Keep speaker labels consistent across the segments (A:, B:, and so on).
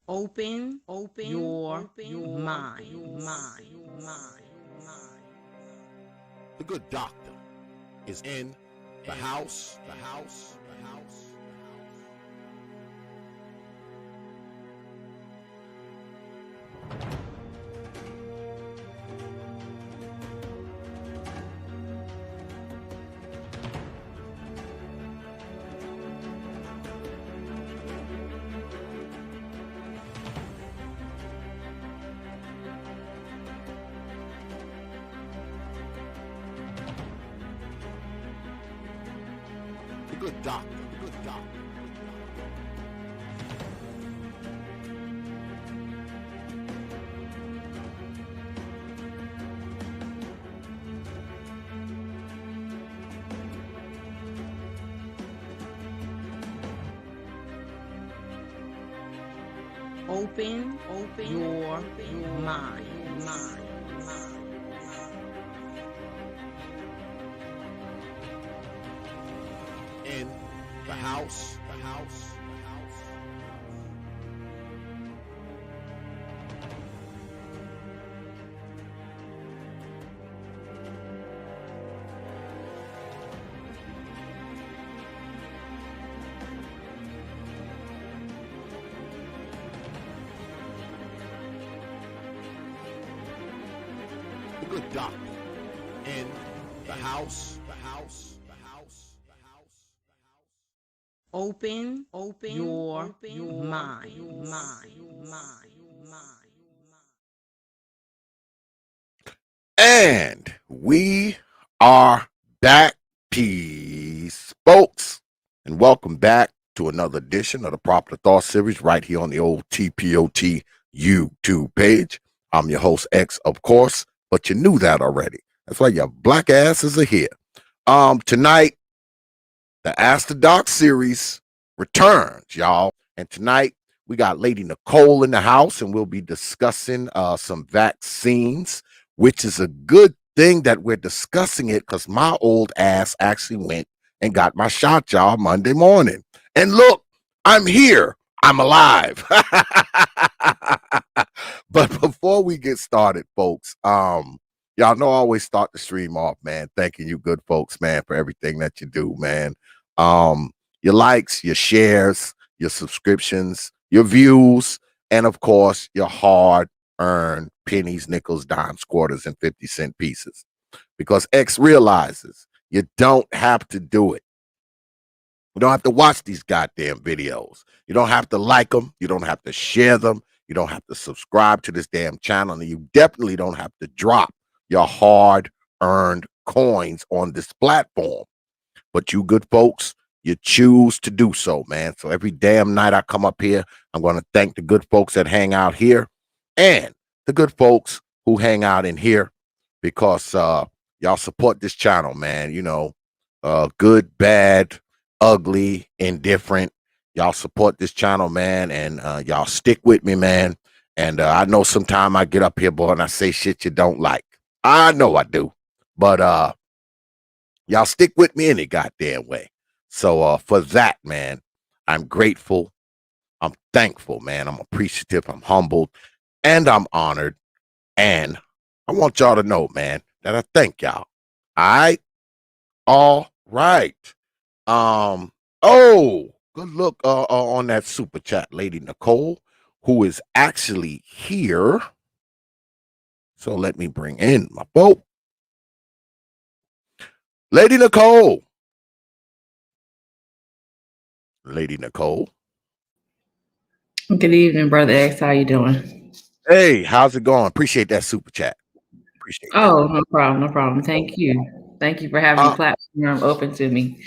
A: Open your mind.
B: The good doctor is in the house, the house, the house. The good doctor, the good doctor.
A: Open your mind.
B: In the house, the house, the house. The good doctor in the house, the house, the house, the house, the house.
A: Open your mind.
B: And we are back, peace, folks, and welcome back to another edition of the Proper Thought Series right here on the old T.P.O.T. YouTube page. I'm your host, X, of course, but you knew that already. That's why your black asses are here. Tonight, the Ask the Doc series returns, y'all. And tonight, we got Lady Nikole in the house, and we'll be discussing some vaccines, which is a good thing that we're discussing it because my old ass actually went and got my shot, y'all, Monday morning. And look, I'm here. I'm alive. But before we get started, folks, y'all know I always start the stream off, man. Thanking you good folks, man, for everything that you do, man. Your likes, your shares, your subscriptions, your views, and of course, your hard-earned pennies, nickels, dimes, quarters, and 50-cent pieces. Because X realizes you don't have to do it. You don't have to watch these goddamn videos. You don't have to like them. You don't have to share them. You don't have to subscribe to this damn channel. And you definitely don't have to drop your hard-earned coins on this platform. But you good folks, you choose to do so, man. So every damn night I come up here, I'm going to thank the good folks that hang out here and the good folks who hang out in here because y'all support this channel, man. You know, good, bad, ugly, indifferent. Y'all support this channel, man, and y'all stick with me, man. And I know sometime I get up here, boy, and I say shit you don't like. I know I do. But y'all stick with me any goddamn way. So for that, man, I'm grateful. I'm thankful, man. I'm appreciative. I'm humbled. And I'm honored. And I want y'all to know, man, that I thank y'all. All right? All right. Oh, good look on that super chat, Lady Nikole, who is actually here. So let me bring in my boat. Lady Nikole. Lady Nikole.
C: Good evening, Brother X. How you doing?
B: Hey, how's it going? Appreciate that super chat. Appreciate that.
C: Oh, no problem, no problem. Thank you. Thank you for having the platform open to me.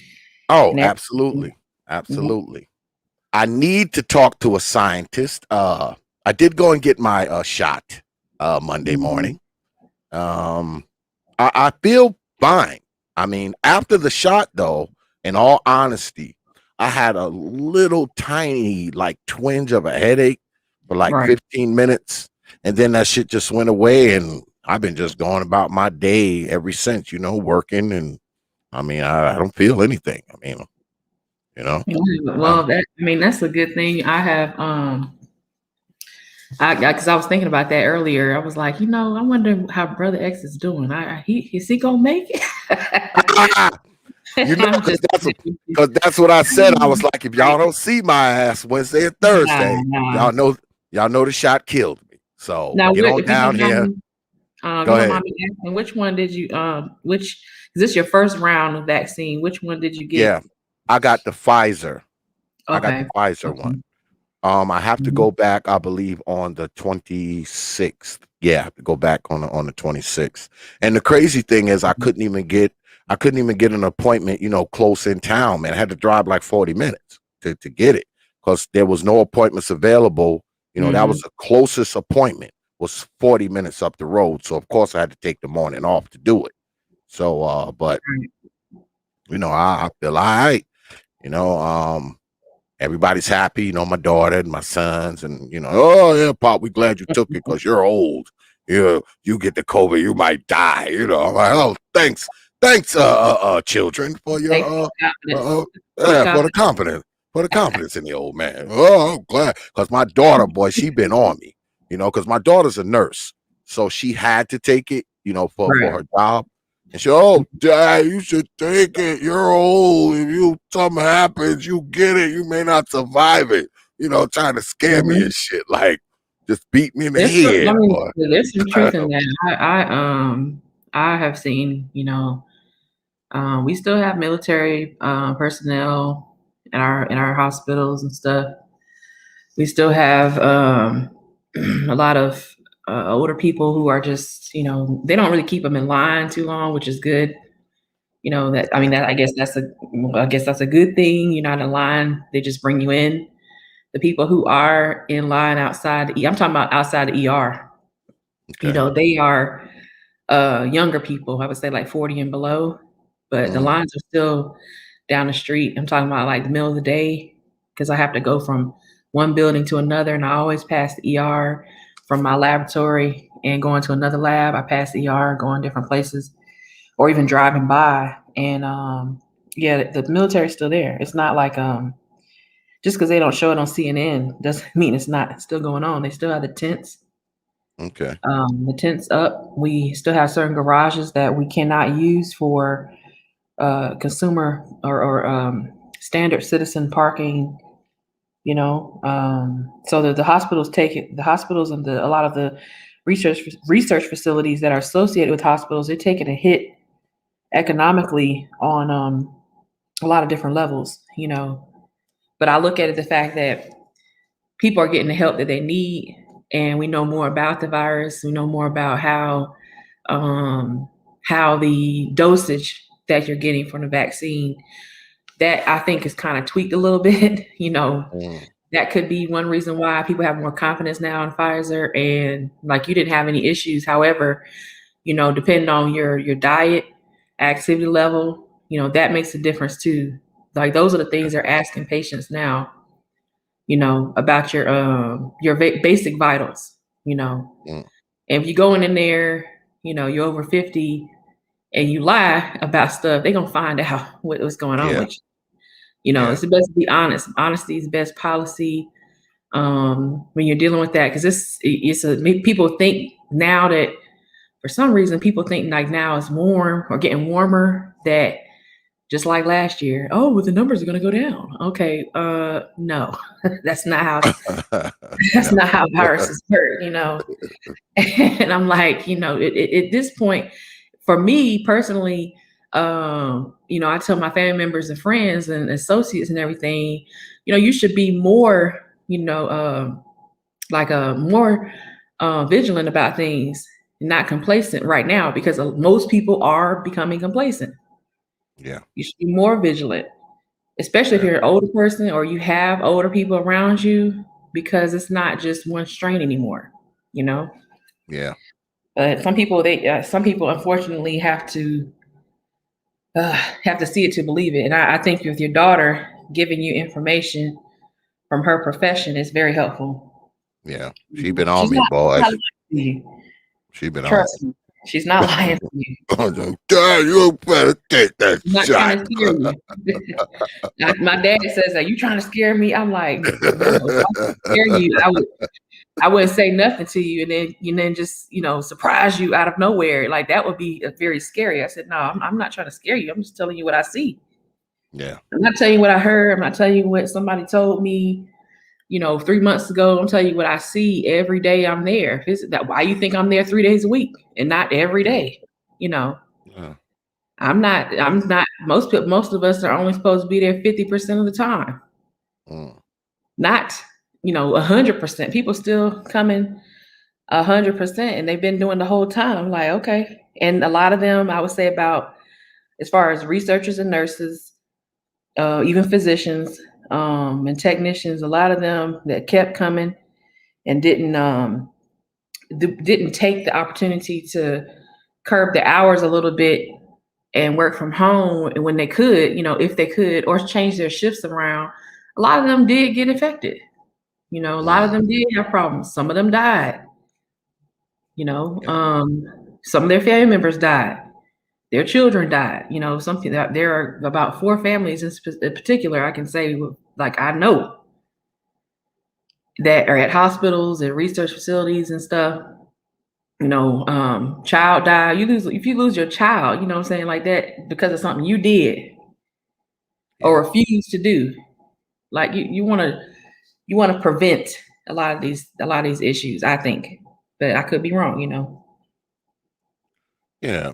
B: Oh, absolutely. Absolutely. I need to talk to a scientist. I did go and get my shot Monday morning. I feel fine. I mean, after the shot, though, in all honesty, I had a little tiny, like, twinge of a headache for like 15 minutes. And then that shit just went away. And I've been just going about my day ever since, you know, working. And I mean, I don't feel anything. I mean, you know.
C: Well, that's a good thing. I have Because I was thinking about that earlier. I was like, I wonder how Brother X is doing. Is he gonna make it?
B: You know,
C: I'm just
B: because that's what I said. I was like, if y'all don't see my ass Wednesday and Thursday,
C: nah.
B: y'all know the shot killed me. So
C: Now,
B: get on
C: if you
B: down
C: don't
B: here.
C: mind me,
B: Go
C: you don't
B: ahead.
C: mind me asking, which one did you is this your first round of vaccine? Which one did you get?
B: Yeah, I got the Pfizer.
C: Okay.
B: I got the Pfizer one. I have to go back, I believe, on the 26th. Yeah, I have to go back on the 26th. And the crazy thing is I couldn't even get an appointment, close in town, man. I had to drive like 40 minutes to get it because there was no appointments available. That was the closest appointment was 40 minutes up the road. So of course I had to take the morning off to do it. So but I feel all right. Everybody's happy, my daughter and my sons, and oh yeah, Pop, we glad you took it because you're old. You get the COVID, you might die. I'm like, oh, thanks, children, for your for the confidence in the old man. Oh, I'm glad because my daughter, boy, she been on me, because my daughter's a nurse, so she had to take it, for her job. And she, oh, Dad, you should take it. You're old. If something happens, you get it. You may not survive it. Trying to scare me and shit. Like, just beat me in the head.
C: There's some truth in that. I have seen, we still have military personnel in our hospitals and stuff. We still have a lot of older people who are just, they don't really keep them in line too long, which is good. I guess that's a good thing. You're not in line; they just bring you in. The people who are in line outside I'm talking about outside the ER.
B: Okay.
C: They are younger people. I would say like 40 and below, but the lines are still down the street. I'm talking about like the middle of the day because I have to go from one building to another, and I always pass the ER from my laboratory and going to another lab. I pass the ER, going different places, or even driving by. And the military's still there. It's not like just because they don't show it on CNN doesn't mean it's not still going on. They still have the tents.
B: Okay.
C: The tents up. We still have certain garages that we cannot use for consumer or standard citizen parking. So that the hospitals take it. The hospitals and a lot of the research facilities that are associated with hospitals, they're taking a hit economically on a lot of different levels. But I look at it the fact that people are getting the help that they need, and we know more about the virus. We know more about how the dosage that you're getting from the vaccine, that I think is kind of tweaked a little bit. That could be one reason why people have more confidence now in Pfizer, and like you didn't have any issues. However, depending on your diet, activity level, that makes a difference too. Like those are the things they're asking patients now, about your basic vitals, And if you going in there, you're over 50 and you lie about stuff, they're going to find out what's going on with you. It's the best to be honest. Honesty is the best policy when you're dealing with that. Because people think now that for some reason, people think like now it's warm or getting warmer, that just like last year, oh, well, the numbers are going to go down. Okay. No, that's not how viruses work, And I'm like, at this point, for me personally, I tell my family members and friends and associates and everything, you should be more, more vigilant about things, not complacent right now, because most people are becoming complacent.
B: Yeah.
C: You should be more vigilant, especially if you're an older person or you have older people around you, because it's not just one strain anymore,
B: Yeah.
C: But some people unfortunately have to see it to believe it. And I think with your daughter giving you information from her profession is very helpful.
B: Yeah. She's been on me, boy. She's been
C: Trust me. She's not lying to you.
B: Dad, you better take that
C: I'm not
B: shot.
C: trying to scare you. My dad says, "Are you trying to scare me?" I'm like, "No, if I could scare you, I wouldn't say nothing to you and then just, surprise you out of nowhere. Like that would be very scary. I said, no, I'm not trying to scare you. I'm just telling you what I see.
B: Yeah.
C: I'm not telling you what I heard. I'm not telling you what somebody told me, 3 months ago. I'm telling you what I see every day I'm there. Why you think I'm there 3 days a week and not every day?
B: Yeah.
C: I'm not, most of us are only supposed to be there 50% of the time. Not, 100%. People still coming 100%, and they've been doing the whole time. I'm like, okay. And a lot of them, I would say about, as far as researchers and nurses, even physicians, and technicians, a lot of them that kept coming and didn't take the opportunity to curb the hours a little bit and work from home. And when they could, if they could, or change their shifts around, a lot of them did get affected. A lot of them did have problems. Some of them died. Some of their family members died. Their children died. Something that there are about 4 families in particular, I can say, like I know, that are at hospitals and research facilities and stuff. Child died. If you lose your child, what I'm saying, like that, because of something you did or refused to do. Like you want to prevent a lot of these issues, I think, but I could be wrong.
B: Yeah.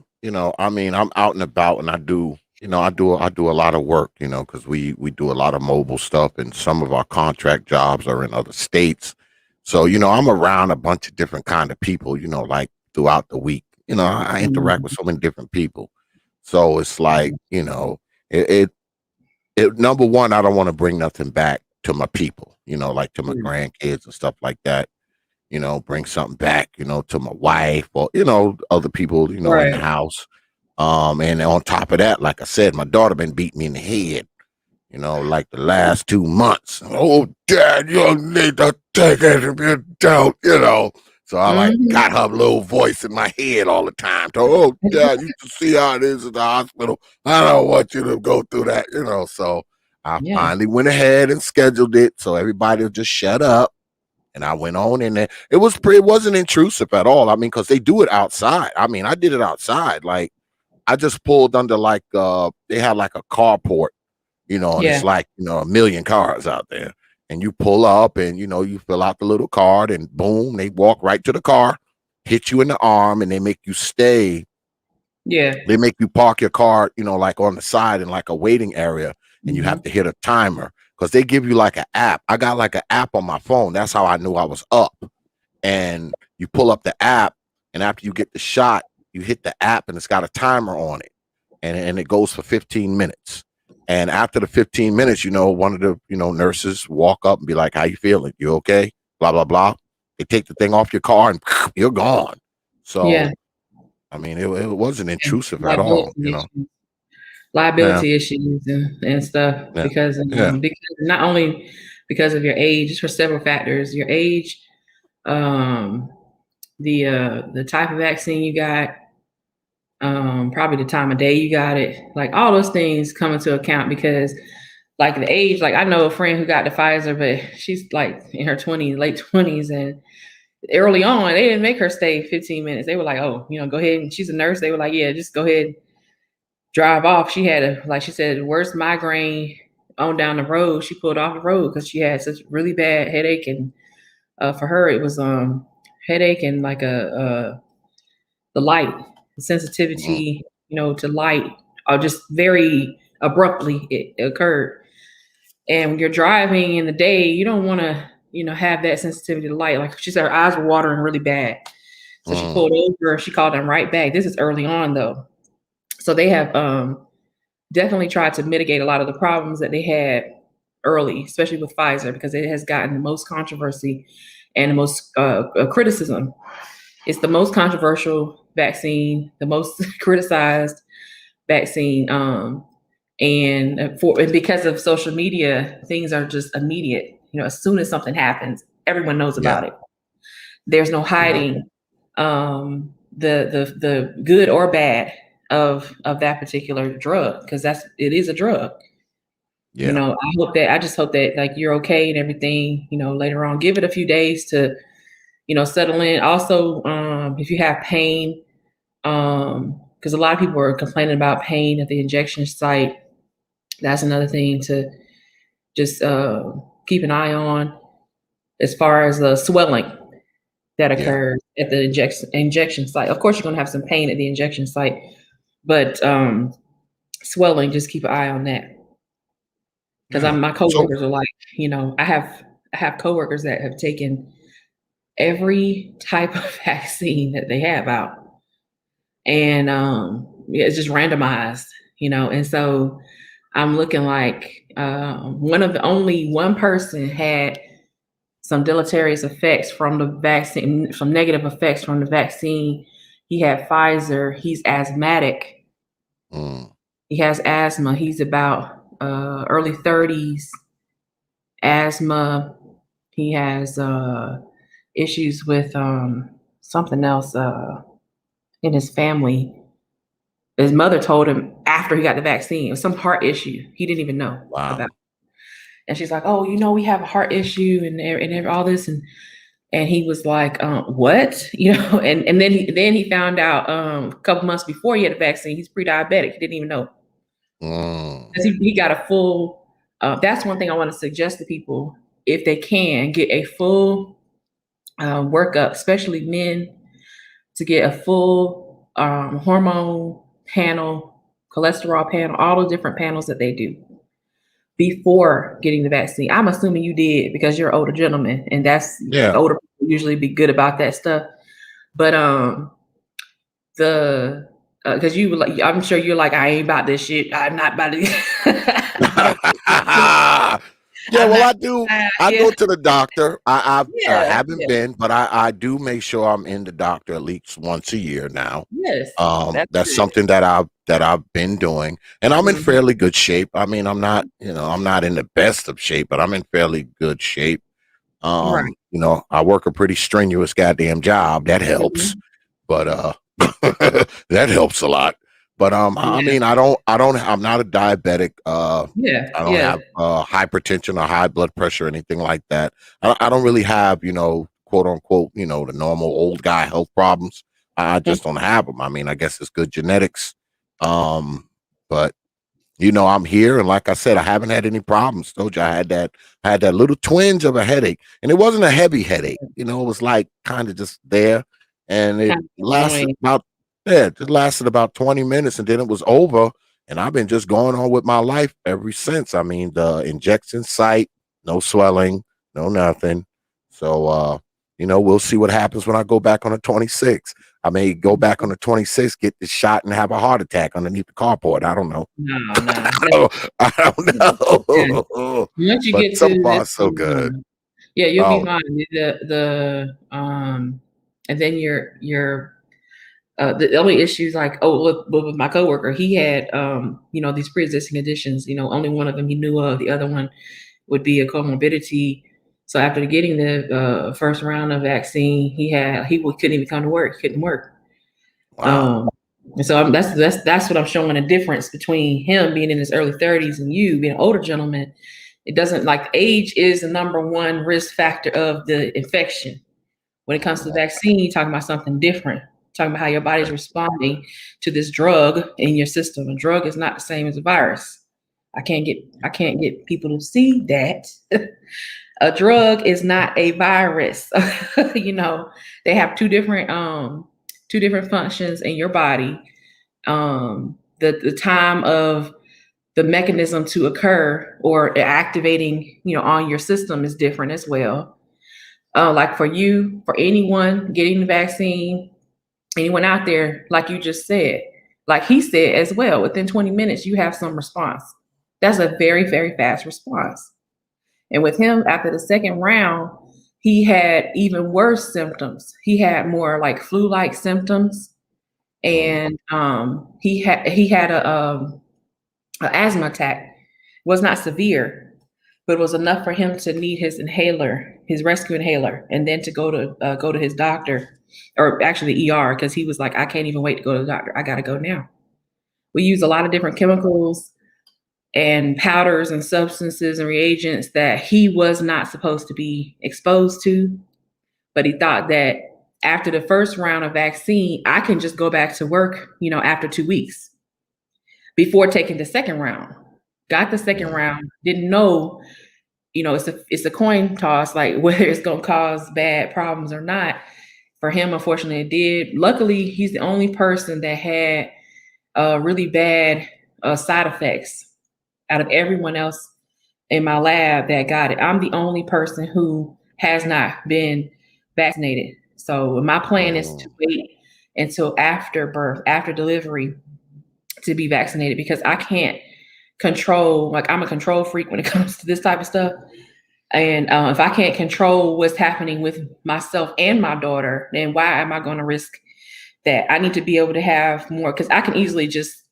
B: I mean, I'm out and about, and I do a lot of work, because we do a lot of mobile stuff, and some of our contract jobs are in other states. So, I'm around a bunch of different kind of people, like throughout the week. I interact with so many different people. So it's like, it number one, I don't want to bring nothing back to my people, like to my grandkids and stuff like that. Bring something back, to my wife or, other people, in the house. And on top of that, like I said, my daughter been beating me in the head, like the last 2 months. Oh, Dad, you need to take it if you don't, So I like got her little voice in my head all the time. So, oh, Dad, you can see how it is at the hospital. I don't want you to go through that, So I finally went ahead and scheduled it so everybody will just shut up. And I went on in there. It wasn't intrusive at all. I mean, because they do it outside. I mean, I did it outside. Like, I just pulled under they had like a carport, and it's like, a million cars out there. And you pull up and, you fill out the little card and boom, they walk right to the car, hit you in the arm, and they make you stay.
C: Yeah.
B: They make you park your car, like on the side in like a waiting area, and you have to hit a timer. Because they give you like an app. I got like an app on my phone. That's how I knew I was up. And you pull up the app, and after you get the shot, you hit the app, and it's got a timer on it. And it goes for 15 minutes. And after the 15 minutes, one of the, nurses walk up and be like, how you feeling? You okay? Blah, blah, blah. They take the thing off your car, and you're gone. So, I mean, it wasn't intrusive at all,
C: Liability issues and stuff because not only because of your age, it's for several factors. Your age, the type of vaccine you got, probably the time of day you got it, like all those things come into account because like the age, like I know a friend who got the Pfizer, but she's like in her late 20s, and early on, they didn't make her stay 15 minutes. They were like, oh, go ahead. And she's a nurse. They were like, yeah, just go ahead. Drive off. She had like she said, worst migraine on down the road. She pulled off the road because she had such really bad headache, and for her it was headache and like the light, the sensitivity, to light, just very abruptly it occurred. And when you're driving in the day, you don't want to, have that sensitivity to light. Like she said, her eyes were watering really bad, so she pulled over. She called them right back. This is early on though. So they have definitely tried to mitigate a lot of the problems that they had early, especially with Pfizer, because it has gotten the most controversy and the most criticism. It's the most controversial vaccine, the most criticized vaccine. And because of social media, things are just immediate. As soon as something happens, everyone knows about it. There's no hiding the good or bad of that particular drug, because it is a drug. I just hope that like you're okay and everything, later on. Give it a few days to settle in. Also, if you have pain, because a lot of people are complaining about pain at the injection site. That's another thing to just keep an eye on, as far as the swelling that occurs at the injection site. Of course, you're going to have some pain at the injection site, but swelling, just keep an eye on that. Because my coworkers are like, I have coworkers that have taken every type of vaccine that they have out, and it's just randomized, and so I'm looking like only one person had some deleterious effects from the vaccine, some negative effects from the vaccine. He had Pfizer. He's asthmatic. He has asthma. He's about early 30s, asthma. He has issues with something else in his family. His mother told him after he got the vaccine, it was some heart issue he didn't even know about. And she's like, "Oh, we have a heart issue and all this," and he was like, "What?" And then he found out a couple months before he had the vaccine, he's pre-diabetic. He didn't even know. He got a full. That's one thing I want to suggest to people, if they can get a full workup, especially men, to get a full hormone panel, cholesterol panel, all the different panels that they do before getting the vaccine. I'm assuming you did because you're an older gentleman, and that's older people usually be good about that stuff. But because I'm sure you're like, I ain't about this shit. I'm not about it.
B: I do. I go to the doctor. I haven't been, but I do make sure I'm in the doctor at least once a year now.
C: Yes,
B: that's something that I've been doing, and I'm in fairly good shape. I mean, I'm not in the best of shape, but I'm in fairly good shape. I work a pretty strenuous goddamn job. That helps, but that helps a lot. But I mean, I'm not a diabetic. I don't have hypertension or high blood pressure or anything like that. I don't really have, quote unquote, the normal old guy health problems. I just don't have them. I mean, I guess it's good genetics. But I'm here, and like I said, I haven't had any problems. Told you I had that little twinge of a headache, and it wasn't a heavy headache. It was like kind of just there, and it lasted about 20 minutes, and then it was over. And I've been just going on with my life ever since. I mean, the injection site, no swelling, no nothing. So, we'll see what happens when I go back on the 26th. I may go back on the 26th, get the shot, and have a heart attack underneath the carport. I don't know.
C: No.
B: I don't know.
C: Once you get
B: so far, so good.
C: Yeah, you'll be fine. And then your the only issues, like, with my coworker, he had these pre-existing conditions. Only one of them he knew of. The other one would be a comorbidity. So after getting the first round of vaccine, he couldn't even come to work. He couldn't work.
B: Wow.
C: And so that's what I'm showing, a difference between him being in his early 30s and you being an older gentleman. It doesn't, like, age is the number one risk factor of the infection. When it comes to the vaccine, you're talking about something different. Talking about how your body's responding to this drug in your system. A drug is not the same as a virus. I can't get people to see that. A drug is not a virus. They have two different functions in your body. The time of the mechanism to occur or activating, on your system is different as well. Like for anyone getting the vaccine, anyone out there, like you just said, like he said as well, within 20 minutes, you have some response. That's a very, very fast response. And with him, after the second round, he had even worse symptoms. He had more like flu-like symptoms. And he had a asthma attack. It was not severe, but it was enough for him to need his inhaler, his rescue inhaler, and then to go to his doctor, or actually the ER, because he was like, I can't even wait to go to the doctor. I got to go now. We use a lot of different chemicals and powders and substances and reagents that he was not supposed to be exposed to. but he thought that after the first round of vaccine, I can just go back to work, after 2 weeks before taking the second round. Got the second round, didn't know, it's a coin toss, like whether it's going to cause bad problems or not. For him, unfortunately, it did. Luckily, he's the only person that had really bad side effects out of everyone else in my lab that got it. I'm the only person who has not been vaccinated. So my plan is to wait until after birth, after delivery, to be vaccinated, because I can't control, like I'm a control freak when it comes to this type of stuff. And if I can't control what's happening with myself and my daughter, then why am I going to risk that? I need to be able to have more, because I can easily just,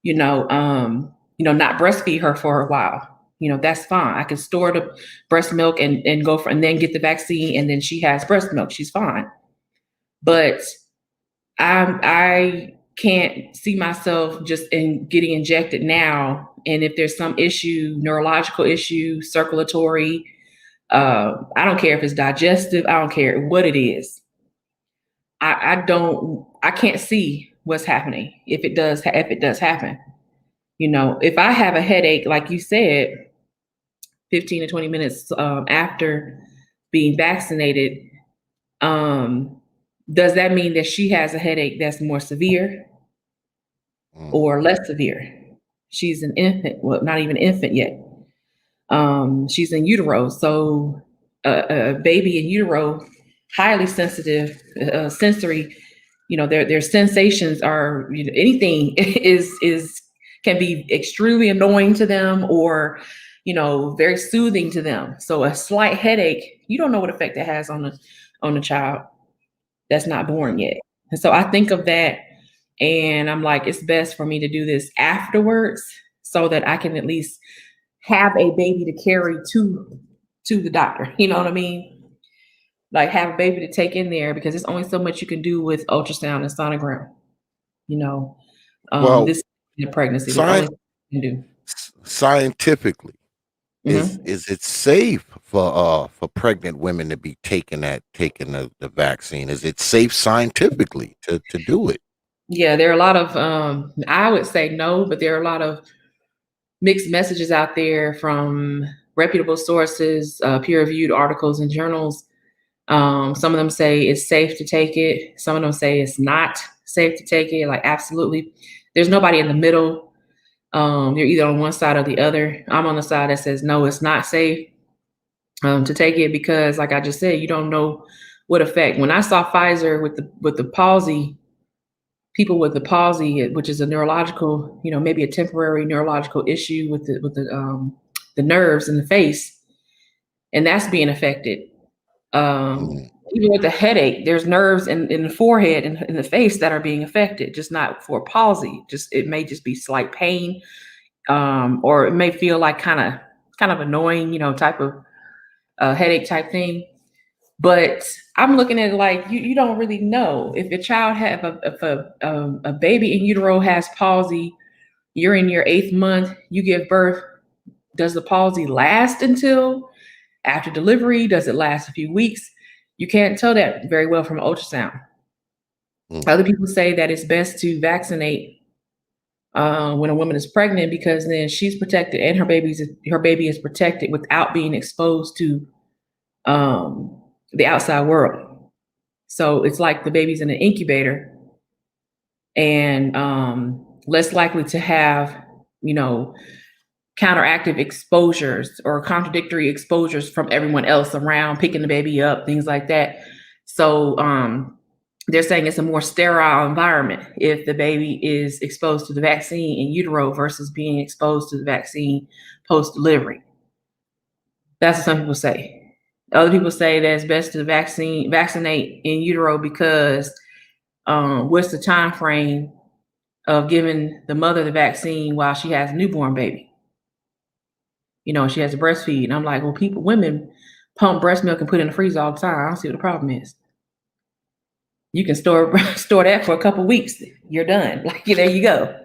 C: not breastfeed her for a while. That's fine. I can store the breast milk and go for, and then get the vaccine, and then she has breast milk. She's fine. But I can't see myself just getting injected now. And if there's some issue, neurological issue, circulatory, I don't care if it's digestive, I don't care what it is. I can't see what's happening if it does happen. If I have a headache, like you said, 15 to 20 minutes after being vaccinated, does that mean that she has a headache that's more severe or less severe? She's an infant, well, not even an infant yet. She's in utero. So a baby in utero, highly sensitive, sensory, their sensations are, anything can be extremely annoying to them, or, very soothing to them. So a slight headache, you don't know what effect it has on the child that's not born yet. And so I think of that, and I'm like, it's best for me to do this afterwards so that I can at least have a baby to carry to the doctor. You know what I mean? Like have a baby to take in there, because there's only so much you can do with ultrasound and sonogram. This is a pregnancy. There's only so you can do.
B: Scientifically, is it safe for pregnant women to be taking the vaccine? Is it safe scientifically to do it?
C: Yeah, there are a lot of I would say no, but there are a lot of mixed messages out there from reputable sources, peer-reviewed articles and journals. Some of them say it's safe to take it. Some of them say it's not safe to take it. Like absolutely, there's nobody in the middle. You're either on one side or the other. I'm on the side that says no, it's not safe to take it, because, like I just said, you don't know what effect. When I saw Pfizer with the palsy, people with the palsy, which is a neurological, maybe a temporary neurological issue with the nerves in the face, and that's being affected. Even with the headache, there's nerves in the forehead and in the face that are being affected, just not for palsy. It may just be slight pain, or it may feel like kind of annoying, type of headache type thing. But I'm looking at it like you don't really know if a child if a baby in utero has palsy. You're in your 8th month, you give birth. Does the palsy last until after delivery? Does it last a few weeks? You can't tell that very well from ultrasound. Other people say that it's best to vaccinate when a woman is pregnant, because then she's protected and her baby is protected without being exposed to the outside world. So it's like the baby's in an incubator, and less likely to have, counteractive exposures or contradictory exposures from everyone else around, picking the baby up, things like that. So they're saying it's a more sterile environment if the baby is exposed to the vaccine in utero versus being exposed to the vaccine post-delivery. That's what some people say. Other people say that it's best to vaccinate in utero because what's the time frame of giving the mother the vaccine while she has a newborn baby? She has to breastfeed. And I'm like, well, women pump breast milk and put it in the freezer all the time. I don't see what the problem is. You can store that for a couple of weeks. You're done. Like, there you go.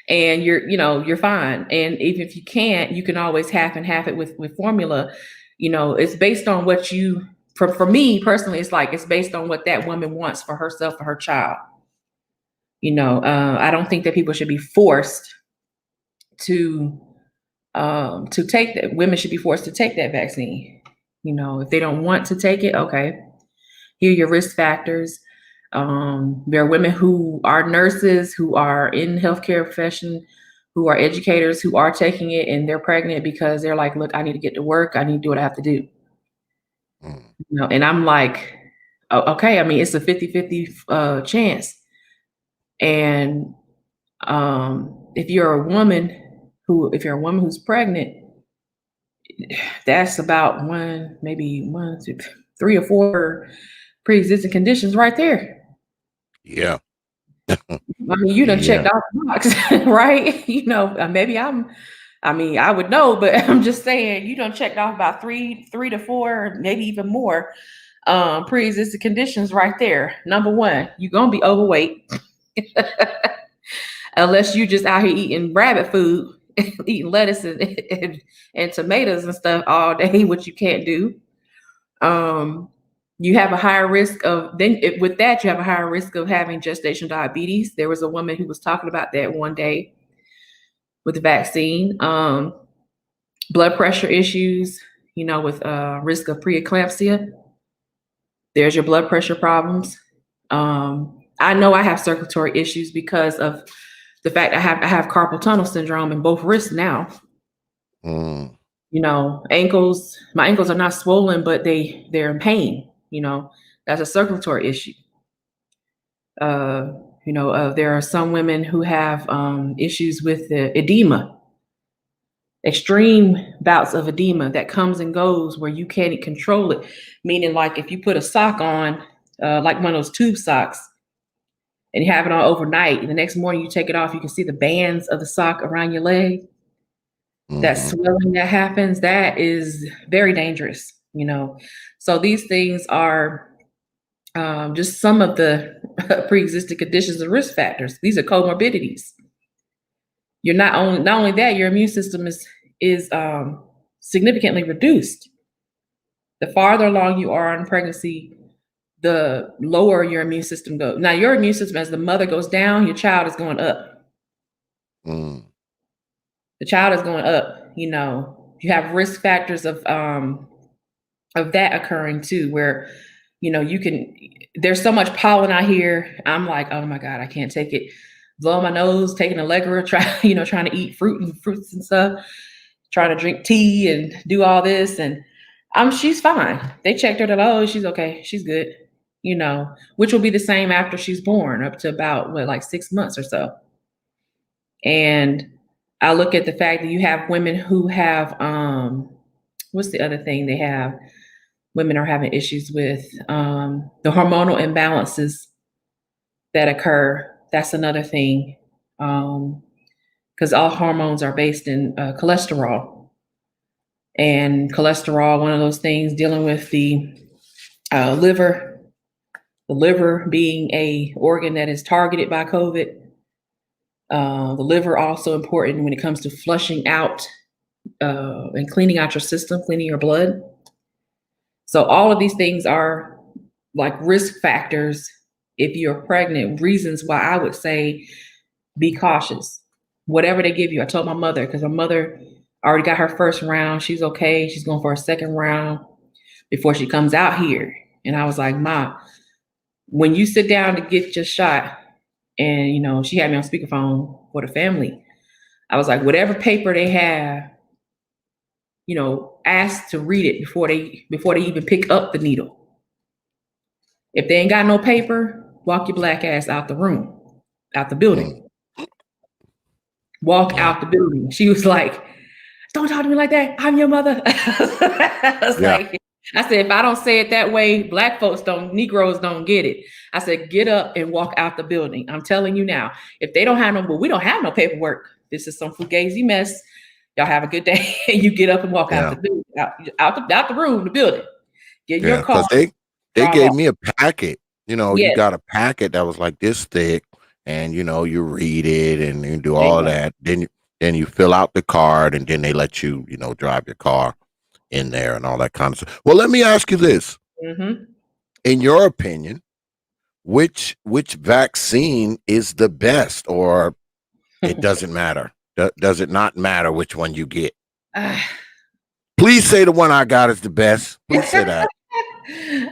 C: And you're fine. And even if you can't, you can always half and half it with formula. It's based on what you for me personally, it's like it's based on what that woman wants for herself or her child. I don't think that people should be forced to take that. Women should be forced to take that vaccine. If they don't want to take it, okay. Here are your risk factors. There are women who are nurses, who are in the healthcare profession, who are educators, who are taking it, and they're pregnant because they're like, look, I need to get to work. I need to do what I have to do. And I'm like, oh, okay. I mean, it's a 50-50 chance. And if you're a woman who's pregnant, that's about maybe 3 or 4 pre-existing conditions right there.
B: Yeah.
C: I mean, you done checked off the box, right? Maybe I would know, but I'm just saying, you done checked off about 3 to 4, maybe even more pre-existing conditions right there. Number 1, you're gonna be overweight. Unless you just out here eating rabbit food, eating lettuce and tomatoes and stuff all day, which you can't do. You have a higher risk of you have a higher risk of having gestational diabetes. There was a woman who was talking about that one day with the vaccine. Blood pressure issues, with risk of preeclampsia. There's your blood pressure problems. I know I have circulatory issues because of the fact I have carpal tunnel syndrome in both wrists now. Ankles, my ankles are not swollen, but they're in pain. That's a circulatory issue. There are some women who have issues with the edema, extreme bouts of edema that comes and goes where you can't control it. Meaning, like if you put a sock on, like one of those tube socks, and you have it on overnight, and the next morning you take it off, you can see the bands of the sock around your leg. That swelling that happens, that is very dangerous, So these things are just some of the pre-existing conditions and risk factors. These are comorbidities. You're not only that, your immune system is significantly reduced. The farther along you are in pregnancy, the lower your immune system goes. Now, your immune system, as the mother goes down, your child is going up. The child is going up. You have risk factors of that occurring too, where there's so much pollen out here. I'm like, oh my God, I can't take it. Blow my nose, taking Allegra, trying to eat fruits and stuff, trying to drink tea and do all this, and she's fine. They checked her that, oh, she's okay, she's good. Which will be the same after she's born, up to about 6 months or so. And I look at the fact that you have women who have, what's the other thing they have? Women are having issues with the hormonal imbalances that occur. That's another thing, because all hormones are based in cholesterol. And cholesterol, one of those things dealing with the liver. The liver being a organ that is targeted by COVID. The liver also important when it comes to flushing out and cleaning out your system, cleaning your blood. So all of these things are like risk factors if you're pregnant, reasons why I would say be cautious. Whatever they give you. I told my mother, because my mother already got her first round. She's okay. She's going for a second round before she comes out here. And I was like, Ma, when you sit down to get your shot, and she had me on speakerphone for the family, I was like, whatever paper they have, ask to read it before they even pick up the needle. If they ain't got no paper, walk your black ass out the room, out the building. Walk out the building. She was like, don't talk to me like that. I'm your mother. I said, if I don't say it that way, Negroes don't get it. I said, get up and walk out the building. I'm telling you now, if they don't have we don't have no paperwork. This is some fugazi mess. Y'all have a good day. And you get up and walk out the building, out the room, the building. Get your car.
B: Because they gave me a packet. You got a packet that was like this thick, and you read it and you do all that. Then you fill out the card, and then they let you, drive your car in there and all that kind of stuff. Well, let me ask you this.
C: Mm-hmm.
B: In your opinion, which vaccine is the best, or it doesn't matter? Does it not matter which one you get? Please say the one I got is the best. Please say that.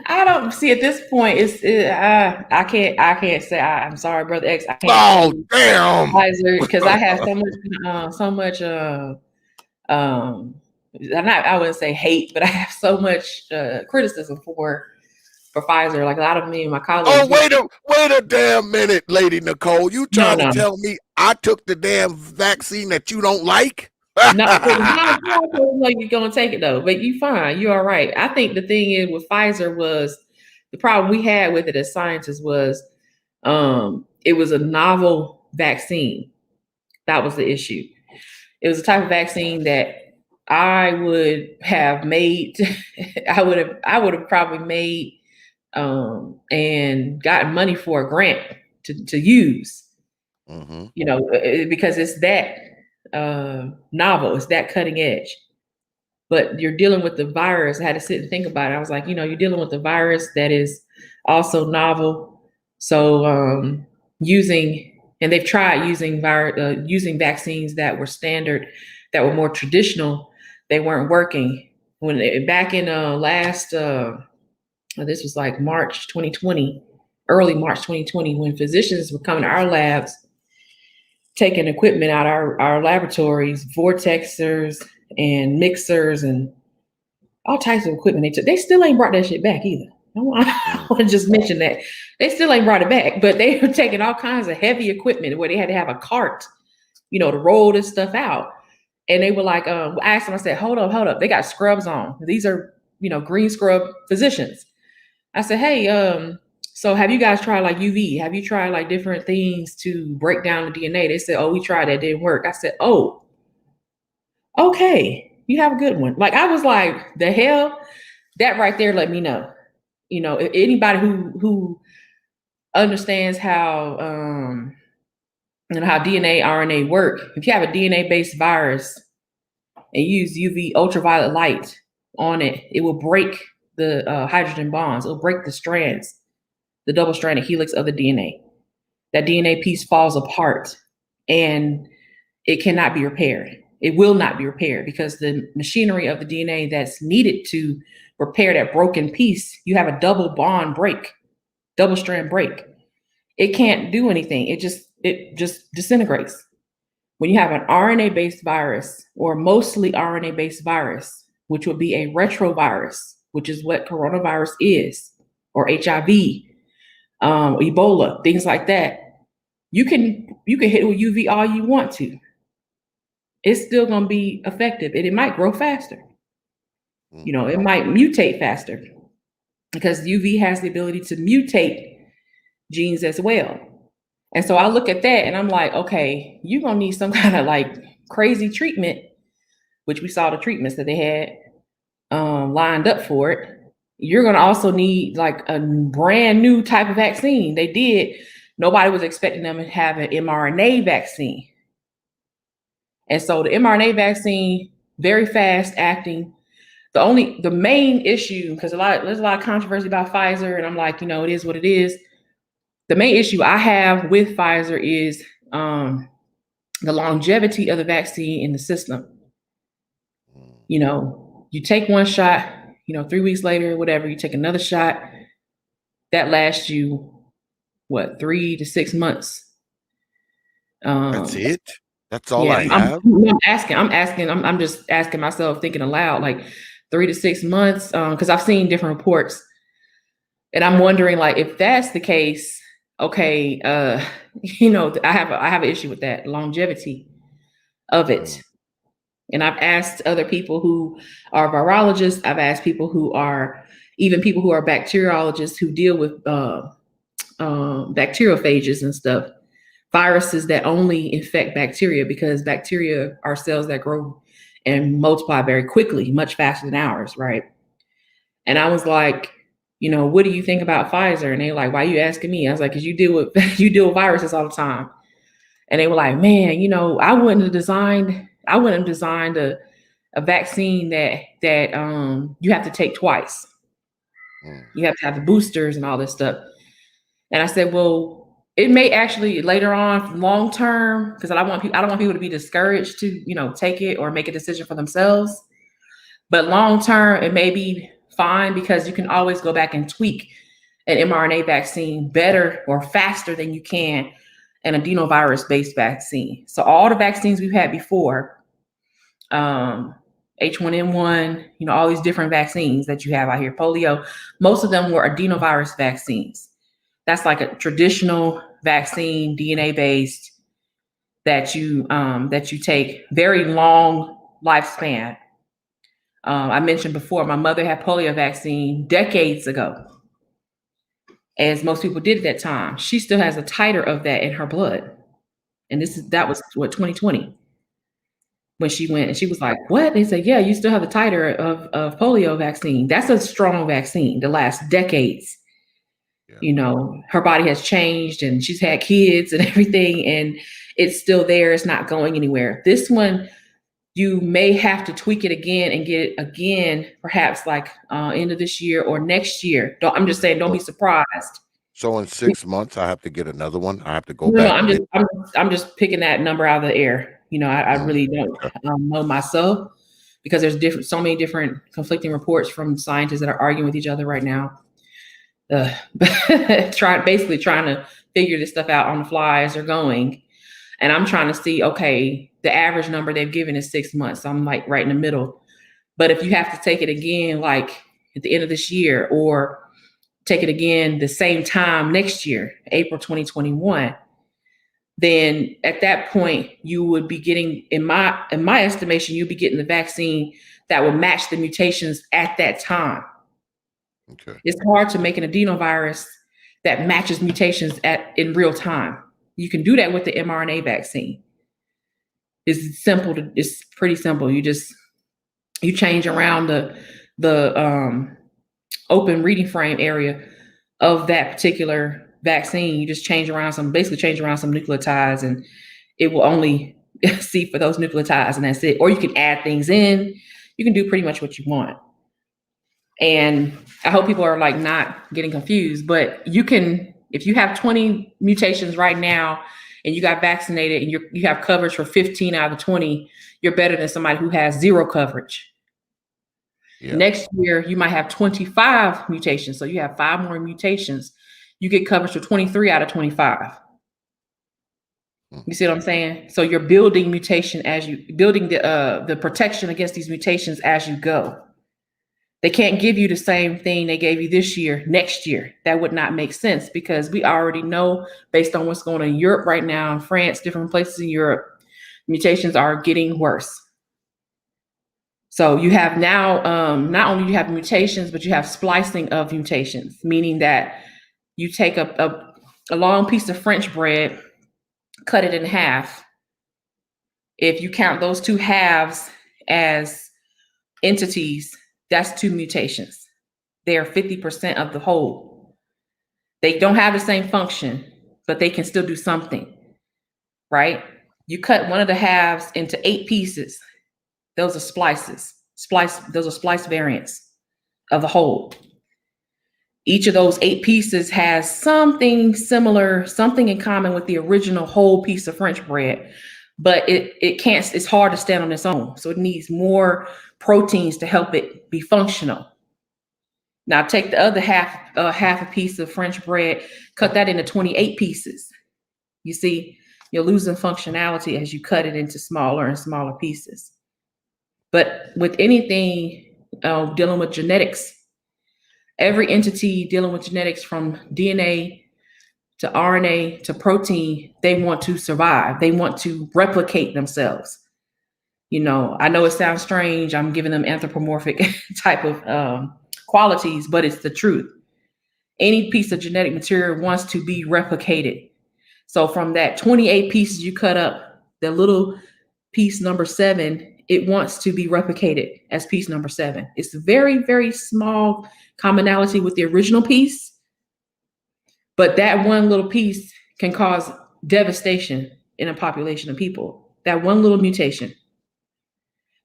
C: I don't see at this point. I can't say. I'm sorry, brother X. I can't
B: Oh,
C: say
B: damn.
C: Pfizer because I have so much. I wouldn't say hate, but I have so much criticism for Pfizer. Like a lot of me and my colleagues.
B: Oh, wait a damn minute, Lady Nikole. You trying to
C: No.
B: tell me I took the damn vaccine that you don't like?
C: No, like you're gonna take it though, but you fine. You're all right. I think the thing is with Pfizer was the problem we had with it as scientists was it was a novel vaccine. That was the issue. It was a type of vaccine that I would have made. I would have probably made and gotten money for a grant to use.
B: Mm-hmm.
C: You know, because it's that novel, it's that cutting edge. But you're dealing with the virus. I had to sit and think about it. I was like, you're dealing with the virus that is also novel. So and they've tried using using vaccines that were standard, that were more traditional. They weren't working. Back in this was like March 2020, early March 2020, when physicians were coming to our labs, taking equipment out our laboratories, vortexers and mixers and all types of equipment they still ain't brought that shit back either. I want to just mention that. They still ain't brought it back, but they were taking all kinds of heavy equipment where they had to have a cart, to roll this stuff out. And they were like, I asked them, I said, hold up. They got scrubs on. These are, green scrub physicians. I said, hey, so have you guys tried like UV? Have you tried like different things to break down the DNA? They said, oh, we tried that, didn't work. I said, oh, okay, you have a good one. Like, I was like, the hell? That right there let me know. Anybody who understands how how DNA, RNA work, if you have a DNA-based virus and use UV ultraviolet light on it, it will break the hydrogen bonds. It'll break the strands, the double-stranded helix of the DNA. That DNA piece falls apart and it cannot be repaired. It will not be repaired because the machinery of the DNA that's needed to repair that broken piece, you have a double bond break, double strand break. It can't do anything. It just disintegrates. When you have an RNA-based virus, or mostly RNA-based virus, which would be a retrovirus, which is what coronavirus is, or HIV, Ebola, things like that, you can hit it with UV all you want to. It's still going to be effective, and it might grow faster. It might mutate faster because UV has the ability to mutate genes as well. And so I look at that and I'm like, okay, you're going to need some kind of like crazy treatment, which we saw the treatments that they had lined up for it. You're going to also need like a brand new type of vaccine. They did. Nobody was expecting them to have an mRNA vaccine. And so the mRNA vaccine, very fast acting. The main issue, because there's a lot of controversy about Pfizer, and I'm like, it is what it is. The main issue I have with Pfizer is the longevity of the vaccine in the system. You take one shot, 3 weeks later, whatever, you take another shot, that lasts you, 3 to 6 months.
B: That's it? That's all
C: yeah,
B: I have?
C: I'm just asking myself, thinking aloud, like 3 to 6 months, because I've seen different reports. And I'm wondering, like, if that's the case, okay, I have an issue with that longevity of it. And I've asked other people who are virologists. I've asked people who are bacteriologists who deal with bacteriophages and stuff, viruses that only infect bacteria, because bacteria are cells that grow and multiply very quickly, much faster than ours, right? And I was like, what do you think about Pfizer? And they were like, why are you asking me? I was like, because you deal with viruses all the time. And they were like, man, I wouldn't have designed a vaccine that you have to take twice. You have to have the boosters and all this stuff. And I said, well, it may actually later on, long term, because I don't want people to be discouraged to, take it or make a decision for themselves. But long term, it may be fine because you can always go back and tweak an mRNA vaccine better or faster than you can an adenovirus-based vaccine. So all the vaccines we've had before, H1N1, all these different vaccines that you have out here, polio, most of them were adenovirus vaccines. That's like a traditional vaccine, DNA-based, that you take, very long lifespan. I mentioned before, my mother had polio vaccine decades ago, as most people did at that time. She still has a titer of that in her blood. And that was 2020. When she went, and she was like, what? They said, yeah, you still have the titer of polio vaccine. That's a strong vaccine to last decades. Yeah. Her body has changed and she's had kids and everything, and it's still there. It's not going anywhere. This one, you may have to tweak it again and get it again, perhaps like end of this year or next year. I'm just saying, don't be surprised.
B: So in 6 months, I have to get another one. I have to go back.
C: I'm just picking that number out of the air. I really don't know myself, because there's so many different conflicting reports from scientists that are arguing with each other right now. Basically trying to figure this stuff out on the fly as they're going. And I'm trying to see, okay, the average number they've given is 6 months. So I'm like right in the middle. But if you have to take it again, like at the end of this year, or take it again the same time next year, April 2021, then at that point you would be getting, in my estimation, you'd be getting the vaccine that will match the mutations at that time. Okay. It's hard to make an adenovirus that matches mutations in real time. You can do that with the mRNA vaccine. It's simple. It's pretty simple. You change around the open reading frame area of that particular vaccine. You just change around some nucleotides, and it will only see for those nucleotides, and that's it. Or you can add things in. You can do pretty much what you want. And I hope people are like not getting confused, but you can, if you have 20 mutations right now and you got vaccinated and you have coverage for 15 out of the 20, you're better than somebody who has zero coverage. Yeah. Next year, you might have 25 mutations. So you have 5 more mutations. You get coverage for 23 out of 25. You see what I'm saying? So you're building building the protection against these mutations as you go. They can't give you the same thing they gave you this year, next year. That would not make sense, because we already know, based on what's going on in Europe right now, in France, different places in Europe, mutations are getting worse. So you have now, not only do you have mutations, but you have splicing of mutations, meaning that you take a long piece of French bread, cut it in half. If you count those 2 halves as entities, that's 2 mutations. They are 50% of the whole. They don't have the same function, but they can still do something, right? You cut one of the halves into 8 pieces. Those are splices. Those are splice variants of the whole. Each of those 8 pieces has something similar, something in common with the original whole piece of French bread, but it can't, it's hard to stand on its own. So it needs more proteins to help it be functional. Now take the other half a piece of French bread, cut that into 28 pieces. You see, you're losing functionality as you cut it into smaller and smaller pieces. But with anything dealing with genetics, every entity dealing with genetics, from DNA to RNA to protein, they want to survive. They want to replicate themselves. I know it sounds strange. I'm giving them anthropomorphic type of qualities, but it's the truth. Any piece of genetic material wants to be replicated. So from that 28 pieces you cut up, the little piece number 7, it wants to be replicated as piece number 7. It's a very, very small commonality with the original piece, but that one little piece can cause devastation in a population of people. That one little mutation.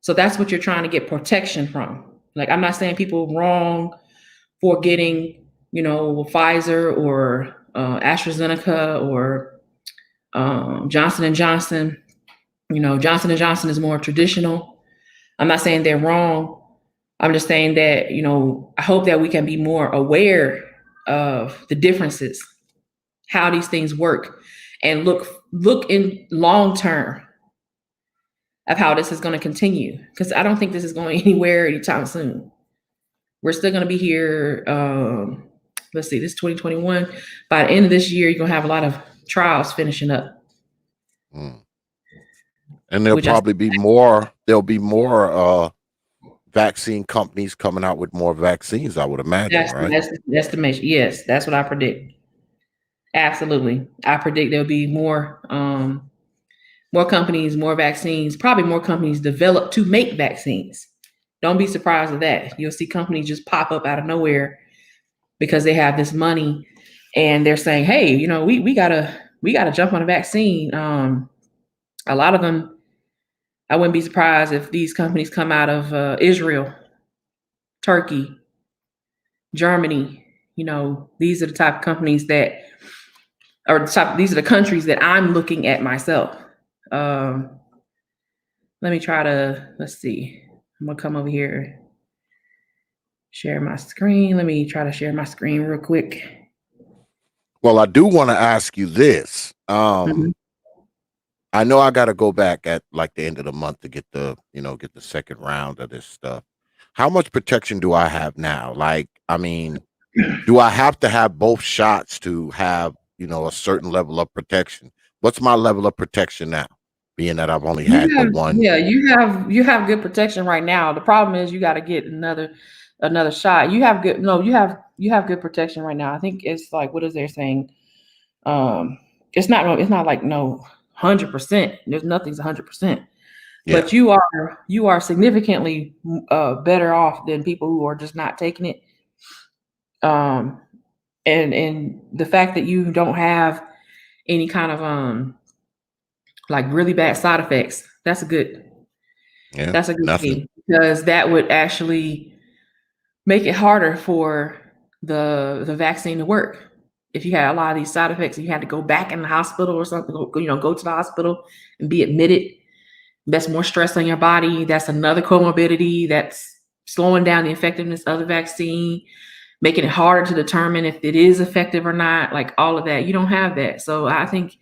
C: So that's what you're trying to get protection from. Like, I'm not saying people wrong for getting, Pfizer or AstraZeneca or Johnson and Johnson. Johnson and Johnson is more traditional. I'm not saying they're wrong. I'm just saying that, I hope that we can be more aware of the differences, how these things work, and look in long term of how this is going to continue. Because I don't think this is going anywhere anytime soon. We're still going to be here. Let's see, this is 2021. By the end of this year, you're going to have a lot of trials finishing up.
B: And there'll be more vaccine companies coming out with more vaccines, I would imagine, right?
C: That's the estimation. Yes, that's what I predict. Absolutely. I predict there'll be more companies, more vaccines, probably more companies developed to make vaccines. Don't be surprised at that. You'll see companies just pop up out of nowhere because they have this money and they're saying, hey, we gotta jump on a vaccine. A lot of them, I wouldn't be surprised if these companies come out of Israel, Turkey, Germany. These are the type of companies these are the countries that I'm looking at myself. Let's see. I'm gonna come over here, share my screen. Let me try to share my screen real quick.
B: Well, I do want to ask you this. I know I got to go back at like the end of the month to get the second round of this stuff. How much protection do I have now? Like, I mean, do I have to have both shots to have, a certain level of protection? What's my level of protection now, being that I've only had the one?
C: Yeah, you have good protection right now. The problem is you got to get another shot. You have good protection right now. I think it's like, what is they saying? It's not like 100%. There's nothing's 100%. Yeah. But you are significantly better off than people who are just not taking it. And the fact that you don't have any kind of like really bad side effects, that's a good thing, because that would actually make it harder for the vaccine to work. If you had a lot of these side effects and you had to go back in the hospital or something, go to the hospital and be admitted, that's more stress on your body. That's another comorbidity that's slowing down the effectiveness of the vaccine, making it harder to determine if it is effective or not, like all of that. You don't have that. So I think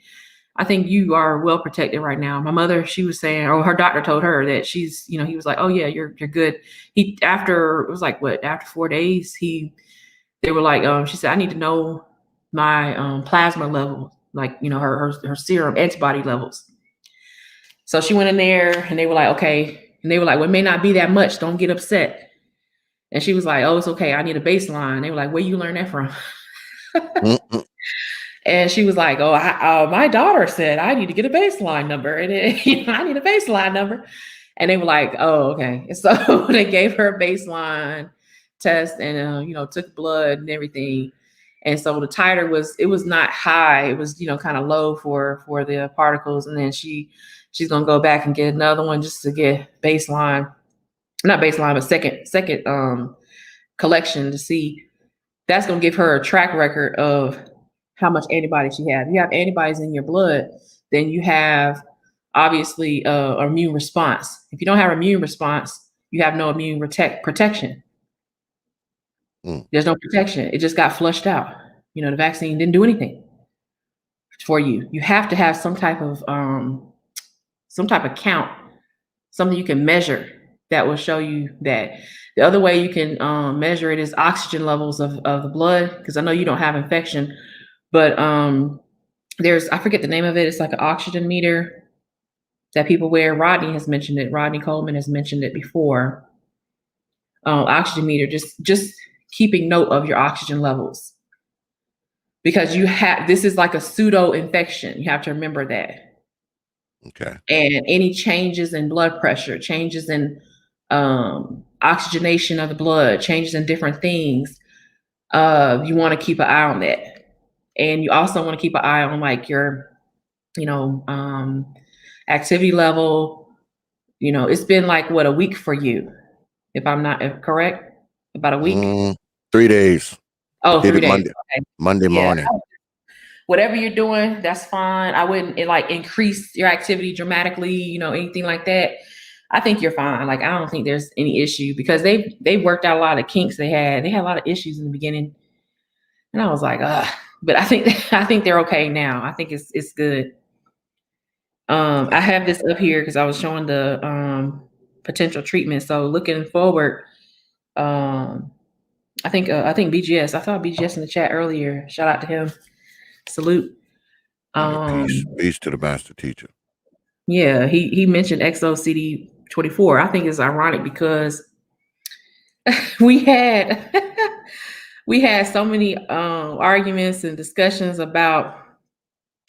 C: you are well protected right now. My mother, she was saying, or her doctor told her that she's, he was like, oh yeah, you're good. After 4 days, they were like, she said, I need to know my plasma level, like, her serum antibody levels. So she went in there and they were like, okay. And they were like, well, it may not be that much. Don't get upset. And she was like, oh, it's okay. I need a baseline. They were like, where you learn that from? And she was like, oh, my daughter said I need to get a baseline number. And I need a baseline number. And they were like, oh, okay. And so they gave her a baseline test and, took blood and everything. And so the titer was not high. It was, kind of low for the particles. And then she's going to go back and get another one just to get baseline, not baseline, but second collection to see. That's going to give her a track record of how much antibody she has. If you have antibodies in your blood, then you have obviously an immune response. If you don't have an immune response, you have no immune protection. There's no protection. It just got flushed out. The vaccine didn't do anything for you. You have to have some type of count, something you can measure that will show you that. The other way you can measure it is oxygen levels of the blood, because I know you don't have infection, but I forget the name of it. It's like an oxygen meter that people wear. Rodney has mentioned it. Rodney Coleman has mentioned it before. Oxygen meter, just keeping note of your oxygen levels, because this is like a pseudo infection. You have to remember that.
B: Okay.
C: And any changes in blood pressure, changes in oxygenation of the blood, changes in different things, you want to keep an eye on that. And you also want to keep an eye on like your, activity level. It's been like a week for you, if I'm not correct, about a week.
B: 3 days.
C: Oh,
B: Did
C: 3
B: it
C: days.
B: Monday,
C: Okay.
B: Monday morning.
C: Whatever you're doing, that's fine. I wouldn't like increase your activity dramatically, you know, anything like that. I think you're fine. Like, I don't think there's any issue because they worked out a lot of kinks they had. They had a lot of issues in the beginning. And I was like, but I think they're okay now. I think it's good. I have this up here because I was showing the potential treatment. So looking forward, I think BGS. I saw BGS in the chat earlier. Shout out to him. Salute.
B: Peace to the master teacher.
C: Yeah, he mentioned XO CD24. I think it's ironic because we had so many arguments and discussions about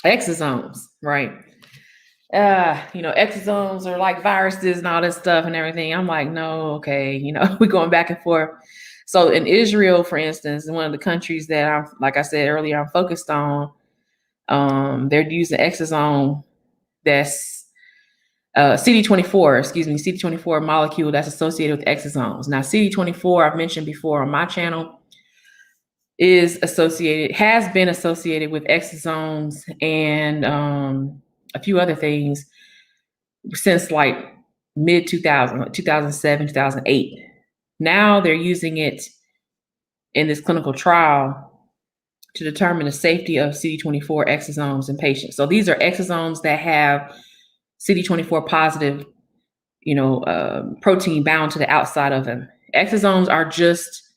C: exosomes, right? You know, exosomes are like viruses and all this stuff and everything. I'm like, no, okay, you know, we're going back and forth. So in Israel, for instance, one of the countries that I'm, like I said earlier, I'm focused on, they're using exosome that's CD24 molecule that's associated with exosomes. Now, CD24, I've mentioned before on my channel, has been associated with exosomes and a few other things since like mid 2007, 2008. Now they're using it in this clinical trial to determine the safety of CD24 exosomes in patients. So these are exosomes that have CD24 positive, you know, protein bound to the outside of them. Exosomes are just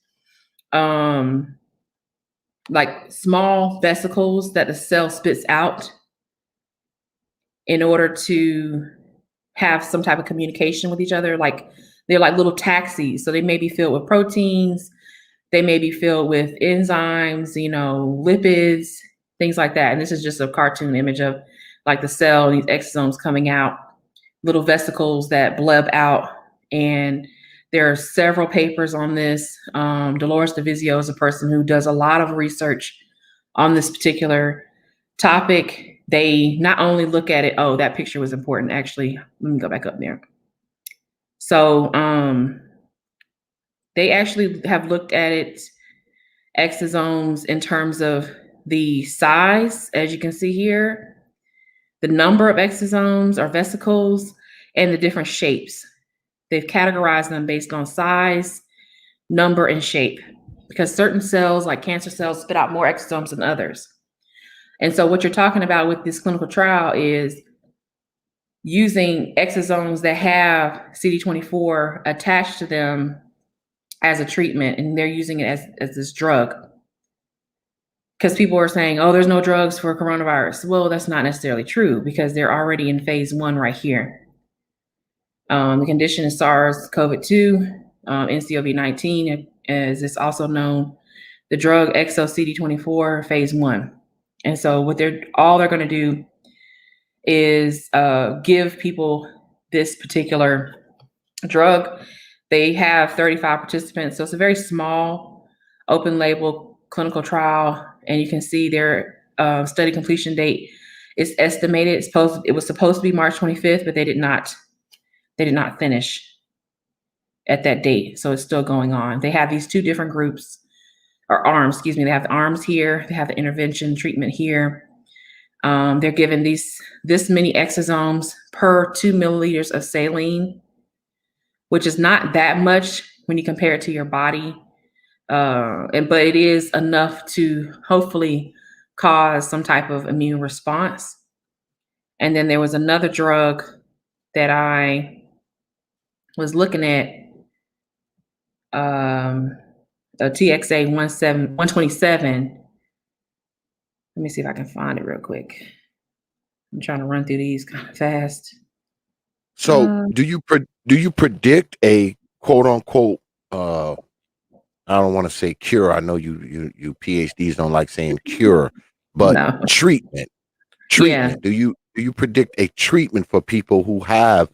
C: like small vesicles that the cell spits out in order to have some type of communication with each other. Like they're like little taxis. So they may be filled with proteins. They may be filled with enzymes, you know, lipids, things like that. And this is just a cartoon image of like the cell, these exosomes coming out, little vesicles that bleb out. And there are several papers on this. Dolores DeVizio is a person who does a lot of research on this particular topic. They not only look at it, oh, that picture was important, actually. Let me go back up there. So they actually have looked at it, exosomes, in terms of the size, as you can see here, the number of exosomes or vesicles, and the different shapes. They've categorized them based on size, number, and shape, because certain cells, like cancer cells, spit out more exosomes than others. And so what you're talking about with this clinical trial is using exosomes that have CD24 attached to them as a treatment, and they're using it as this drug. Because people are saying, oh, there's no drugs for coronavirus. Well, that's not necessarily true because they're already in phase 1 right here. The condition is SARS-CoV-2, NCOV-19, as it's also known. The drug XO CD24 phase 1. And so what all they're going to do is give people this particular drug. They have 35 participants, so it's a very small, open label clinical trial, and you can see their study completion date is estimated. It was supposed to be March 25th, but they did not finish at that date, so it's still going on. They have these two different groups, or arms, excuse me. They have the arms here, they have the intervention treatment here. They're given this many exosomes per 2 milliliters of saline, which is not that much when you compare it to your body. But it is enough to hopefully cause some type of immune response. And then there was another drug that I was looking at, a TXA 127. Let me see if I can find it real quick. I'm trying to run through these kind of fast.
B: So do you predict a quote unquote I don't want to say cure. I know you PhDs don't like saying cure, but
C: No.
B: treatment.
C: Yeah.
B: Do you predict a treatment for people who have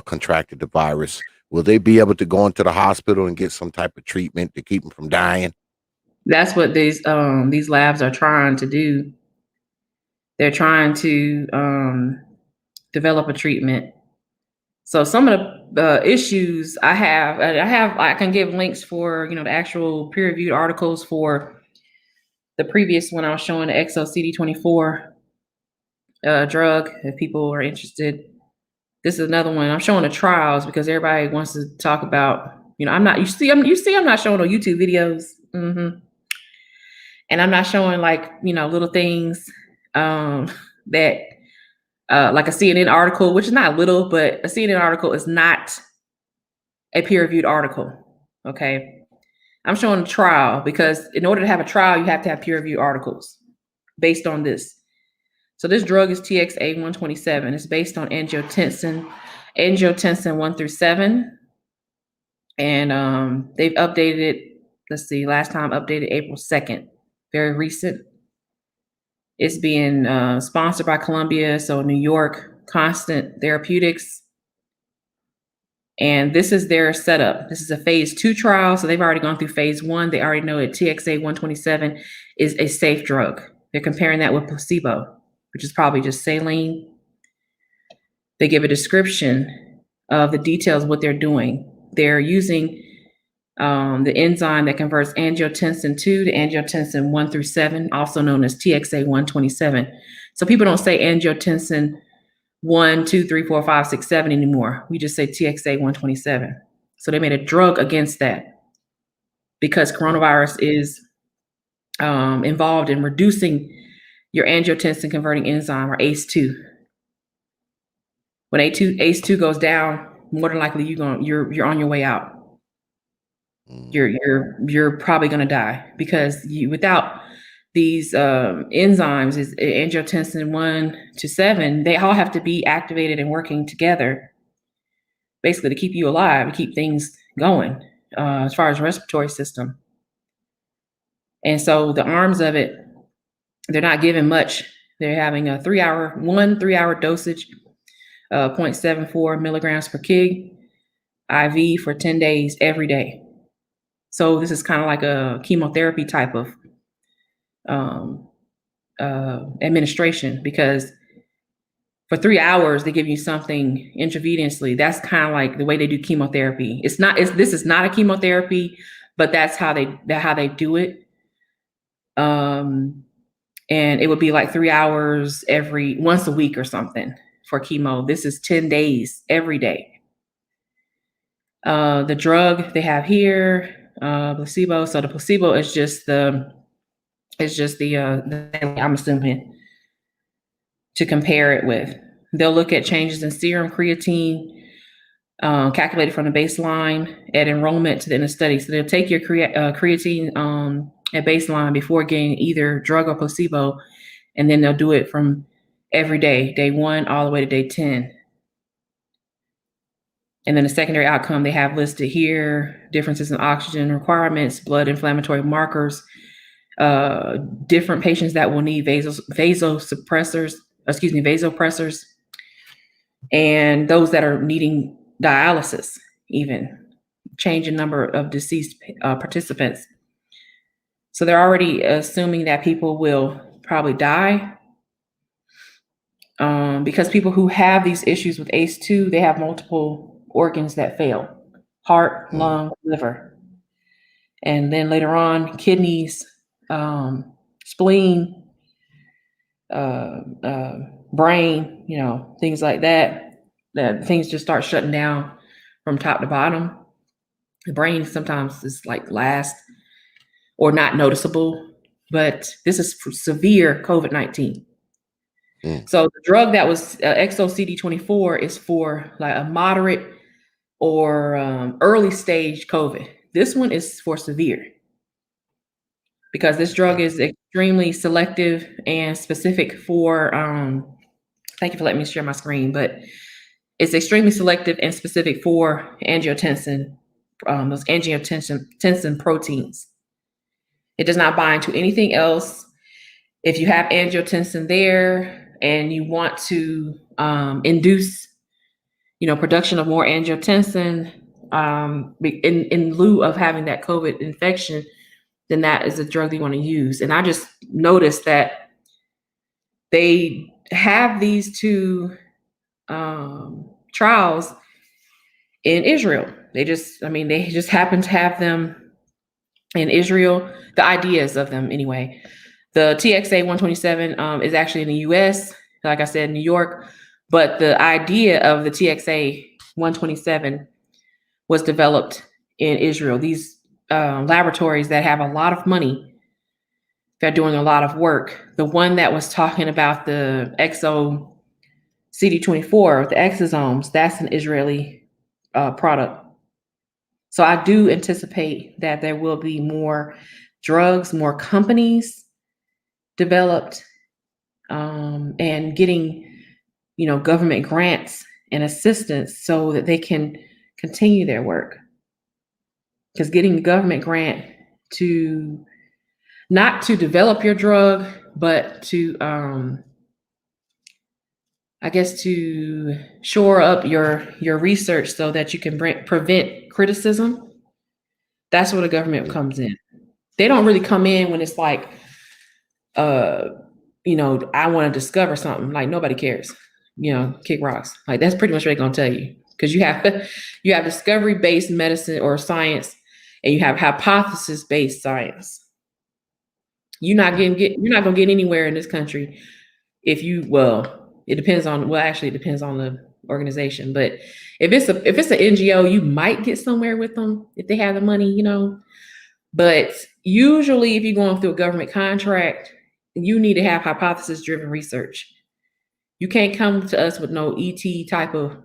B: contracted the virus? Will they be able to go into the hospital and get some type of treatment to keep them from dying?
C: That's what these labs are trying to do. They're trying to develop a treatment So some of the issues I can give links for, the actual peer-reviewed articles for the previous one I was showing, the XOCD24 drug, if people are interested. This is another one. I'm showing the trials because everybody wants to talk about, I'm not showing no YouTube videos. And I'm not showing little things that like a CNN article, which is not little, but a CNN article is not a peer-reviewed article. Okay. I'm showing a trial because in order to have a trial, you have to have peer-reviewed articles based on this. So this drug is TXA-127. It's based on angiotensin 1 through 7. And they've updated it. Let's see, last time updated April 2nd, very recent. It's being sponsored by Columbia, so New York, Constant Therapeutics. And this is their setup. This is a phase 2 trial. So they've already gone through phase 1. They already know that TXA-127 is a safe drug. They're comparing that with placebo, which is probably just saline. They give a description of the details of what they're doing. They're using the enzyme that converts angiotensin 2 to angiotensin 1 through 7, also known as TXA-127. So people don't say angiotensin 1, 2, 3, 4, 5, 6, 7 anymore. We just say TXA-127. So they made a drug against that because coronavirus is involved in reducing your angiotensin converting enzyme, or ACE2. When ACE2 goes down, more than likely you're on your way out. You're probably going to die because without these enzymes, is angiotensin 1 to 7, they all have to be activated and working together, basically to keep you alive, to keep things going as far as respiratory system. And so the arms of it, they're not giving much. They're having a 3-hour dosage, 0.74 milligrams per kg, IV for 10 days every day. So this is kind of like a chemotherapy type of administration, because for 3 hours they give you something intravenously. That's kind of like the way they do chemotherapy. This is not a chemotherapy, but that's how they do it. And it would be like 3 hours once a week or something for chemo. This is 10 days every day. The drug they have here, placebo. So the placebo is just the I'm assuming to compare it with. They'll look at changes in serum creatine, calculated from the baseline at enrollment to the end of study. So they'll take your creatine at baseline before getting either drug or placebo, and then they'll do it from every day 1 all the way to day 10. And then the secondary outcome they have listed here: differences in oxygen requirements, blood inflammatory markers, different patients that will need vasopressors, and those that are needing dialysis, even change in number of deceased participants. So they're already assuming that people will probably die because people who have these issues with ACE2, they have multiple organs that fail: heart, lung, liver. And then later on, kidneys, spleen, brain, things like that things just start shutting down from top to bottom. The brain sometimes is like last or not noticeable, but this is for severe COVID-19. So the drug that was XOCD24 is for like a moderate or early stage COVID. This one is for severe, because this drug is extremely selective and specific for, thank you for letting me share my screen, but it's extremely selective and specific for angiotensin, those angiotensin proteins. It does not bind to anything else. If you have angiotensin there and you want to induce, production of more angiotensin in lieu of having that COVID infection, then that is a drug you want to use. And I just noticed that they have these two trials in Israel. They just happen to have them in Israel, the ideas of them anyway. The TXA 127 is actually in the US, like I said, New York, but the idea of the TXA 127 was developed in Israel. These laboratories that have a lot of money, they're doing a lot of work. The one that was talking about the exo CD24, the exosomes, that's an Israeli product. So I do anticipate that there will be more drugs, more companies developed, and getting, government grants and assistance so that they can continue their work. Because getting a government grant to not to develop your drug, but to to shore up your research so that you can prevent criticism. That's where the government comes in. They don't really come in when it's like, I want to discover something. Like, nobody cares. Kick rocks. Like, that's pretty much what they're gonna tell you. Because you have discovery-based medicine or science, and you have hypothesis-based science. You're not gonna get anywhere in this country if it depends on the organization. But if it's an NGO, you might get somewhere with them if they have the money, But usually, if you're going through a government contract, you need to have hypothesis-driven research. You can't come to us with no ET type of,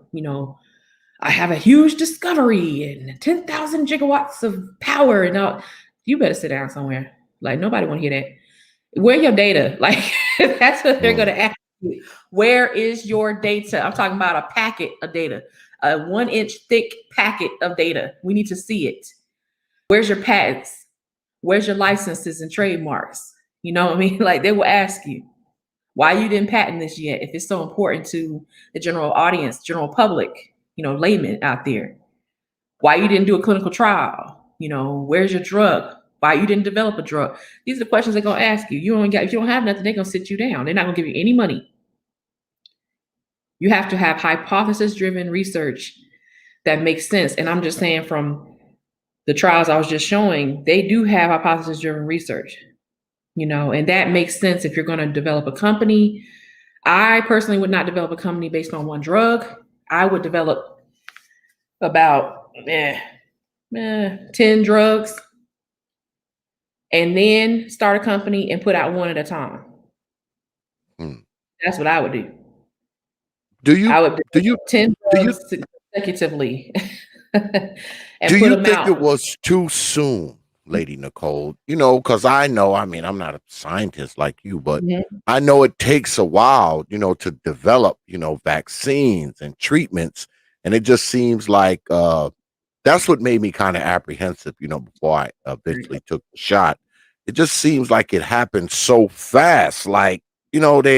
C: I have a huge discovery and 10,000 gigawatts of power and all. You better sit down somewhere. Like, nobody want to hear that. Where your data? Like, that's what they're going to ask you. Where is your data? I'm talking about a packet of data, a 1-inch thick packet of data. We need to see it. Where's your patents? Where's your licenses and trademarks? You know what I mean? Like, they will ask you why you didn't patent this yet if it's so important to the general audience, general public, laymen out there. Why you didn't do a clinical trial? Where's your drug? Why you didn't develop a drug? These are the questions they're gonna ask you. If you don't have nothing, they're gonna sit you down. They're not gonna give you any money. You have to have hypothesis-driven research that makes sense. And I'm just saying, from the trials I was just showing, they do have hypothesis-driven research, and that makes sense if you're going to develop a company. I personally would not develop a company based on one drug. I would develop about 10 drugs and then start a company and put out one at a time. That's what I would do. I would do 10 drugs consecutively.
B: Do you think it was too soon, Lady Nikole? Because I know, I'm not a scientist like you, but I know it takes a while, to develop, vaccines and treatments. And it just seems like that's what made me kind of apprehensive, before I eventually took the shot. It just seems like it happened so fast. Like, bam,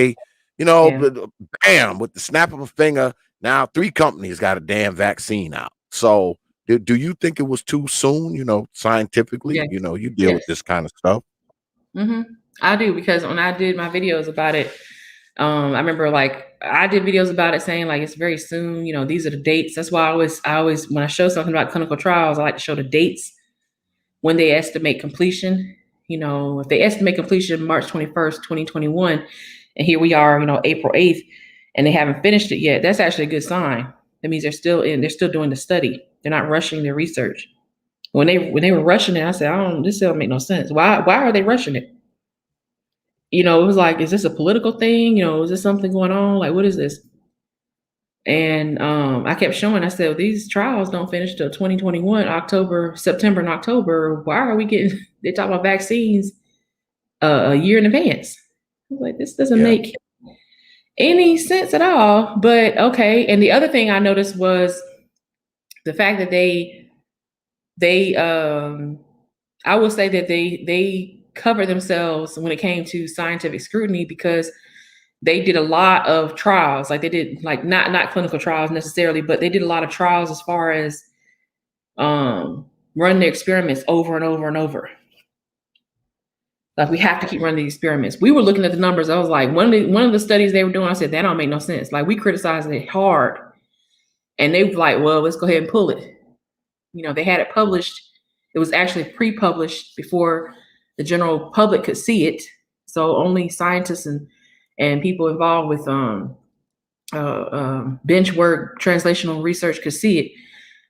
B: with the snap of a finger, now 3 companies got a damn vaccine out. So do you think it was too soon, scientifically?
C: Yes.
B: You deal with this kind of stuff.
C: I do, because when I did my videos about it, I remember I did videos about it saying it's very soon, these are the dates. That's why I always, when I show something about clinical trials, I like to show the dates when they estimate completion. If they estimate completion March 21st, 2021, and here we are, April 8th, and they haven't finished it yet, that's actually a good sign. That means they're still doing the study. They're not rushing their research. When they were rushing it, I said, this don't make no sense. Why are they rushing it? It was like, is this a political thing? Is this something going on? Like, what is this? And I kept showing, I said, these trials don't finish till 2021, September and October. Why are we they talk about vaccines a year in advance? I was like, this doesn't make any sense at all, but okay. And the other thing I noticed was the fact that I will say that they cover themselves when it came to scientific scrutiny, because they did a lot of trials. Like, they did not clinical trials necessarily, but they did a lot of trials as far as run their experiments over and over and over. Like, we have to keep running these experiments. We were looking at the numbers. I was like, one of the studies they were doing, I said, that don't make no sense. Like, we criticized it hard. And they were like, well, let's go ahead and pull it. You know, they had it published. It was actually pre-published before the general public could see it. So only scientists and people involved with bench work, translational research could see it.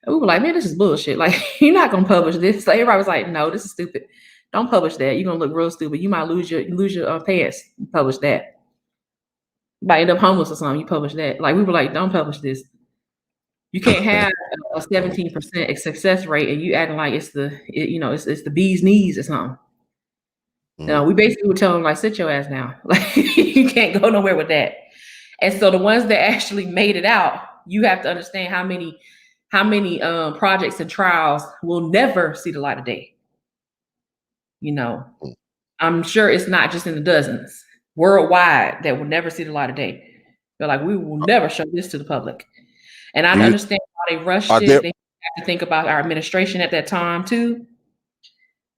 C: And we were like, man, this is bullshit. Like, you're not gonna publish this. Like, everybody was like, no, this is stupid. Don't publish that. You're gonna look real stupid. You might lose your pants. You publish that. You might end up homeless or something. You publish that. Like, we were like, don't publish this. You can't have a 17% success rate and you acting like it's the bee's knees or something. No, we basically were telling them, like, sit your ass down. Like, you can't go nowhere with that. And so the ones that actually made it out, you have to understand how many projects and trials will never see the light of day. You know, I'm sure it's not just in the dozens worldwide that will never see the light of day. They're like, we will never show this to the public. And I understand why they rushed it. They have to think about our administration at that time too.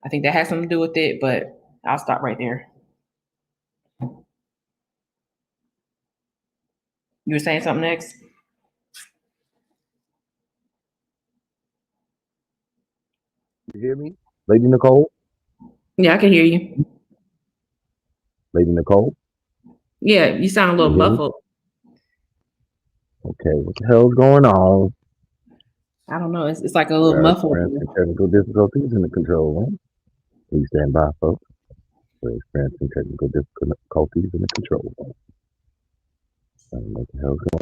C: I think that has something to do with it, but I'll stop right there. You were saying something next?
B: You hear me, Lady Nikole?
C: Yeah, I can hear you.
B: Lady Nikole?
C: Yeah, you sound a little muffled.
B: Okay, what the hell's going on?
C: I don't know. It's like a little muffled.
B: Technical difficulties in the control room. Please stand by, folks. We're experiencing technical difficulties in the control room. I don't know what the hell's going on.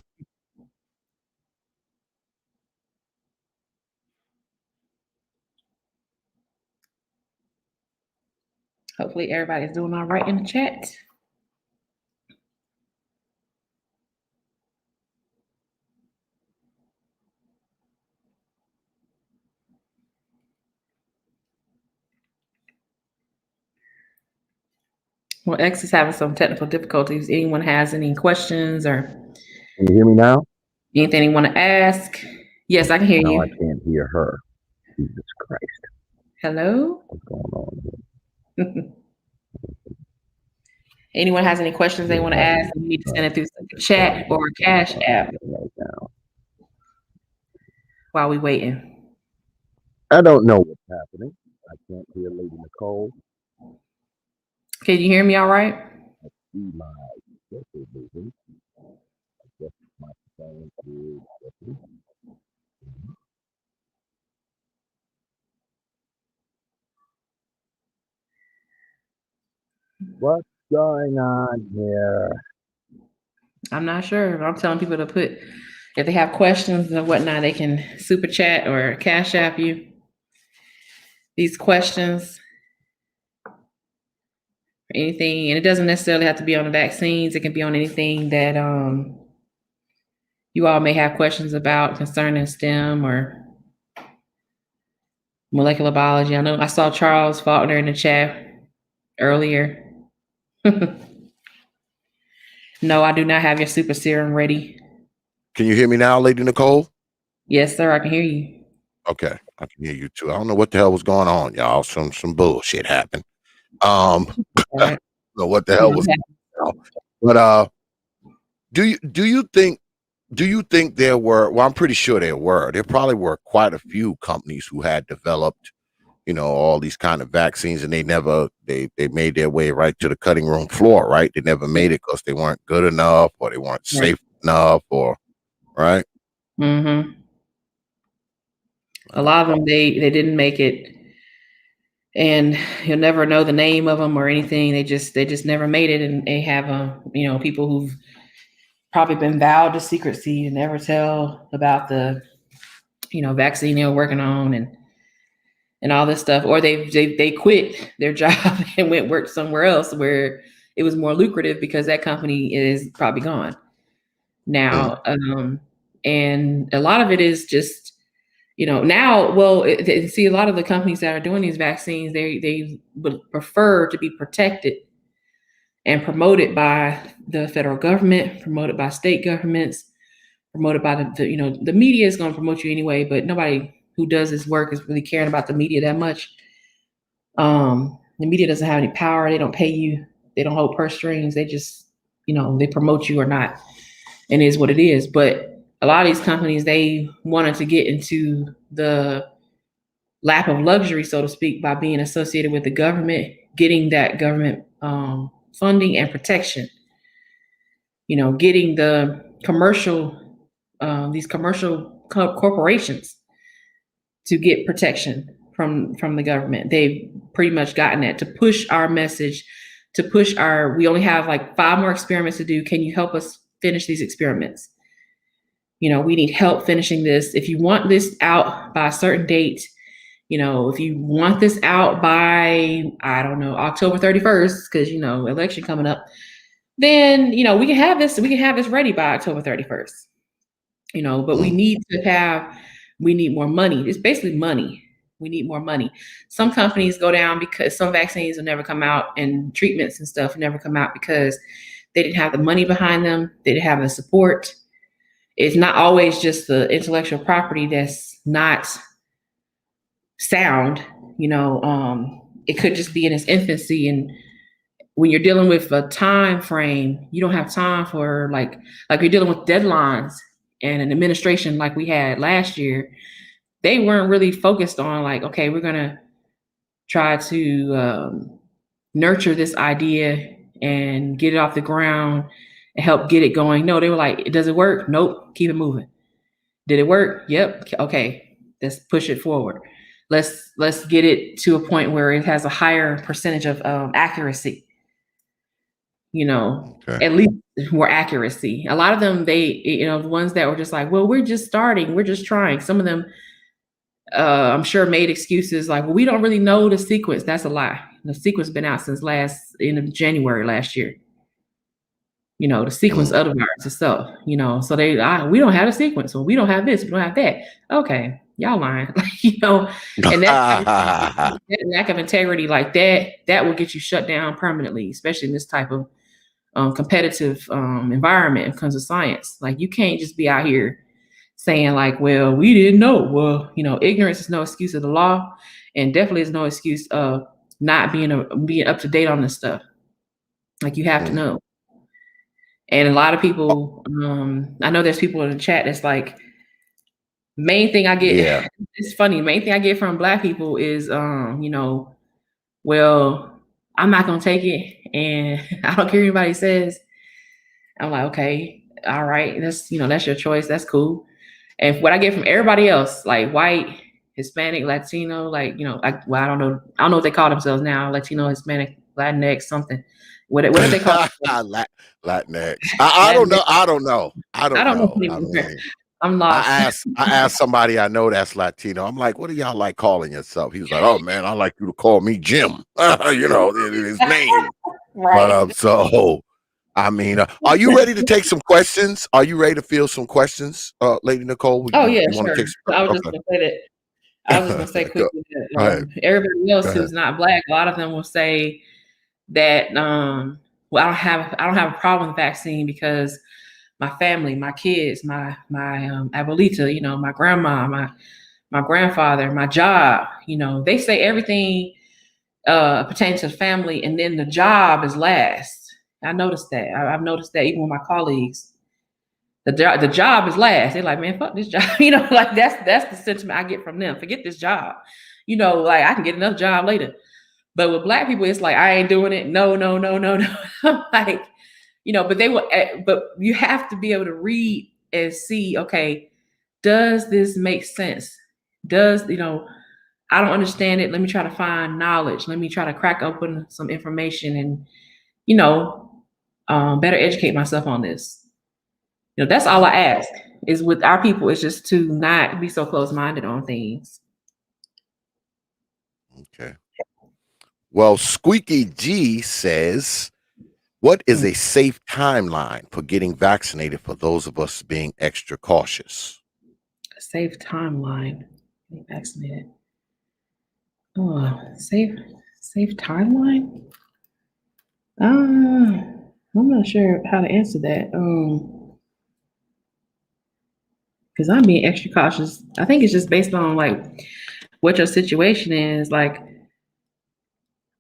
C: Hopefully everybody's doing all right in the chat. Well, X is having some technical difficulties. Anyone has any questions or?
B: Can you hear me now?
C: Anything you want to ask? Yes, I can hear you.
B: No, I can't hear her. Jesus Christ.
C: Hello?
B: What's going on here?
C: Anyone has any questions they want to ask, you need to send it through chat or Cash App
B: right now
C: while we waiting.
B: I don't know what's happening. I can't hear Lady Nikole.
C: Can you hear me all right?
B: I see my vision. I guess my phone is working. What's going on here?
C: I'm not sure. I'm telling people to put, if they have questions or whatnot, they can super chat or Cash App you these questions. Anything, and it doesn't necessarily have to be on the vaccines. It can be on anything that you all may have questions about concerning STEM or molecular biology. I know I saw Charles Faulkner in the chat earlier. No, I do not have your super serum ready.
B: Can you hear me now, Lady Nikole?
C: Yes, sir, I can hear you.
B: Okay, I can hear you too. I don't know what the hell was going on, y'all. Some bullshit happened. I don't know what the hell was going on. But do you think there were, well, I'm pretty sure there probably were quite a few companies who had developed, you know, all these kind of vaccines, and they made their way right to the cutting room floor, right? They never made it because they weren't good enough or they weren't safe enough, or right?
C: Mm-hmm. A lot of them, they didn't make it, and you'll never know the name of them or anything. They just never made it, and they have people who've probably been vowed to secrecy and never tell about the vaccine they were working on and all this stuff, or they quit their job and went work somewhere else where it was more lucrative because that company is probably gone now. And a lot of it is just now. Well, see, a lot of the companies that are doing these vaccines, they would prefer to be protected and promoted by the federal government, promoted by state governments, promoted by the media is going to promote you anyway, but nobody who does this work is really caring about the media that much. The media doesn't have any power. They don't pay you. They don't hold purse strings. They just, they promote you or not. And it is what it is. But a lot of these companies, they wanted to get into the lap of luxury, so to speak, by being associated with the government, getting that government funding and protection. Getting the these commercial corporations to get protection from the government. They've pretty much gotten that to push our message, we only have like 5 more experiments to do. Can you help us finish these experiments? We need help finishing this. If you want this out by a certain date, if you want this out by, I don't know, October 31st, because, election coming up, then, we can have this ready by October 31st, but we need more money. It's basically money. We need more money. Some companies go down because some vaccines will never come out, and treatments and stuff never come out because they didn't have the money behind them. They didn't have the support. It's not always just the intellectual property that's not sound. It could just be in its infancy. And when you're dealing with a time frame, you don't have time for like you're dealing with deadlines and an administration like we had last year. They weren't really focused on like, okay, we're going to try to nurture this idea and get it off the ground and help get it going. No, they were like, does it work? Nope. Keep it moving. Did it work? Yep. Okay. Let's push it forward. Let's get it to a point where it has a higher percentage of accuracy.
B: Okay.
C: At least more accuracy. A lot of them, the ones that were just like, well, we're just starting. We're just trying. Some of them, I'm sure, made excuses like, well, we don't really know the sequence. That's a lie. The sequence has been out since end of January last year. The sequence of the virus itself, so we don't have a sequence. Well, we don't have this. We don't have that. Okay. Y'all lying. And that lack of integrity like that will get you shut down permanently, especially in this type of competitive environment when it comes to science. Like, you can't just be out here saying like, well, we didn't know. Well, ignorance is no excuse of the law, and definitely is no excuse of not being up to date on this stuff. Like, you have to know. And a lot of people, I know there's people in the chat that's like, main thing I get, it's funny, main thing I get from Black people is, well, I'm not going to take it, and I don't care what anybody says. I'm like, okay, all right, that's your choice. That's cool. And what I get from everybody else, like white, Hispanic, Latino, like, I don't know what they call themselves now, Latino, Hispanic, Latinx, something. What do they call
B: Latinx? I don't know. I don't know. I
C: mean, I'm lost.
B: I asked somebody I know that's Latino. I'm like, what do y'all like calling yourself? He was like, oh man, I like you to call me Jim. His name.
C: Right.
B: But so I mean, are you ready to take some questions? Are you ready to field some questions, Lady Nikole?
C: Sure. I was just gonna say that. I was just gonna say quickly that everybody else who's not Black, a lot of them will say that well, I don't have a problem with the vaccine because my family, my kids, my abuelita, my grandma, my grandfather, my job, they say everything pertaining to family, and then the job is last. I noticed that. I've noticed that even with my colleagues. The job is last. They're like, man, fuck this job. Like that's the sentiment I get from them. Forget this job. Like I can get another job later. But with Black people, it's like, I ain't doing it. No. I'm like, but they will, but you have to be able to read and see, okay, does this make sense? I don't understand it. Let me try to find knowledge. Let me try to crack open some information and, better educate myself on this. That's all I ask is with our people, is just to not be so close-minded on things.
B: Okay. Well, Squeaky G says, what is a safe timeline for getting vaccinated for those of us being extra cautious?
C: A safe timeline getting vaccinated. Oh, safe timeline? I'm not sure how to answer that. Because I'm being extra cautious. I think it's just based on like what your situation is. Like,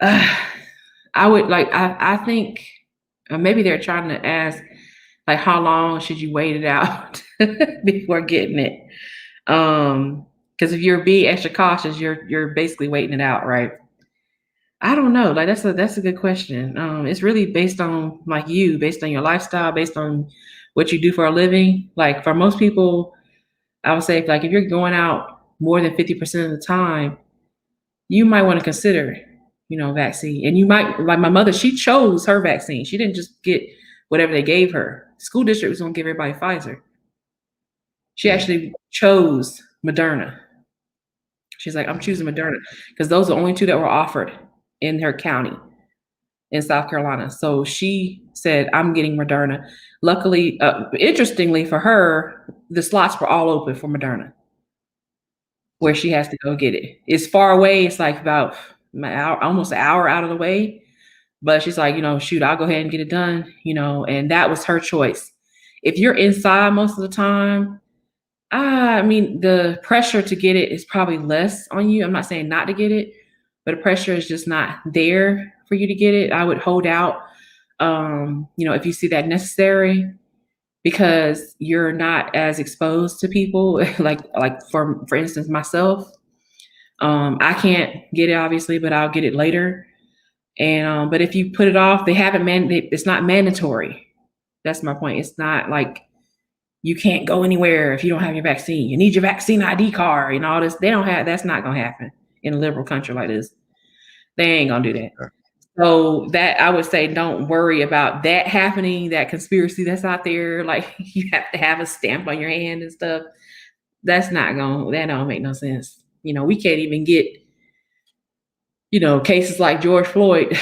C: I would like, I think maybe they're trying to ask, like, how long should you wait it out? before getting it. Because if you're being extra cautious, you're basically waiting it out, right? I don't know. Like that's a good question. It's really based on based on your lifestyle, based on what you do for a living. Like for most people, I would say like if you're going out more than 50% of the time, you might want to consider, vaccine. And you might, like my mother, she chose her vaccine. She didn't just get whatever they gave her. School district was going to give everybody Pfizer. She actually chose Moderna. She's like, I'm choosing Moderna because those are the only two that were offered in her county in South Carolina. So she said, I'm getting Moderna. Luckily, interestingly for her, the slots were all open for Moderna, where she has to go get it. It's far away. It's like about almost an hour out of the way. But she's like, shoot, I'll go ahead and get it done, and that was her choice. If you're inside most of the time, I mean, the pressure to get it is probably less on you. I'm not saying not to get it, but the pressure is just not there for you to get it. I would hold out, if you see that necessary, because you're not as exposed to people. like for instance, myself, I can't get it obviously, but I'll get it later. And but if you put it off, they haven't it's not mandatory. That's my point. It's not like you can't go anywhere if you don't have your vaccine. You need your vaccine ID card and all this. That's not gonna happen in a liberal country like this. They ain't gonna do that. So that I would say don't worry about that happening, that conspiracy that's out there. Like you have to have a stamp on your hand and stuff. That don't make no sense. We can't even get, cases like George Floyd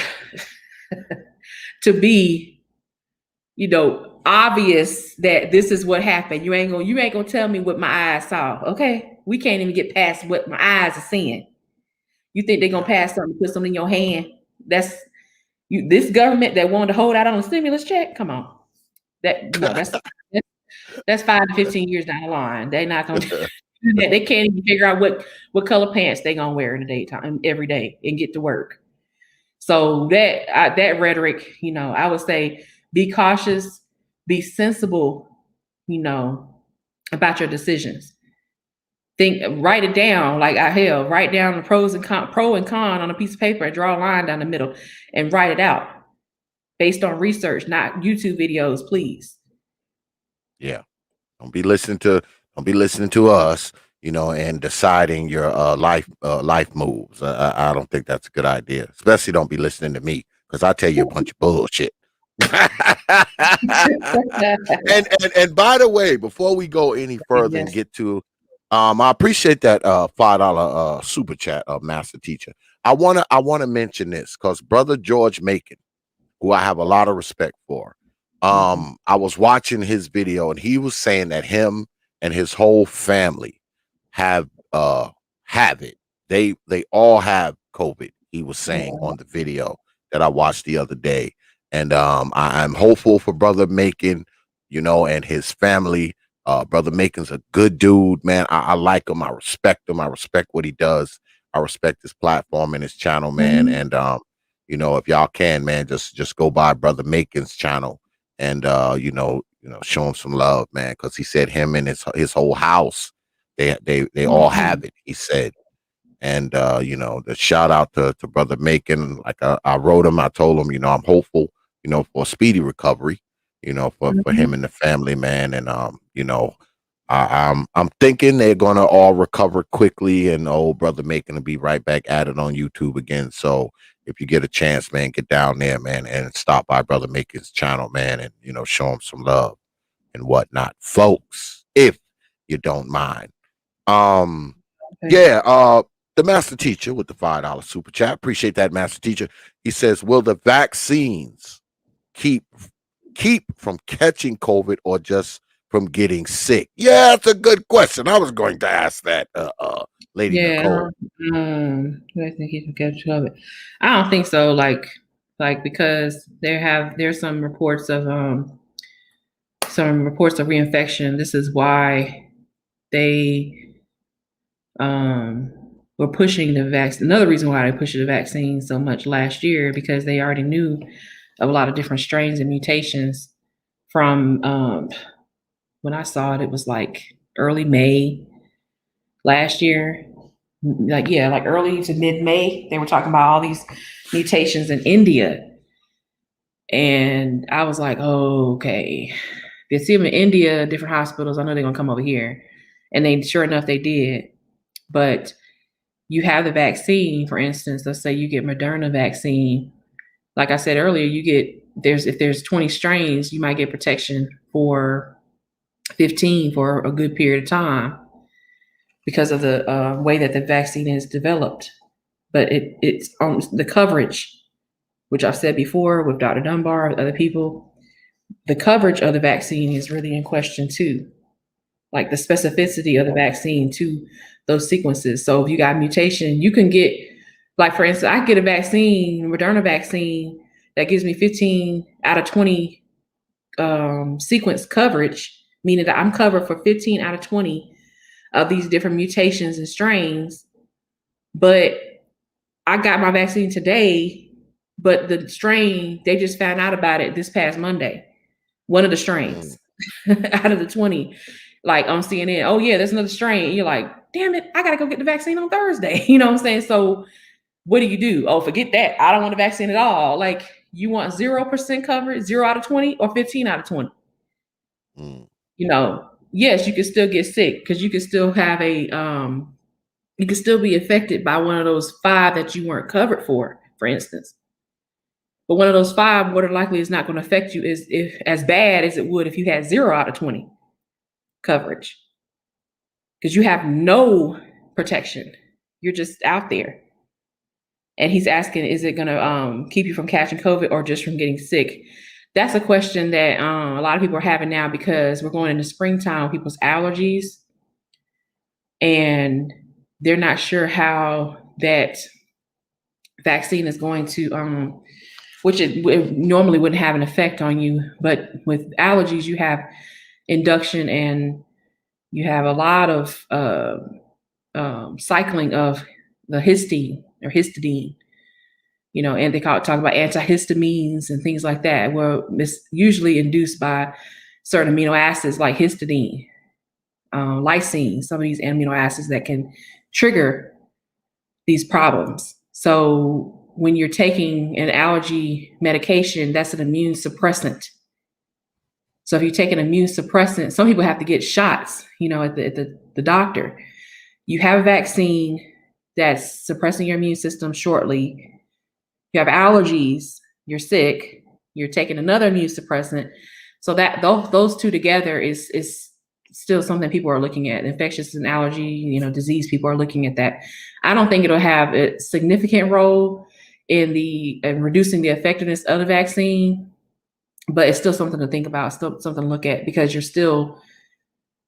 C: to be, obvious that this is what happened. You ain't gonna tell me what my eyes saw. Okay. We can't even get past what my eyes are seeing. You think they're gonna pass something, put something in your hand? That's this government that wanted to hold out on a stimulus check. Come on. That's 5 to 15 years down the line. They're not gonna do that. They can't even figure out what color pants they're gonna wear in the daytime every day and get to work. So that rhetoric, I would say be cautious, be sensible, about your decisions. Write it down write down the pro and con on a piece of paper and draw a line down the middle and write it out based on research, not YouTube videos, please.
B: Yeah. Don't be listening to us, and deciding your life moves. I don't think that's a good idea. Especially don't be listening to me because I tell you a bunch of bullshit. and by the way, before we go any further and get to I appreciate that $5 super chat of Master Teacher. I wanna mention this because Brother George Macon, who I have a lot of respect for, I was watching his video and he was saying that him and his whole family have it. They all have COVID. He was saying on the video that I watched the other day. And I'm hopeful for Brother Macon, and his family. Brother Macon's a good dude, man. I like him. I respect him. I respect what he does. I respect his platform and his channel, man. And if y'all can, man, just go by Brother Macon's channel and show him some love, man, because he said him and his whole house, they all have it, he said. And the shout out to Brother Macon. Like I wrote him, I told him, I'm hopeful, for a speedy recovery, for him and the family, man. And I'm thinking they're gonna all recover quickly, and old Brother Macon will be right back at it on YouTube again. So if you get a chance, man, get down there, man, and stop by Brother Macon's channel, man, and show him some love and whatnot, folks, if you don't mind. The Master Teacher with the $5 super chat. Appreciate that, Master Teacher. He says, will the vaccines keep from catching COVID or just from getting sick? Yeah, that's a good question. I was going to ask that, Lady Nikole.
C: I think he can catch COVID. I don't think so. Like because there's some reports of reinfection. This is why they were pushing the vaccine. Another reason why they pushed the vaccine so much last year, because they already knew of a lot of different strains and mutations from when I saw it, it was like early May last year. Like early to mid-May, they were talking about all these mutations in India. And I was like, oh, okay. They see them in India, different hospitals. I know they're gonna come over here. And they sure enough they did. But you have the vaccine, for instance, let's say you get Moderna vaccine. Like I said earlier, if there's 20 strains, you might get protection for 15 for a good period of time because of the way that the vaccine is developed. But it's on the coverage, which I've said before with Dr. Dunbar and other people, the coverage of the vaccine is really in question too. Like the specificity of the vaccine to those sequences. So if you got mutation, you can get, like for instance, I get a vaccine, Moderna vaccine, that gives me 15 out of 20 sequence coverage, meaning that I'm covered for 15 out of 20 of these different mutations and strains. But I got my vaccine today, but the strain, they just found out about it this past Monday. One of the strains out of the 20, like on CNN. Oh yeah, there's another strain. You're like, damn it, I gotta go get the vaccine on Thursday. You know what I'm saying? So what do? Oh, forget that. I don't want the vaccine at all. Like, you want 0% coverage, 0 out of 20 or 15 out of 20? You know, yes, you can still get sick because you can still have you can still be affected by one of those 5 that you weren't covered for instance. But one of those 5, more than likely, is not going to affect you as bad as it would if you had 0 out of 20 coverage, because you have no protection. You're just out there. And he's asking, is it going to keep you from catching COVID or just from getting sick? That's a question that a lot of people are having now because we're going into springtime with people's allergies, and they're not sure how that vaccine is going to, which it normally wouldn't have an effect on you. But with allergies, you have induction and you have a lot of cycling of the histine or histidine, you know, and they talk about antihistamines and things like that, where it's usually induced by certain amino acids like histidine, lysine, some of these amino acids that can trigger these problems. So when you're taking an allergy medication, that's an immune suppressant. So if you take an immune suppressant, some people have to get shots, you know, at the doctor. You have a vaccine that's suppressing your immune system shortly. You have allergies, you're sick, you're taking another immune suppressant. So that those two together is still something people are looking at. Infectious and allergy, you know, disease, people are looking at that. I don't think it'll have a significant role in reducing the effectiveness of the vaccine, but it's still something to think about, still something to look at, because you're still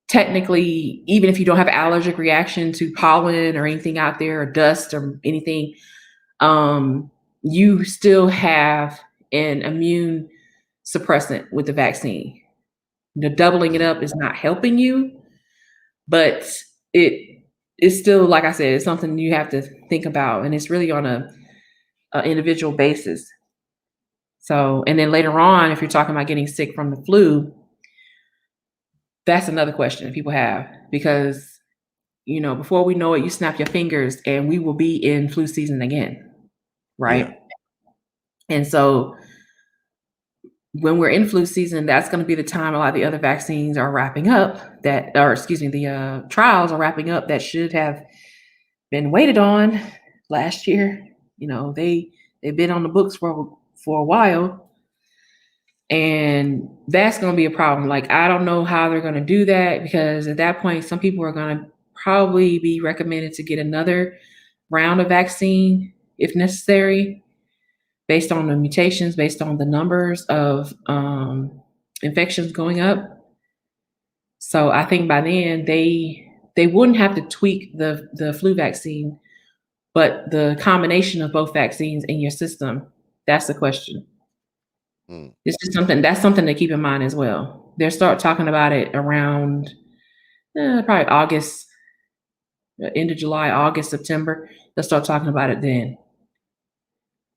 C: technically, even if you don't have allergic reaction to pollen or anything out there or dust or anything, you still have an immune suppressant with the vaccine. The doubling it up is not helping you, but it is still, like I said, it's something you have to think about, and it's really on a individual basis. So, and then later on, if you're talking about getting sick from the flu, that's another question that people have, because, you know, before we know it, you snap your fingers and we will be in flu season again, right? Yeah. And so when we're in flu season, that's going to be the time a lot of the other vaccines are wrapping up the trials are wrapping up that should have been waited on last year. You know, they've been on the books for a while, and that's going to be a problem. Like, I don't know how they're going to do that, because at that point, some people are going to probably be recommended to get another round of vaccine if necessary, based on the mutations, based on the numbers of infections going up. So I think by then they wouldn't have to tweak the flu vaccine, but the combination of both vaccines in your system, that's the question. It's just something to keep in mind as well. They'll start talking about it around probably August, end of July, August, September. They'll start talking about it then,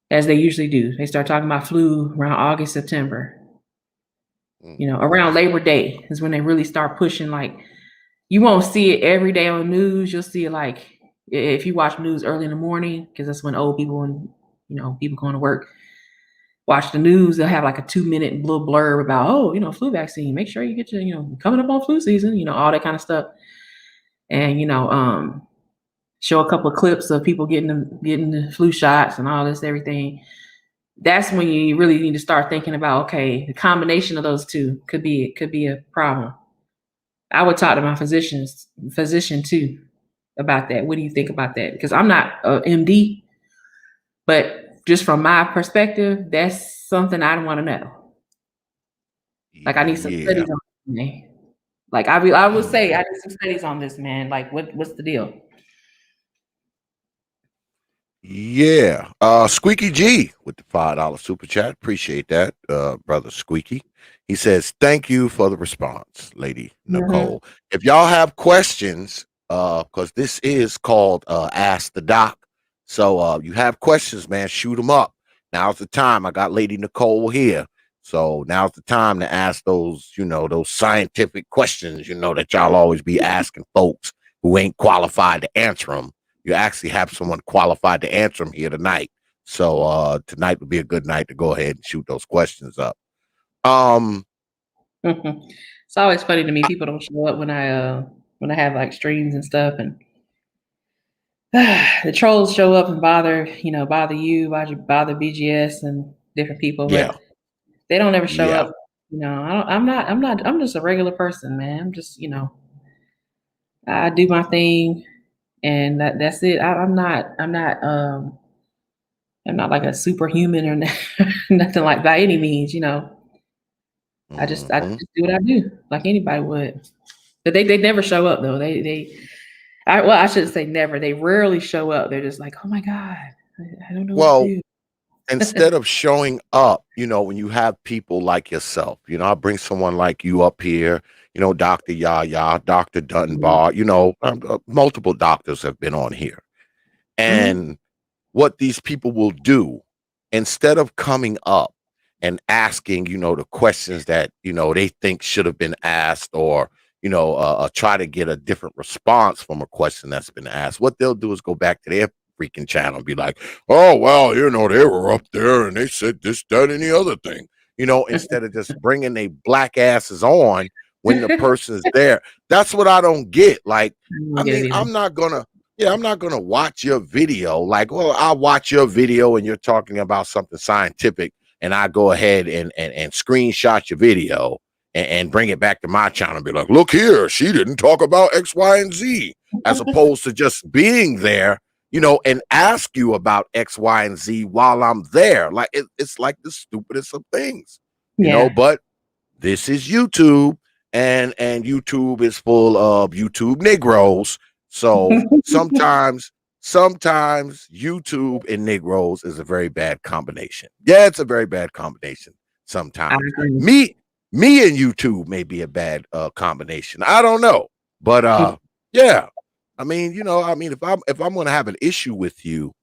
C: as they usually do. They start talking about flu around August, September. You know, around Labor Day is when they really start pushing. Like, you won't see it every day on the news. You'll see it like if you watch news early in the morning, because that's when old people and, you know, people going to work watch the news. They'll have like a 2-minute little blurb about, oh, you know, flu vaccine. Make sure you get your, you know, coming up on flu season. You know, all that kind of stuff. And you know, show a couple of clips of people getting the flu shots and all this everything. That's when you really need to start thinking about, okay, the combination of those two could be a problem. I would talk to my physician too about that. What do you think about that? Because I'm not a MD, but just from my perspective, that's something I want to know. Like, I need some studies on it. Like, I would say I need some studies on this, man. Like, what's the deal?
B: Yeah. Squeaky G with the $5 super chat. Appreciate that, brother Squeaky. He says, thank you for the response, Lady Nikole. If y'all have questions, because this is called Ask the Doc. So you have questions, man, shoot them up. Now's the time. I got Lady Nikole here. So now's the time to ask those, you know, those scientific questions, you know, that y'all always be asking folks who ain't qualified to answer them. You actually have someone qualified to answer them here tonight. So tonight would be a good night to go ahead and shoot those questions up.
C: It's always funny to me. People don't show up when I have like streams and stuff, and the trolls show up and bother you, bother BGS and different people, but they don't ever show up. You know, I'm just a regular person, man. I'm just, you know, I do my thing. And that's it. I'm not like a superhuman or nothing like by any means, you know. I just do what I do, like anybody would. But they never show up though. I shouldn't say never. They rarely show up. They're just like, oh my God, I don't know what to do.
B: Instead of showing up, you know, when you have people like yourself, you know, I bring someone like you up here, you know, Dr. Yaya, Dr. Dunbar, you know, multiple doctors have been on here. And what these people will do, instead of coming up and asking, you know, the questions that, you know, they think should have been asked, or, you know, try to get a different response from a question that's been asked, what they'll do is go back to their freaking channel and be like, oh, well, you know, they were up there and they said this, that, and the other thing, you know, instead of just bringing their black asses on when the person's there. That's what I don't get. Like, I mean, I'm not gonna watch your video. Like, well, I'll watch your video and you're talking about something scientific, and I go ahead and screenshot your video and bring it back to my channel and be like, look here, she didn't talk about X, Y, and Z, as opposed to just being there, you know, and ask you about X, Y, and Z while I'm there. Like, it's like the stupidest of things, you know, but this is YouTube, and YouTube is full of YouTube Negroes. So sometimes YouTube and Negroes is a very bad combination. Yeah, it's a very bad combination sometimes. Me and YouTube may be a bad combination. I don't know. But yeah. I mean, you know, if I'm going to have an issue with you,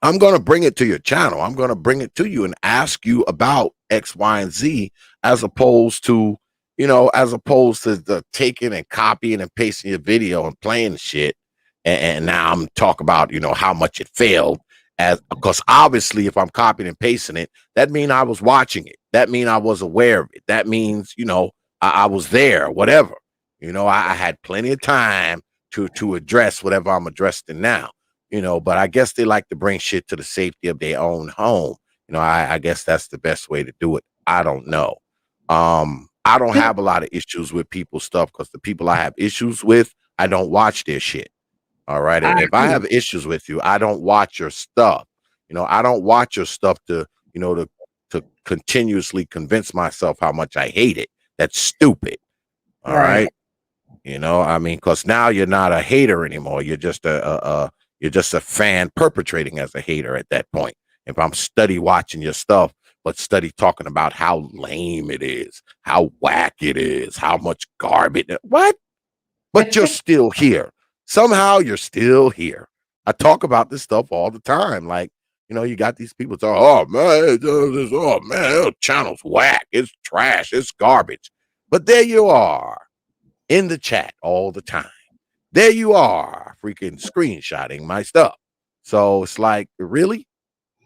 B: I'm going to bring it to your channel. I'm going to bring it to you and ask you about X, Y, and Z, as opposed to the taking and copying and pasting your video and playing the shit. And now I'm talking about, you know, how much it failed, because obviously if I'm copying and pasting it, that means I was watching it. That means I was aware of it. That means, you know, I was there, whatever. You know, I had plenty of time to address whatever I'm addressing now, you know, but I guess they like to bring shit to the safety of their own home. You know, I guess that's the best way to do it. I don't know. I don't have a lot of issues with people's stuff, because the people I have issues with, I don't watch their shit. All right. If I have issues with you, I don't watch your stuff. You know, I don't watch your stuff to continuously convince myself how much I hate it. That's stupid. All right. You know, I mean, because now you're not a hater anymore. You're just a fan perpetrating as a hater at that point. If I'm study watching your stuff, but study talking about how lame it is, how whack it is, how much garbage. What? But you're still here. Somehow you're still here. I talk about this stuff all the time. Like, You know, you got these people talking, oh man, oh man, channel's whack, it's trash, it's garbage. But there you are in the chat all the time. There you are, freaking screenshotting my stuff. So it's like, really?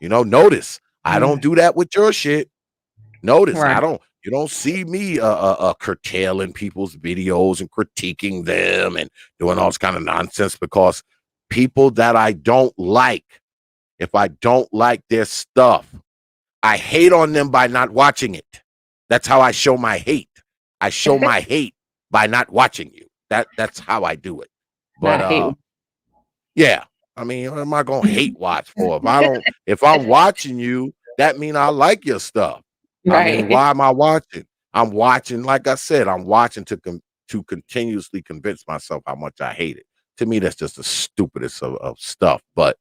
B: You know, notice I don't do that with your shit. Notice
C: Right.
B: you don't see me curtailing people's videos and critiquing them and doing all this kind of nonsense, because people that I don't like, if I don't like their stuff, I hate on them by not watching it. That's how I show my hate. I show my hate by not watching you. That's how I do it. But yeah, I mean, what am I gonna hate watch for? If I'm watching you, that means I like your stuff.
C: Right.
B: I mean, why am I watching? I'm watching, like I said, I'm watching to continuously convince myself how much I hate it. To me, that's just the stupidest of stuff. But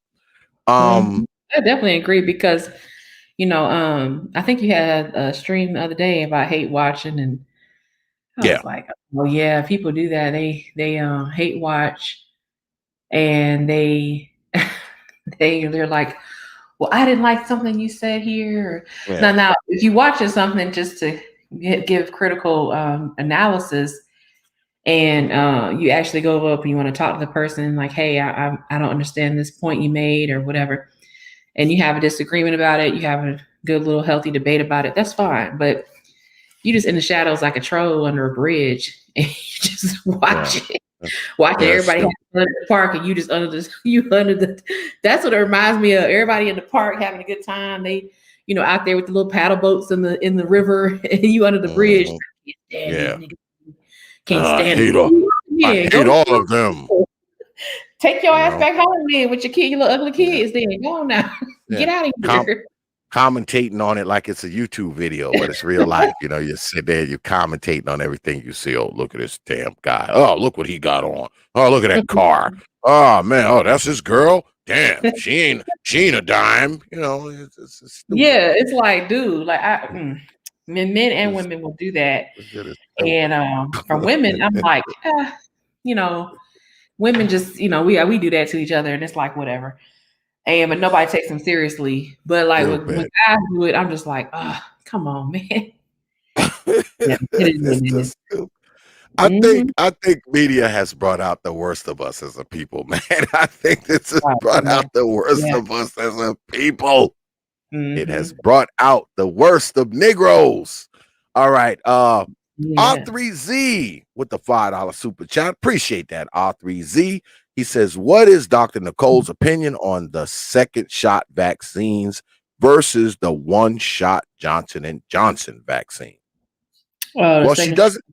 C: I definitely agree, because I think you had a stream the other day about hate watching, and I was like, oh yeah, people do that. They hate watch, and they're like, well, I didn't like something you said here.
B: Yeah.
C: Now, if you watching something just to give critical analysis, and you actually go up and you want to talk to the person, like, hey, I don't understand this point you made or whatever, and you have a disagreement about it, you have a good little healthy debate about it, that's fine. But you just in the shadows like a troll under a bridge, and you just watching everybody in the park, and you just under the that's what it reminds me of. Everybody in the park having a good time. They, out there with the little paddle boats in the river, and you under the bridge. Can't stand
B: I hate all of them.
C: Take your ass back home then with your kid, your little ugly kids. Then go on now. Get out of here.
B: Commentating on it like it's a YouTube video, but it's real life. You sit there, you're commentating on everything you see. Oh, look at this damn guy. Oh, look what he got on. Oh, look at that car. Oh man, oh, that's his girl. Damn, she ain't a dime. It's stupid.
C: Yeah, it's like, dude, like men and women will do that. And for women, I'm like, women just, we do that to each other, and it's like whatever. But nobody takes them seriously. But like when guys do it, I'm just like, oh, come on, man.
B: I think media has brought out the worst of us as a people, man. I think this has brought out the worst of us as a people. It has brought out the worst of Negroes. All right. R3Z with the $5 super chat. Appreciate that, R3Z. He says, what is Dr. Nikole's opinion on the second shot vaccines versus the one-shot Johnson & Johnson vaccine? Well, she doesn't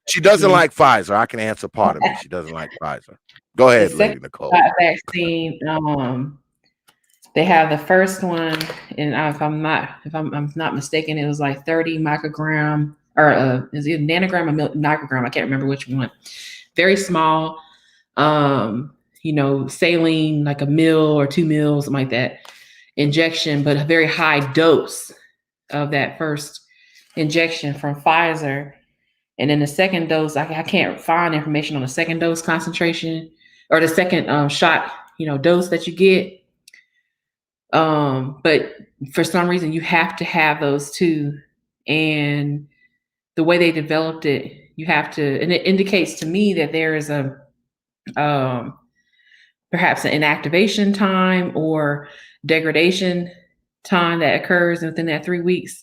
B: like Pfizer. I can answer part of it. She doesn't like Pfizer. Go ahead, Lady Nikole.
C: Vaccine, they have the first one, and if I'm not mistaken, it was like 30 microgram, or is it nanogram or microgram? I can't remember which one. Very small. Saline, like a mil or 2 mils, something like that, injection, but a very high dose of that first injection from Pfizer. And then the second dose, I can't find information on the second dose concentration or the second shot, dose that you get. But for some reason, you have to have those two. And the way they developed it, you have to, and it indicates to me that there is a perhaps an inactivation time or degradation time that occurs within that 3 weeks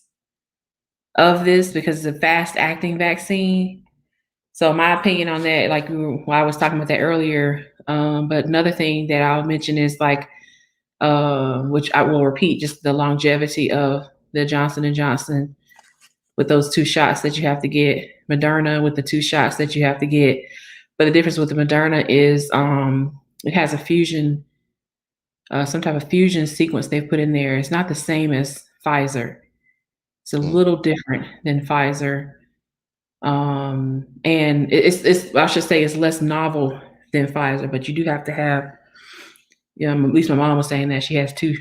C: of this, because it's a fast acting vaccine. So my opinion on that, like I was talking about that earlier, but another thing that I'll mention is like, which I will repeat, just the longevity of the Johnson & Johnson with those 2 shots that you have to get, Moderna with the 2 shots that you have to get. But the difference with the Moderna is it has a fusion, some type of fusion sequence they've put in there. It's not the same as Pfizer. It's a little different than Pfizer. And it's I should say it's less novel than Pfizer, but you do have to have, at least my mom was saying that she has two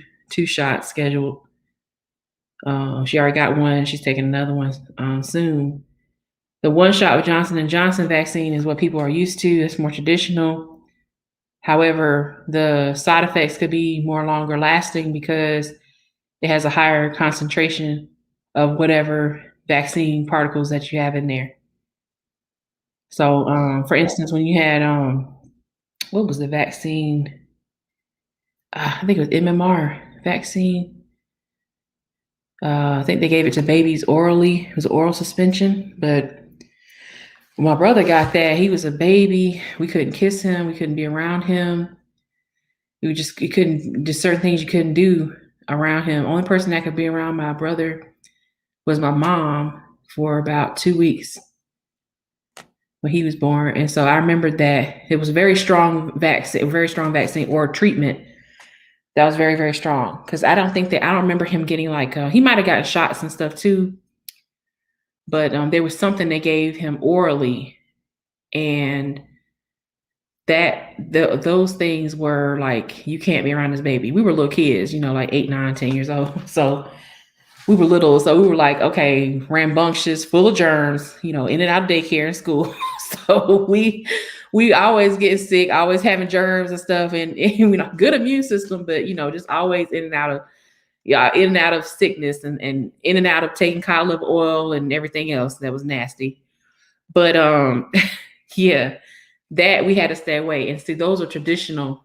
C: shots scheduled. She already got one. She's taking another one soon. The one shot with Johnson & Johnson vaccine is what people are used to. It's more traditional. However, the side effects could be more longer lasting because it has a higher concentration of whatever vaccine particles that you have in there. So, for instance, when you had what was the vaccine? I think it was MMR vaccine. I think they gave it to babies orally. It was oral suspension. But when my brother got that, he was a baby. We couldn't kiss him. We couldn't be around him. You couldn't, just certain things you couldn't do around him. Only person that could be around my brother was my mom for about 2 weeks when he was born. And so I remembered that it was a very strong vaccine or treatment that was very, very strong. Because I don't remember him getting like, he might have gotten shots and stuff too. But there was something they gave him orally. And those things were like, you can't be around this baby. We were little kids, like 8, 9, 10 years old. So we were little. So we were like, okay, rambunctious, full of germs, in and out of daycare and school. So we always getting sick, always having germs and stuff, and good immune system, but just always in and out of sickness and in and out of taking cod liver oil and everything else that was nasty. But yeah, that we had to stay away. And see, those are traditional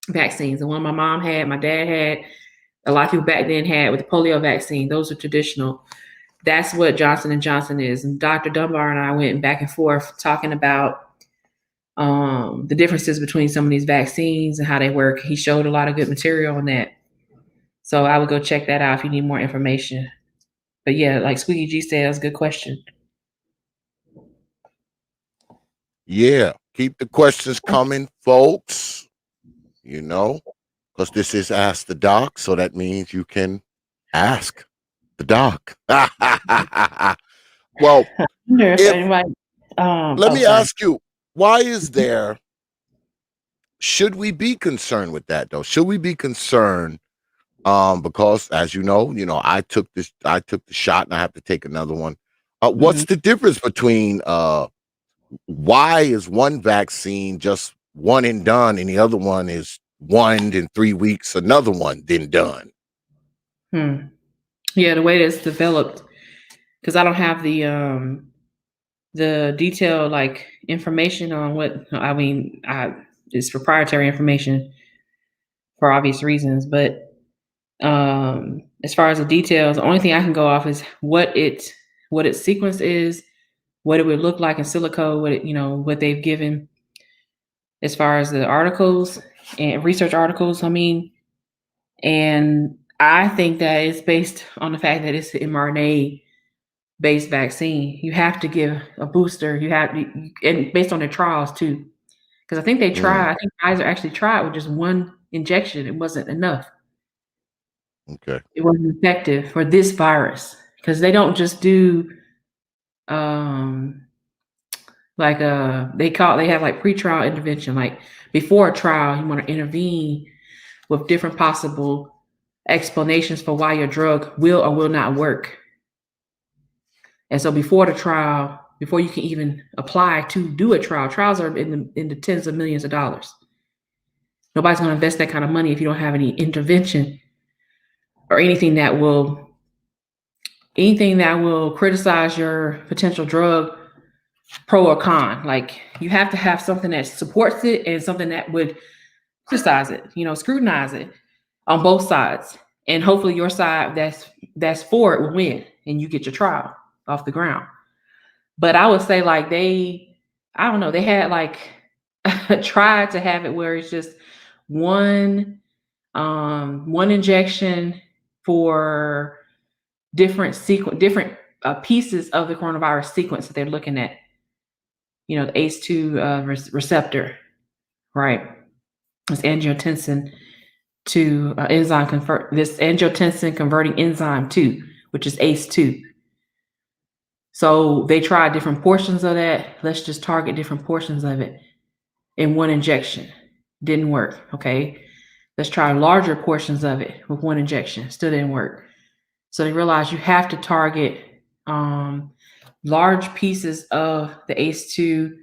C: vaccines. The one my mom had, my dad had, a lot of people back then had with the polio vaccine. Those are traditional. That's what Johnson & Johnson is. And Dr. Dunbar and I went back and forth talking about the differences between some of these vaccines and how they work. He showed a lot of good material on that. So I would go check that out if you need more information. But yeah, like Squeaky G said, that's a good question.
B: Yeah, keep the questions coming, folks. Because this is Ask the Doc, so that means you can ask the doc. Well, let me ask you, why is there? Should we be concerned with that though? Should we be concerned? Because as you know, I took the shot and I have to take another one. What's the difference between why is one vaccine just one and done and the other one is 1 in 3 weeks, another one then done?
C: Yeah, the way that's developed, because I don't have the detailed like information on what it's proprietary information for obvious reasons. But as far as the details, the only thing I can go off is what its sequence is, what it would look like in silico, what they've given as far as the articles and research articles. And I think that it's based on the fact that it's an mRNA based vaccine. You have to give a booster. And based on their trials too, because I think I think Pfizer actually tried with just one injection. It wasn't enough.
B: Okay.
C: It wasn't effective for this virus because they don't just do they have like pre-trial intervention. Like before a trial, you want to intervene with different possible explanations for why your drug will or will not work. And so before the trial, before you can even apply to do a trial, trials are in the tens of millions of dollars. Nobody's going to invest that kind of money if you don't have any intervention or anything that will criticize your potential drug, pro or con. Like you have to have something that supports it and something that would criticize it, scrutinize it on both sides. And hopefully your side that's for it will win and you get your trial off the ground. But I would say like they had like tried to have it where it's just one injection for different pieces of the coronavirus sequence that they're looking at. The ACE2 receptor, right? This angiotensin angiotensin converting enzyme 2, which is ACE2. So they tried different portions of that. Let's just target different portions of it in one injection. Didn't work. Okay. Let's try larger portions of it with one injection. Still didn't work. So they realized you have to target large pieces of the ACE2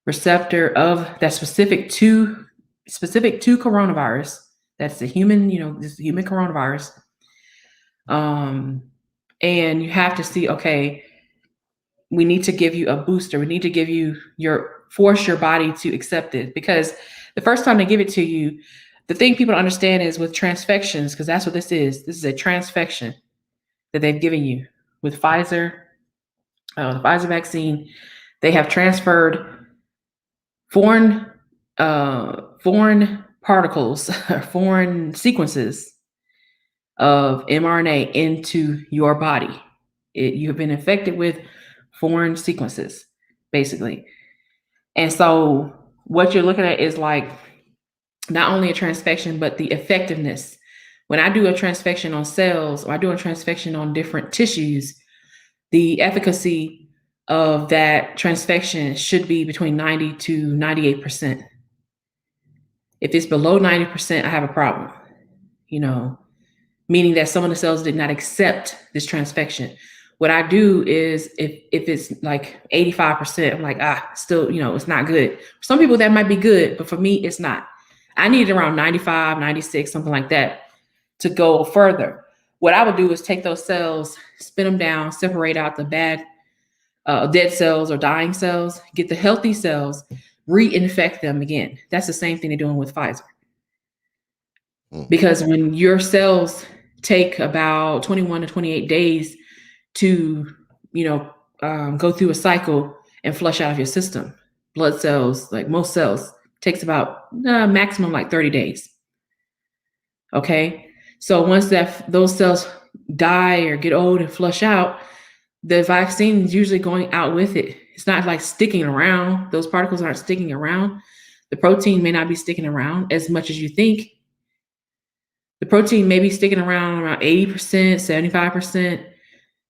C: receptor that's specific to coronavirus. That's the human, this human coronavirus. And you have to see, okay, we need to give you a booster. We need to give you force your body to accept it, because the first time they give it to you, the thing people don't understand is with transfections, because that's what this is. This is a transfection that they've given you with Pfizer, the Pfizer vaccine. They have transferred foreign particles, foreign sequences of mRNA into your body. You have been infected with foreign sequences, basically. And so what you're looking at is like not only a transfection, but the effectiveness. When I do a transfection on cells, or I do a transfection on different tissues, the efficacy of that transfection should be between 90 to 98%. If it's below 90%, I have a problem, meaning that some of the cells did not accept this transfection. What I do is if it's like 85%, I'm like, still, it's not good. For some people that might be good, but for me, it's not. I need around 95, 96, something like that to go further. What I would do is take those cells, spin them down, separate out the bad dead cells or dying cells, get the healthy cells, reinfect them again. That's the same thing they're doing with Pfizer. Because when your cells take about 21 to 28 days to, go through a cycle and flush out of your system, blood cells, like most cells, takes about maximum like 30 days. Okay. So once those cells die or get old and flush out, the vaccine is usually going out with it. It's not like sticking around. Those particles aren't sticking around. The protein may not be sticking around as much as you think. The protein may be sticking around 80%, 75%.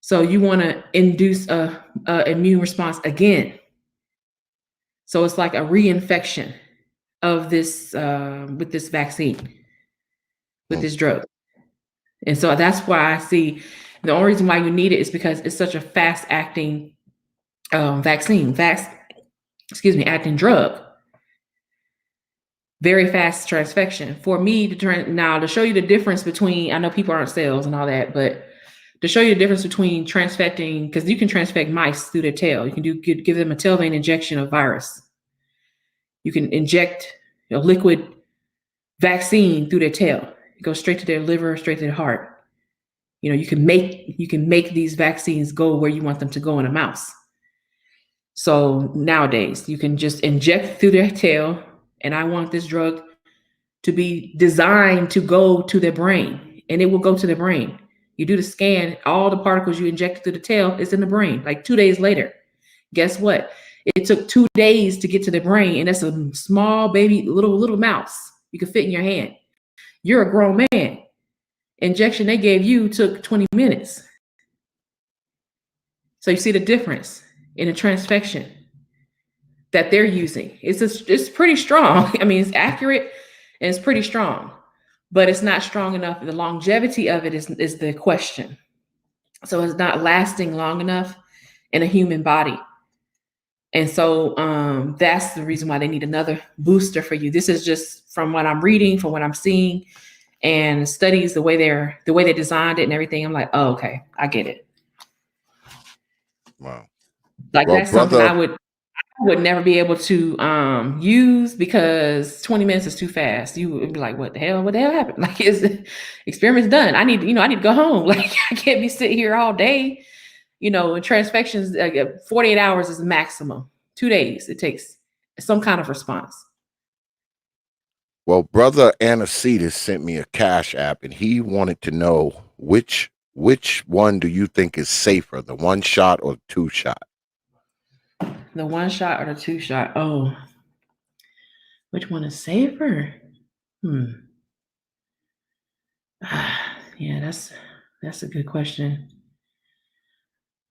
C: So you want to induce a immune response again. So it's like a reinfection of this with this vaccine, with this drug. And so that's why I see the only reason why you need it is because it's such a fast acting acting drug. Very fast transfection. For me to show you the difference between, I know people aren't cells and all that, but to show you the difference between transfecting, because you can transfect mice through their tail. You can give them a tail vein injection of virus. You can inject a liquid vaccine through their tail. It goes straight to their liver, straight to their heart. You can make these vaccines go where you want them to go in a mouse. So nowadays you can just inject through their tail, and I want this drug to be designed to go to their brain, and it will go to the brain. You do the scan, all the particles you inject through the tail is in the brain. Like 2 days later, guess what? It took 2 days to get to the brain, and that's a small baby, little mouse you can fit in your hand. You're a grown man. Injection they gave you took 20 minutes. So you see the difference in a transfection that they're using. It's pretty strong. I mean, it's accurate and it's pretty strong, but it's not strong enough. The longevity of it is the question. So it's not lasting long enough in a human body. And so that's the reason why they need another booster for you. This is just from what I'm reading, from what I'm seeing, and studies, the way they designed it and everything. I'm like, oh, okay, I get it.
B: Wow.
C: Like, well, that's something I would never be able to use, because 20 minutes is too fast. You would be like, what the hell happened? Like, experiment's done. I need to go home. Like, I can't be sitting here all day. And transfections, 48 hours is the maximum. 2 days it takes some kind of response.
B: Well, brother Anicetus sent me a Cash App, and he wanted to know which one do you think is safer, the 1 shot or 2 shot?
C: The 1 shot or the 2 shot? Oh, which one is safer? Yeah, that's a good question.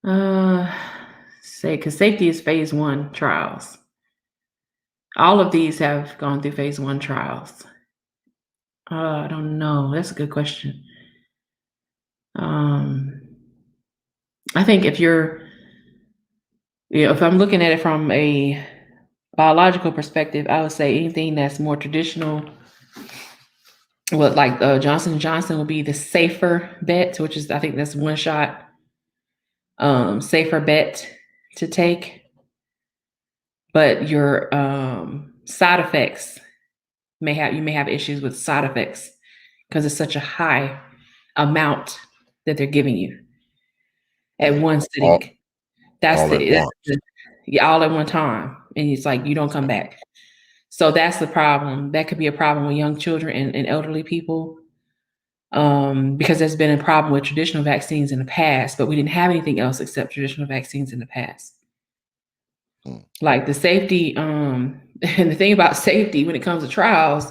C: Because safety is phase 1 trials. All of these have gone through phase 1 trials. I don't know. That's a good question. I think if I'm looking at it from a biological perspective, I would say anything that's more traditional What, like Johnson & Johnson will be the safer bet, which is, I think that's one shot, safer bet to take. But your side effects you may have issues with side effects because it's such a high amount that they're giving you at one sitting.
B: All
C: All at one time, and it's like you don't come back. So that's the problem. That could be a problem with young children and elderly people, because there's been a problem with traditional vaccines in the past, but we didn't have anything else except traditional vaccines in the past. Like the safety, and the thing about safety when it comes to trials,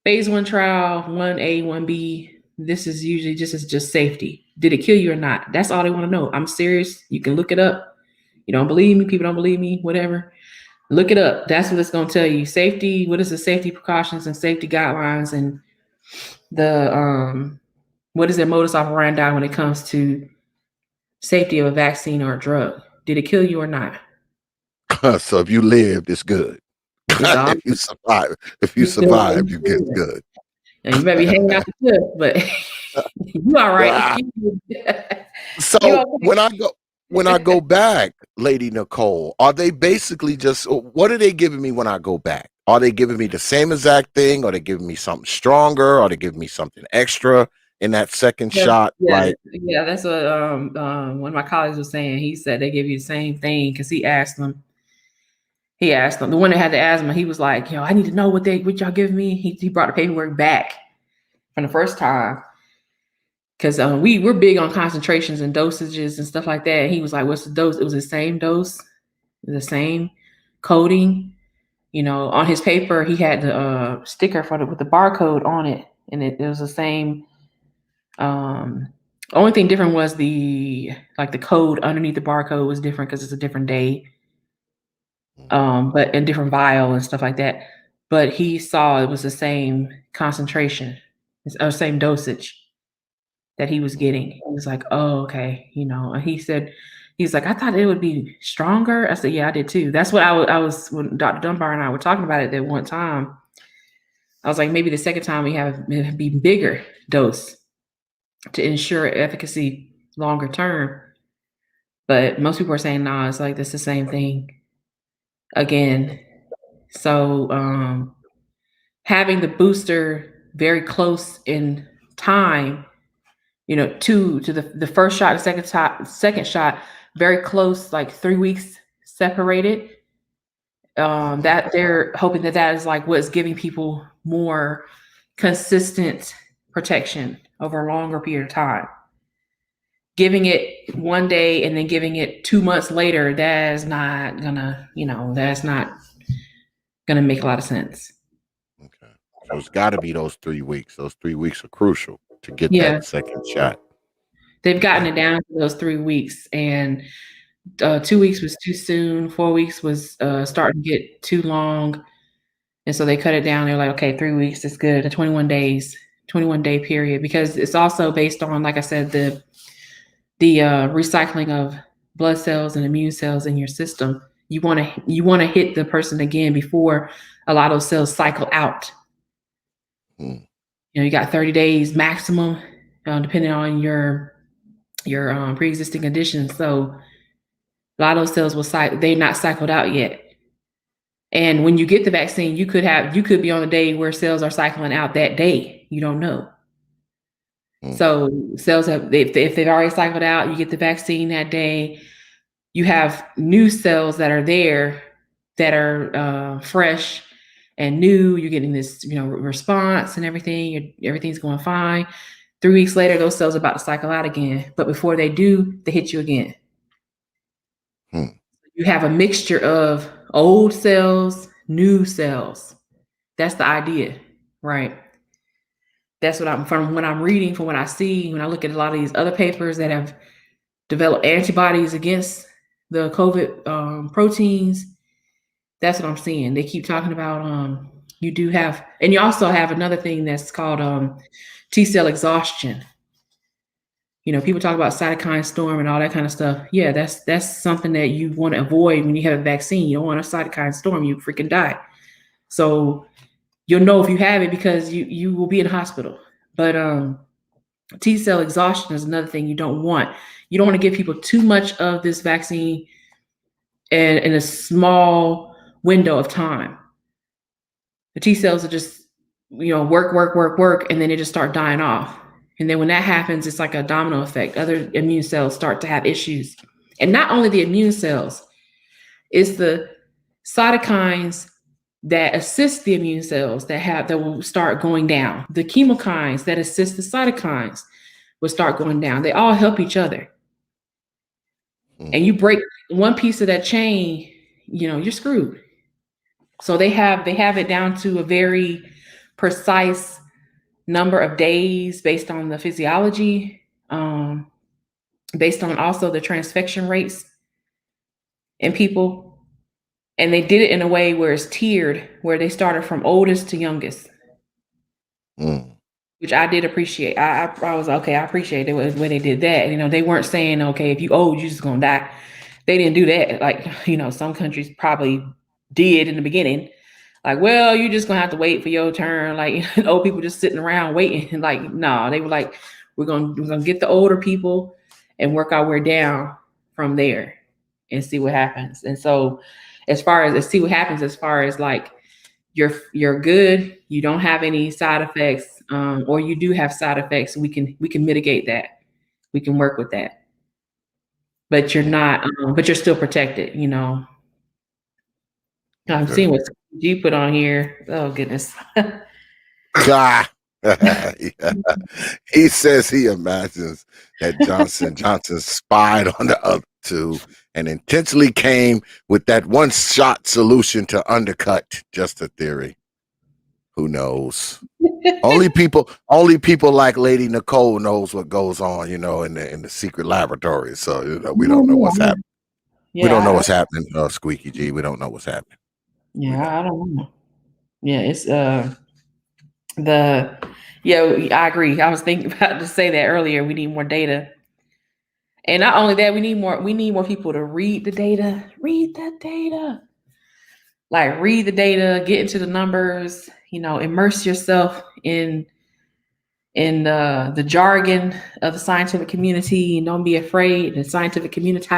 C: phase 1 trial, 1A, 1B, this is usually just safety. Did it kill you or not? That's all they want to know. I'm serious. You can look it up. You don't believe me, people don't believe me, whatever. Look it up. That's what it's going to tell you. Safety, what is the safety precautions and safety guidelines, and the what is their modus operandi when it comes to safety of a vaccine or a drug? Did it kill you or not?
B: So if you lived, it's good. If you survive, you get good.
C: And you better be hanging out the cliff, but you all right.
B: So when I go back, Lady Nikole, are they basically just, what are they giving me when I go back? Are they giving me the same exact thing? Are they giving me something stronger? Are they giving me something extra in that second shot?
C: Yeah, that's what one of my colleagues was saying. He said they give you the same thing because he asked them, the one that had the asthma, he was like, I need to know what y'all giving me. He brought the paperwork back from the first time. Because we're big on concentrations and dosages and stuff like that. And he was like, what's the dose? It was the same dose, the same coding. On his paper, he had the sticker with the barcode on it. And it was the same. Only thing different was the code underneath the barcode was different because it's a different day. But in different vial and stuff like that. But he saw it was the same concentration, or same dosage that he was getting. He was like, oh, okay. And he's like, I thought it would be stronger. I said, yeah, I did too. That's what I was when Dr. Dunbar and I were talking about it that one time. I was like, maybe the second time we have it be bigger dose to ensure efficacy longer term. But most people are saying, no, it's like that's the same thing again. So having the booster very close in time, to the first shot, the second shot, very close, like 3 weeks separated. That they're hoping that is like what's giving people more consistent protection over a longer period of time. Giving it one day and then giving it 2 months later, that's not gonna make a lot of sense.
B: Okay. So it's got to be those 3 weeks. Those 3 weeks are crucial to get that second shot.
C: They've gotten it down to those 3 weeks, and 2 weeks was too soon. 4 weeks was starting to get too long. And so they cut it down. They're like, okay, 3 weeks is good. The 21-day period, because it's also based on, like I said, the recycling of blood cells and immune cells in your system. You want to hit the person again before a lot of those cells cycle out. You got 30 days maximum, depending on your pre-existing conditions. So a lot of those cells they're not cycled out yet. And when you get the vaccine, you could be on a day where cells are cycling out that day. You don't know. So cells if they've already cycled out, you get the vaccine that day. You have new cells that are there that are fresh and new. You're getting this, response and everything. Everything's going fine. 3 weeks later, those cells are about to cycle out again. But before they do, they hit you again. You have a mixture of old cells, new cells. That's the idea, right? That's what I'm reading, from what I see, when I look at a lot of these other papers that have developed antibodies against the COVID proteins. That's what I'm seeing. They keep talking about you do have, and you also have another thing that's called T cell exhaustion. People talk about cytokine storm and all that kind of stuff. Yeah, that's something that you want to avoid when you have a vaccine. You don't want a cytokine storm, you freaking die. So you'll know if you have it because you will be in the hospital. But T cell exhaustion is another thing you don't want. You don't want to give people too much of this vaccine in a small window of time. The T cells are just, work, and then they just start dying off. And then when that happens, it's like a domino effect. Other immune cells start to have issues. And not only the immune cells, it's the cytokines that assist the immune cells that will start going down. The chemokines that assist the cytokines will start going down. They all help each other. And you break one piece of that chain, you're screwed. So they have it down to a very precise number of days based on the physiology, based on also the transfection rates in people. And they did it in a way where it's tiered, where they started from oldest to youngest, which I did appreciate. I was okay. I appreciate it when they did that. They weren't saying, okay, if you old, you're just gonna die. They didn't do that. Like, some countries probably did in the beginning. Like, well, you're just gonna have to wait for your turn. Like, old people just sitting around waiting. Like, no, they were like, we're gonna get the older people and work our way down from there and see what happens. And so, as far as like you're good, you don't have any side effects, or you do have side effects, we can mitigate that. We can work with that. But you're not, but you're still protected, I'm seeing what G put on here. Oh goodness.
B: He says he imagines that Johnson spied on the other two and intentionally came with that one-shot solution to undercut. Just a theory. Who knows? only people like Lady Nikole knows what goes on, in the secret laboratory. So we don't know what's happening. Yeah, we don't know what's happening, Squeaky G. We don't know what's happening.
C: Yeah, I don't know. Yeah, it's I agree. I was thinking about to say that earlier. We need more data. And not only that, we need more people to read the data. Read the data. Like, read the data, get into the numbers, immerse yourself in the jargon of the scientific community, and don't be afraid. The scientific community,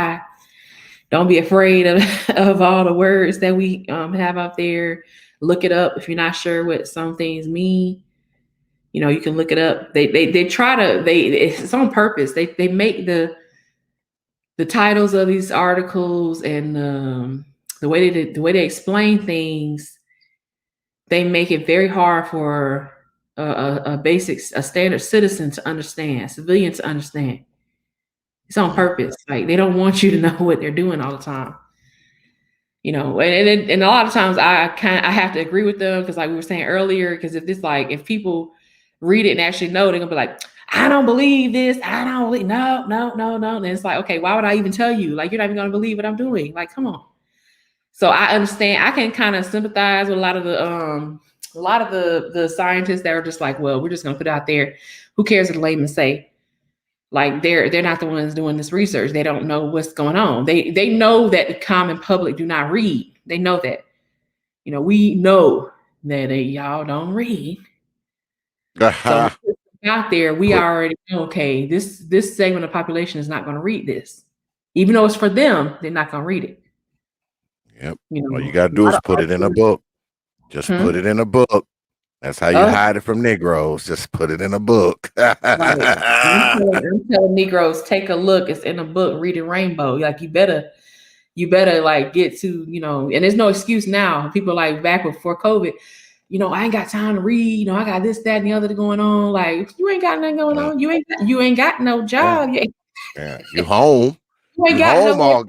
C: don't be afraid of all the words that we have out there. Look it up if you're not sure what some things mean. You can look it up. They try to, it's on purpose. They make the titles of these articles and the way they explain things, they make it very hard for a standard citizen to understand, civilian to understand. It's on purpose. Like, they don't want you to know what they're doing all the time. And a lot of times I have to agree with them, because like we were saying earlier, because if people read it and actually know, they're gonna be like, I don't believe this. I don't believe, no. And it's like, okay, why would I even tell you? Like, you're not even gonna believe what I'm doing. Like, come on. So I understand. I can kind of sympathize with a lot of the scientists that are just like, well, we're just gonna put it out there. Who cares what the laymen say? Like, they're not the ones doing this research. They don't know what's going on. They know that the common public do not read. They know that. We know that y'all don't read. So out there, we already know, okay, this segment of the population is not going to read this. Even though it's for them, they're not going to read it.
B: Yep. All you got to do is put it in a book. Just put it in a book. That's how you hide it from Negroes. Just put it in a book.
C: Right. I'm telling Negroes, take a look. It's in a book. Read it, Rainbow. Like, you better like get to, and there's no excuse now. People like back before COVID, I ain't got time to read. I got this, that, and the other going on. Like, you ain't got nothing going on. You ain't got no job.
B: Yeah. You home.
C: You ain't got
B: home
C: no
B: all.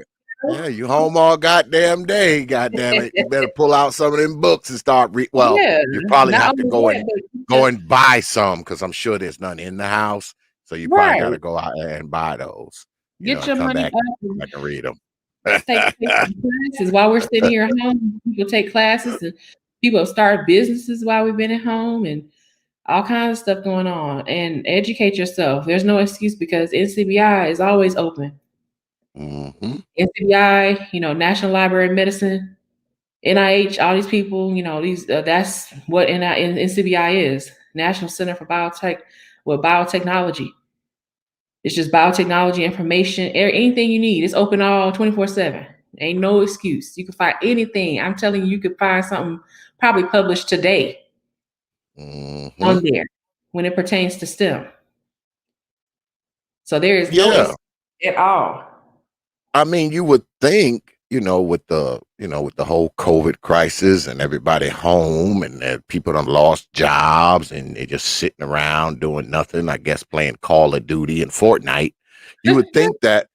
B: Yeah, you home all goddamn day. Goddamn it! You better pull out some of them books and start read. Well, you probably have to go and buy some, because I'm sure there's none in the house. So you probably got to go out and buy those.
C: Get your money
B: back. I can read them.
C: Take classes while we're sitting here at home. People take classes, and people start businesses while we've been at home, and all kinds of stuff going on. And educate yourself. There's no excuse, because NCBI is always open. NCBI, National Library of Medicine, NIH, all these people, these that's what NCBI is, National Center for Biotechnology. It's just biotechnology information, anything you need. It's open all 24/7. Ain't no excuse. You can find anything. I'm telling you could find something probably published today on there when it pertains to STEM. So there is no excuse at all.
B: I mean, you would think, with the whole COVID crisis and everybody home and people done lost jobs and they're just sitting around doing nothing, I guess playing Call of Duty and Fortnite, you would think that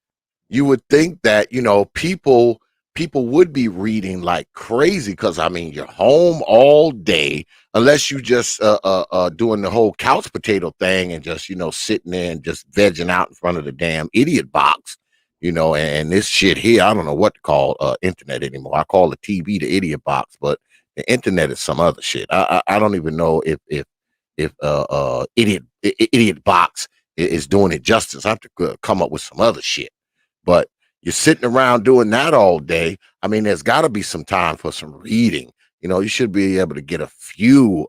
B: people would be reading like crazy, because I mean, you're home all day, unless you just doing the whole couch potato thing and just sitting there and just vegging out in front of the damn idiot box, and this shit here, I don't know what to call internet anymore. I call the TV the idiot box, but the internet is some other shit. I don't even know if idiot box is doing it justice. I have to come up with some other shit. But you're sitting around doing that all day. I mean, there's got to be some time for some reading. You should be able to get a few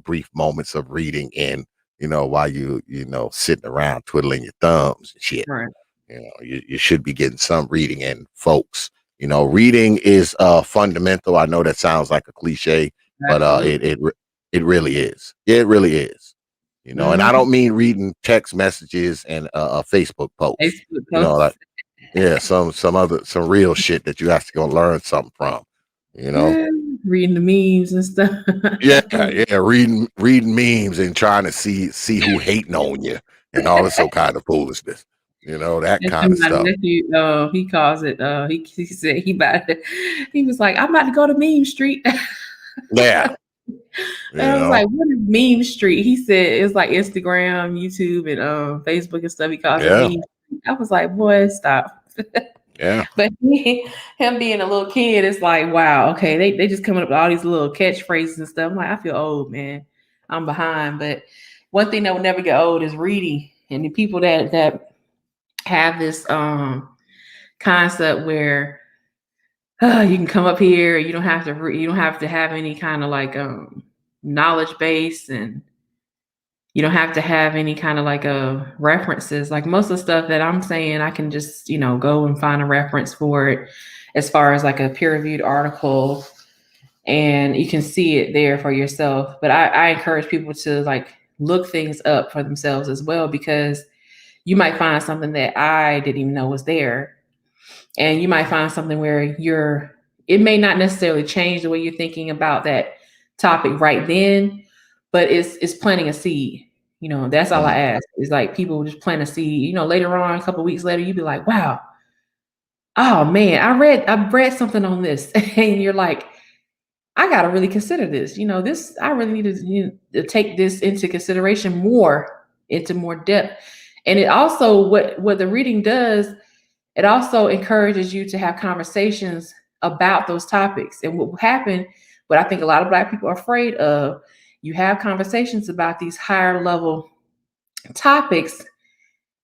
B: brief moments of reading in, while you sitting around twiddling your thumbs and shit.
C: Right.
B: You should be getting some reading in, folks. Reading is fundamental. I know that sounds like a cliche, but it really is. It really is. And I don't mean reading text messages and Facebook posts. Some real shit that you have to go learn something from.
C: Reading the memes and stuff.
B: reading memes and trying to see who hating on you and all this kind of foolishness. That kind of stuff.
C: Nephew, he calls it. He said he was like, I'm about to go to Meme Street.
B: Yeah.
C: And I was like, what is Meme Street? He said it's like Instagram, YouTube, and Facebook and stuff. He calls it Meme Street. I was like, boy, stop.
B: Yeah.
C: But him being a little kid, it's like, wow, okay, they just coming up with all these little catchphrases and stuff. I'm like, I feel old, man. I'm behind. But one thing that will never get old is reading. And the people that have this concept where you can come up here, you don't have to have any kind of like knowledge base, and you don't have to have any kind of like references. Like most of the stuff that I'm saying, I can just go and find a reference for it, as far as like a peer-reviewed article, and you can see it there for yourself. But I encourage people to like look things up for themselves as well, because you might find something that I didn't even know was there. And you might find something where it may not necessarily change the way you're thinking about that topic right then, but it's planting a seed. That's all I ask. Is like people just plant a seed. Later on, a couple of weeks later, you'd be like, wow, oh man, I read something on this. And you're like, I gotta really consider this. This, I really need to take this into consideration into more depth. And it also, what the reading does, it also encourages you to have conversations about those topics. And what will happen, what I think a lot of Black people are afraid of, you have conversations about these higher level topics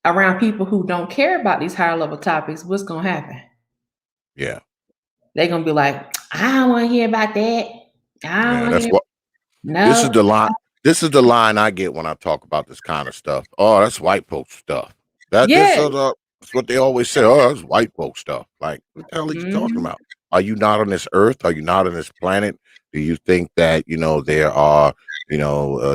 C: around people who don't care about these higher level topics. What's going to happen?
B: Yeah.
C: They're going to be like, I don't want to hear about that.
B: No. This is the line I get when I talk about this kind of stuff. Oh, that's white folks stuff. That's what they always say. Oh, that's white folks stuff. Like, what the hell are you talking about? Are you not on this earth? Are you not on this planet? Do you think that, there are,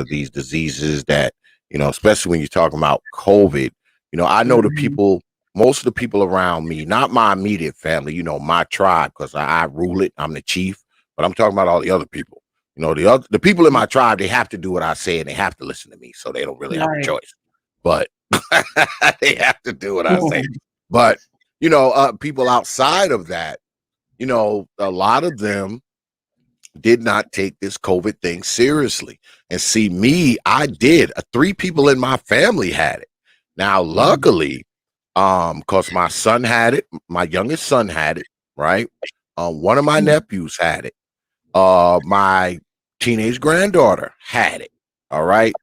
B: these diseases that, especially when you're talking about COVID, I know the people, most of the people around me, not my immediate family, my tribe, because I rule it. I'm the chief, but I'm talking about all the other people. The people in my tribe, they have to do what I say and they have to listen to me. So they don't really have a choice, but they have to do what I say. But, people outside of that, a lot of them did not take this COVID thing seriously. And see, me, I did. 3 people in my family had it. Now, luckily, because my son had it, my youngest son had it, right? One of my nephews had it. My teenage granddaughter had it. All right.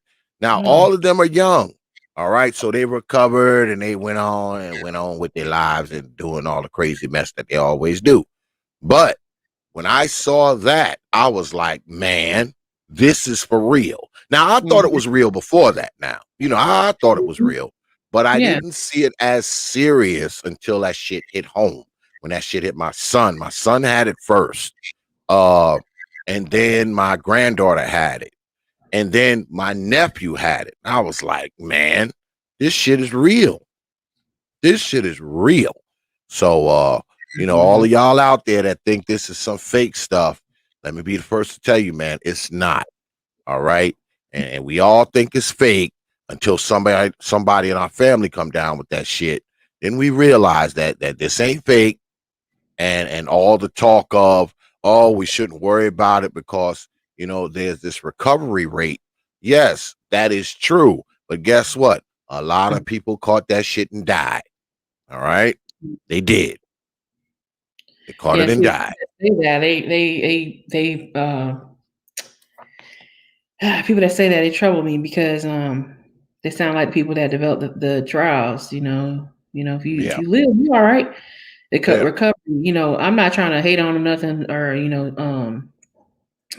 B: Now, all of them are young. All right. So they recovered and they went on with their lives and doing all the crazy mess that they always do. But when I saw that, I was like, man, this is for real. Now, I thought it was real before that now. You know, I thought it was real, but I
C: Yeah.
B: didn't see it as serious until that shit hit home. When that shit hit my son had it first. And then my granddaughter had it. And then my nephew had it. I was like, man, this shit is real. This shit is real. So, you know, all of y'all out there that think this is some fake stuff, let me be the first to tell you, man, it's not. All right. And we all think it's fake until somebody in our family come down with that shit. Then we realize that this ain't fake. And all the talk of, oh, we shouldn't worry about it because, you know, there's this recovery rate. Yes, that is true. But guess what? A lot of people caught that shit and died. All right. They did. They caught it and died.
C: People that say that, they trouble me because they sound like people that developed the trials. You know, if you live, you all right. They cut recovery. You know, I'm not trying to hate on them nothing or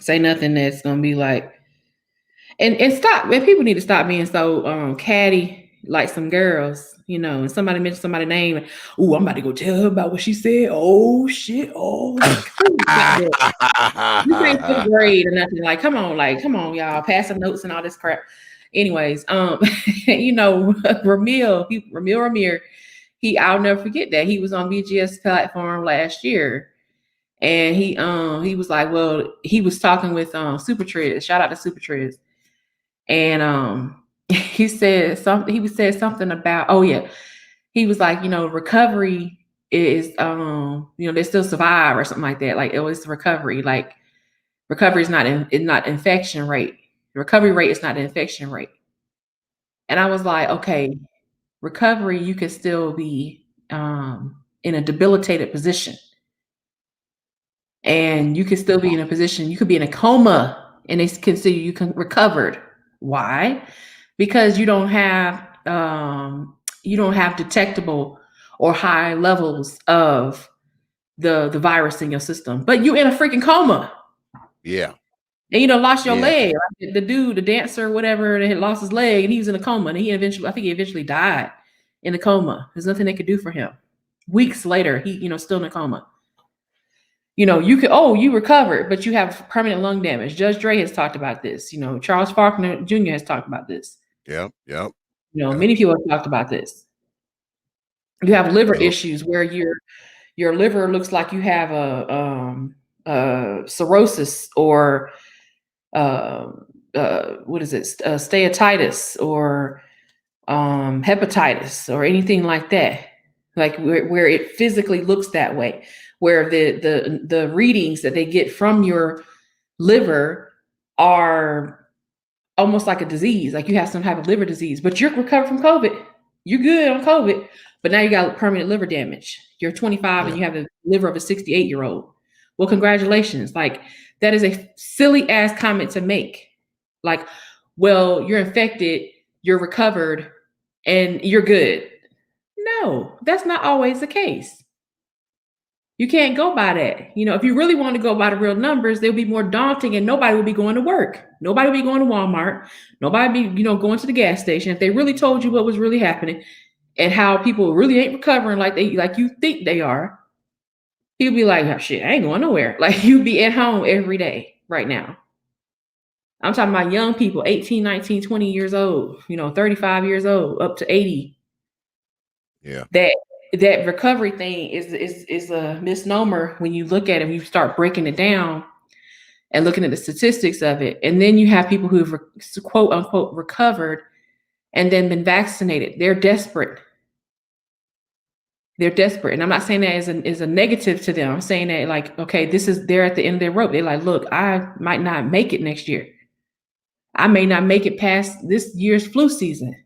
C: say nothing that's gonna be like, and stop. And people need to stop being so catty like some girls. You know, and somebody mentioned somebody's name. And, oh, I'm about to go tell her about what she said. Oh shit! Oh, this ain't fifth grade or nothing. Like, come on, y'all, passing notes and all this crap. Anyways, you know, Ramir, I'll never forget that he was on BGS platform last year, and he was like, well, he was talking with Super Trez. Shout out to Super Trez, and he said something. He said something about, oh yeah, he was like, you know, recovery is you know, they still survive or something like that. Like, it was recovery. Like, recovery is not infection rate. The recovery rate is not the infection rate. And I was like, okay, recovery, you could still be in a debilitated position. And you could still be in a position, you could be in a coma and they consider you recovered. Why? Because you don't have detectable or high levels of the virus in your system, but you're in a freaking coma.
B: Yeah.
C: And you lost your leg. Like the dude, the dancer, whatever, that had lost his leg, and he was in a coma. And I think he eventually died in a coma. There's nothing they could do for him. Weeks later, he, still in a coma. You recovered, but you have permanent lung damage. Judge Dre has talked about this. Charles Faulkner Jr. has talked about this.
B: Yep.
C: Many people have talked about this. You have liver issues where your liver looks like you have a cirrhosis or what is it? Steatitis or hepatitis or anything like that. Like where it physically looks that way, where the readings that they get from your liver are almost like a disease, like you have some type of liver disease, but you're recovered from COVID. You're good on COVID, but now you got permanent liver damage. You're 25 and you have the liver of a 68-year-old. Well, congratulations. Like, that is a silly ass comment to make. Like, well, you're infected, you're recovered, and you're good. No, that's not always the case. You can't go by that. If you really want to go by the real numbers, they'll be more daunting and nobody will be going to work. Nobody will be going to Walmart. Nobody will be, going to the gas station. If they really told you what was really happening and how people really ain't recovering like you think they are, he'll be like, oh, shit, I ain't going nowhere. Like, you'd be at home every day right now. I'm talking about young people, 18, 19, 20 years old, 35 years old, up to 80.
B: Yeah.
C: That recovery thing is a misnomer when you look at it, when you start breaking it down and looking at the statistics of it. And then you have people who've quote unquote recovered and then been vaccinated. They're desperate. And I'm not saying that as a negative to them. I'm saying that, like, okay, they're at the end of their rope. They're like, look, I might not make it next year. I may not make it past this year's flu season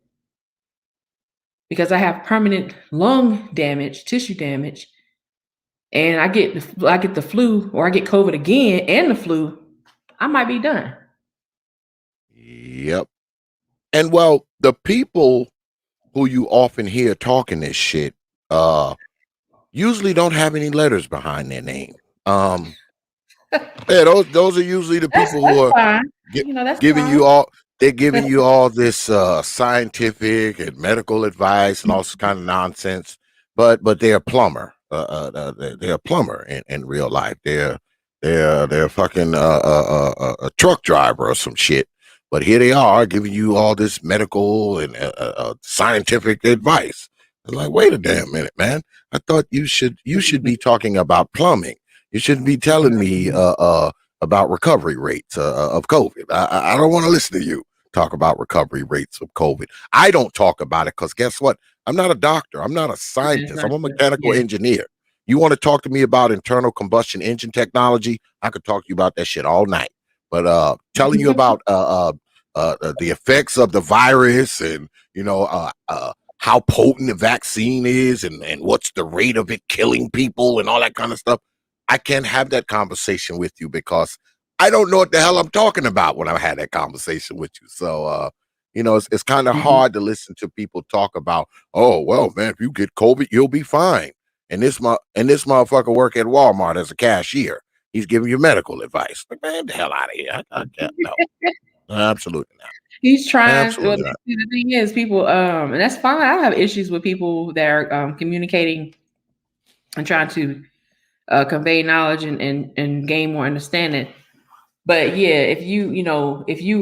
C: because I have permanent lung damage, tissue damage, and I get the flu or I get COVID again and the flu, I might be done.
B: Yep. And well, the people who you often hear talking this shit usually don't have any letters behind their name. Yeah, those are usually the people who are
C: fine. That's
B: giving
C: fine.
B: you all. They're giving you all this scientific and medical advice and all this kind of nonsense. But they're a plumber. They're a plumber in real life. They're fucking a truck driver or some shit. But here they are giving you all this medical and scientific advice. I'm like, wait a damn minute, man. I thought you should be talking about plumbing. You shouldn't be telling me about recovery rates of COVID. I don't want to listen to you talk about recovery rates of COVID. I don't talk about it because guess what? I'm not a doctor. I'm not a scientist. I'm a mechanical engineer. You want to talk to me about internal combustion engine technology? I could talk to you about that shit all night. But telling you about the effects of the virus and how potent the vaccine is and what's the rate of it killing people and all that kind of stuff. I can't have that conversation with you because I don't know what the hell I'm talking about when I had that conversation with you. So, it's kind of hard to listen to people talk about, oh, well, man, if you get COVID, you'll be fine. And this motherfucker work at Walmart as a cashier. He's giving you medical advice. Like, man, the hell out of here. I can't, no, absolutely not.
C: He's trying.
B: Absolutely not.
C: The thing is, people, and that's fine. I have issues with people that are communicating and trying to convey knowledge and gain more understanding. But yeah, if you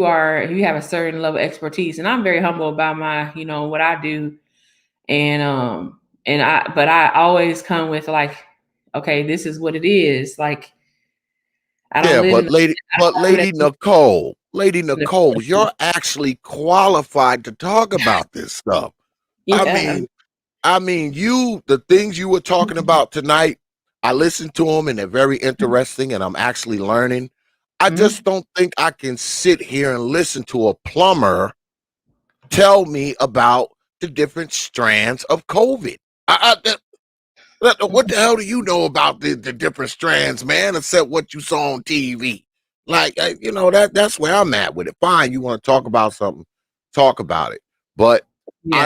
C: have a certain level of expertise, and I'm very humble about my, what I do, but I always come with like, okay, this is what it is. Like, I don't live
B: but Lady Nikole, you're actually qualified to talk about this stuff.
C: Yeah.
B: I mean, the things you were talking about tonight, I listened to them and they're very interesting and I'm actually learning. I just don't think I can sit here and listen to a plumber tell me about the different strands of COVID. What the hell do you know about the different strands, man, except what you saw on TV? Like, that's where I'm at with it. Fine, you want to talk about something, talk about it. But
C: Yeah.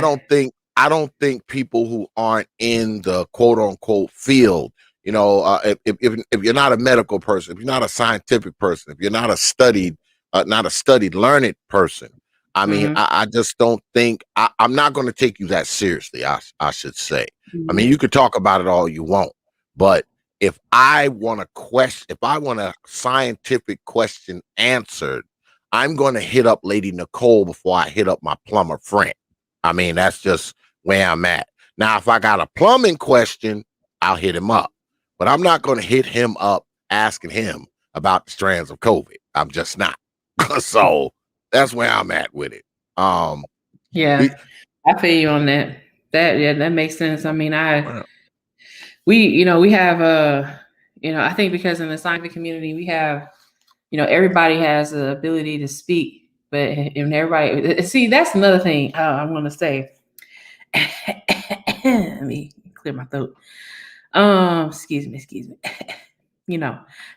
B: I don't think people who aren't in the quote unquote field, if you're not a medical person, if you're not a scientific person, if you're not a studied learned person, I mean, I just don't think I'm not going to take you that seriously. I should say. I mean, you could talk about it all you want, but if I want a scientific question answered, I'm going to hit up Lady Nikole before I hit up my plumber friend. I mean, that's just where I'm at. Now, if I got a plumbing question, I'll hit him up, but I'm not going to hit him up asking him about the strands of COVID. I'm just not. So that's where I'm at with it.
C: Yeah, I feel you on that. That makes sense. I mean, we have I think because in the scientific community we have, everybody has the ability to speak, but and everybody see that's another thing I want to say. Let me clear my throat. Excuse me.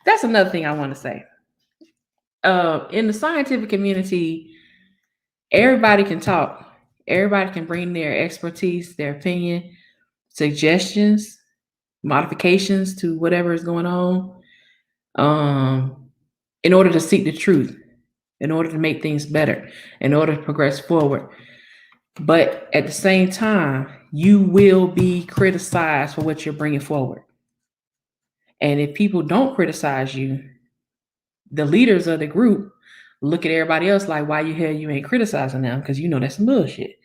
C: That's another thing I want to say. In the scientific community, everybody can talk. Everybody can bring their expertise, their opinion, suggestions, modifications to whatever is going on, in order to seek the truth, in order to make things better, in order to progress forward. But at the same time, you will be criticized for what you're bringing forward. And if people don't criticize you, the leaders of the group look at everybody else like, why you hell you ain't criticizing them? Because that's some bullshit.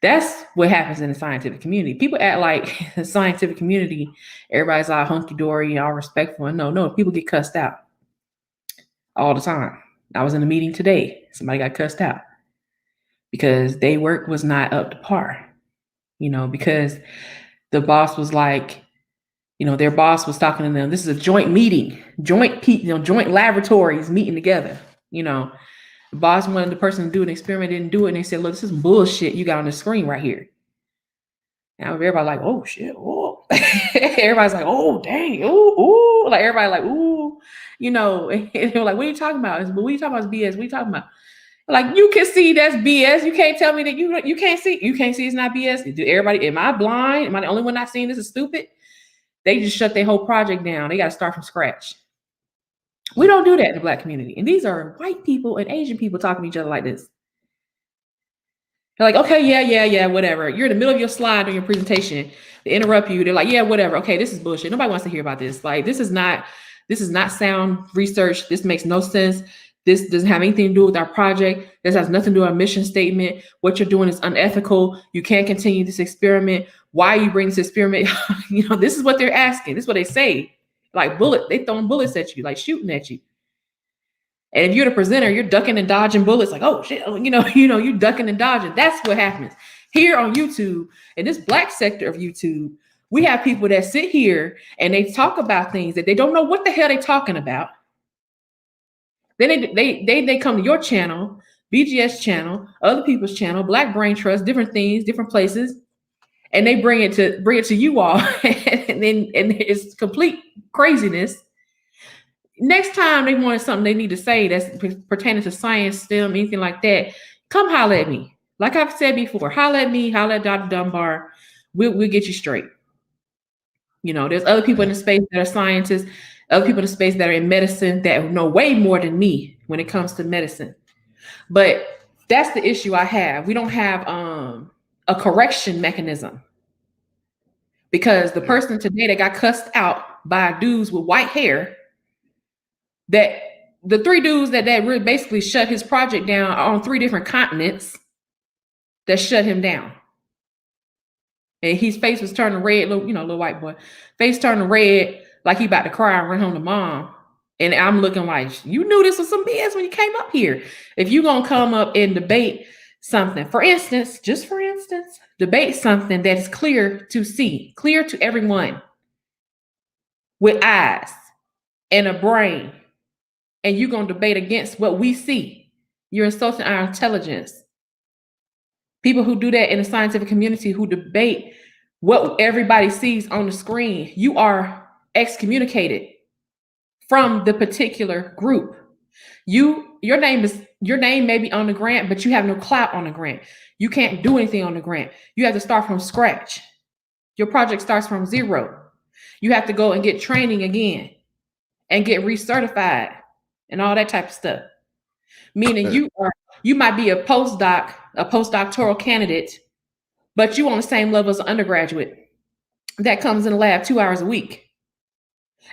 C: That's what happens in the scientific community. People act like the scientific community, everybody's all hunky-dory and all respectful. And no, people get cussed out all the time. I was in a meeting today. Somebody got cussed out because their work was not up to par, because the boss was like, their boss was talking to them. This is a joint meeting, joint laboratories meeting together. The boss wanted the person to do an experiment, didn't do it. And they said, look, this is bullshit you got on the screen right here. Now everybody's like, oh shit, oh. Everybody's like, oh dang, ooh. Like everybody like, ooh, and they're like, what are you talking about? What are you talking about? It's BS. What are you talking about? Like, you can see that's BS. You can't tell me that you can't see it's not BS. Do everybody, am I blind? Am I the only one not seeing this is stupid? They just shut their whole project down. They got to start from scratch. We don't do that in the Black community. And these are white people and Asian people talking to each other like this. They're like, okay, yeah, whatever. You're in the middle of your slide on your presentation. They interrupt you. They're like, yeah, whatever. Okay, this is bullshit. Nobody wants to hear about this. Like, this is not sound research. This makes no sense. This doesn't have anything to do with our project. This has nothing to do with our mission statement. What you're doing is unethical. You can't continue this experiment. Why you bring this experiment? This is what they're asking. This is what they say. Like they throwing bullets at you, like shooting at you. And if you're the presenter, you're ducking and dodging bullets, like, oh shit, you're ducking and dodging. That's what happens. Here on YouTube, in this Black sector of YouTube, we have people that sit here and they talk about things that they don't know what the hell they're talking about. Then they come to your channel, BGS channel, other people's channel, Black Brain Trust, different things, different places, and they bring it to you all, and it's complete craziness. Next time they wanted something they need to say that's pertaining to science, STEM, anything like that, come holler at me. Like I've said before, holler at me, holler at Dr. Dunbar. We'll get you straight. There's other people in the space that are scientists, other people in the space that are in medicine that know way more than me when it comes to medicine. But that's the issue I have. We don't have a correction mechanism. Because the person today that got cussed out by dudes with white hair, that the three dudes that really basically shut his project down on 3 different continents, that shut him down. And his face was turning red, little white boy, face turning red, like he about to cry and run home to mom. And I'm looking like, you knew this was some BS when you came up here. If you're going to come up and debate something, for instance, debate something that is clear to see, clear to everyone, with eyes and a brain, and you're going to debate against what we see, you're insulting our intelligence. People who do that in the scientific community, who debate what everybody sees on the screen, you are excommunicated from the particular group. Your name may be on the grant, but you have no clout on the grant. You can't do anything on the grant. You have to start from scratch. Your project starts from zero. You have to go and get training again and get recertified and all that type of stuff. Meaning you might be a postdoctoral candidate, but you on the same level as an undergraduate that comes in the lab 2 hours a week.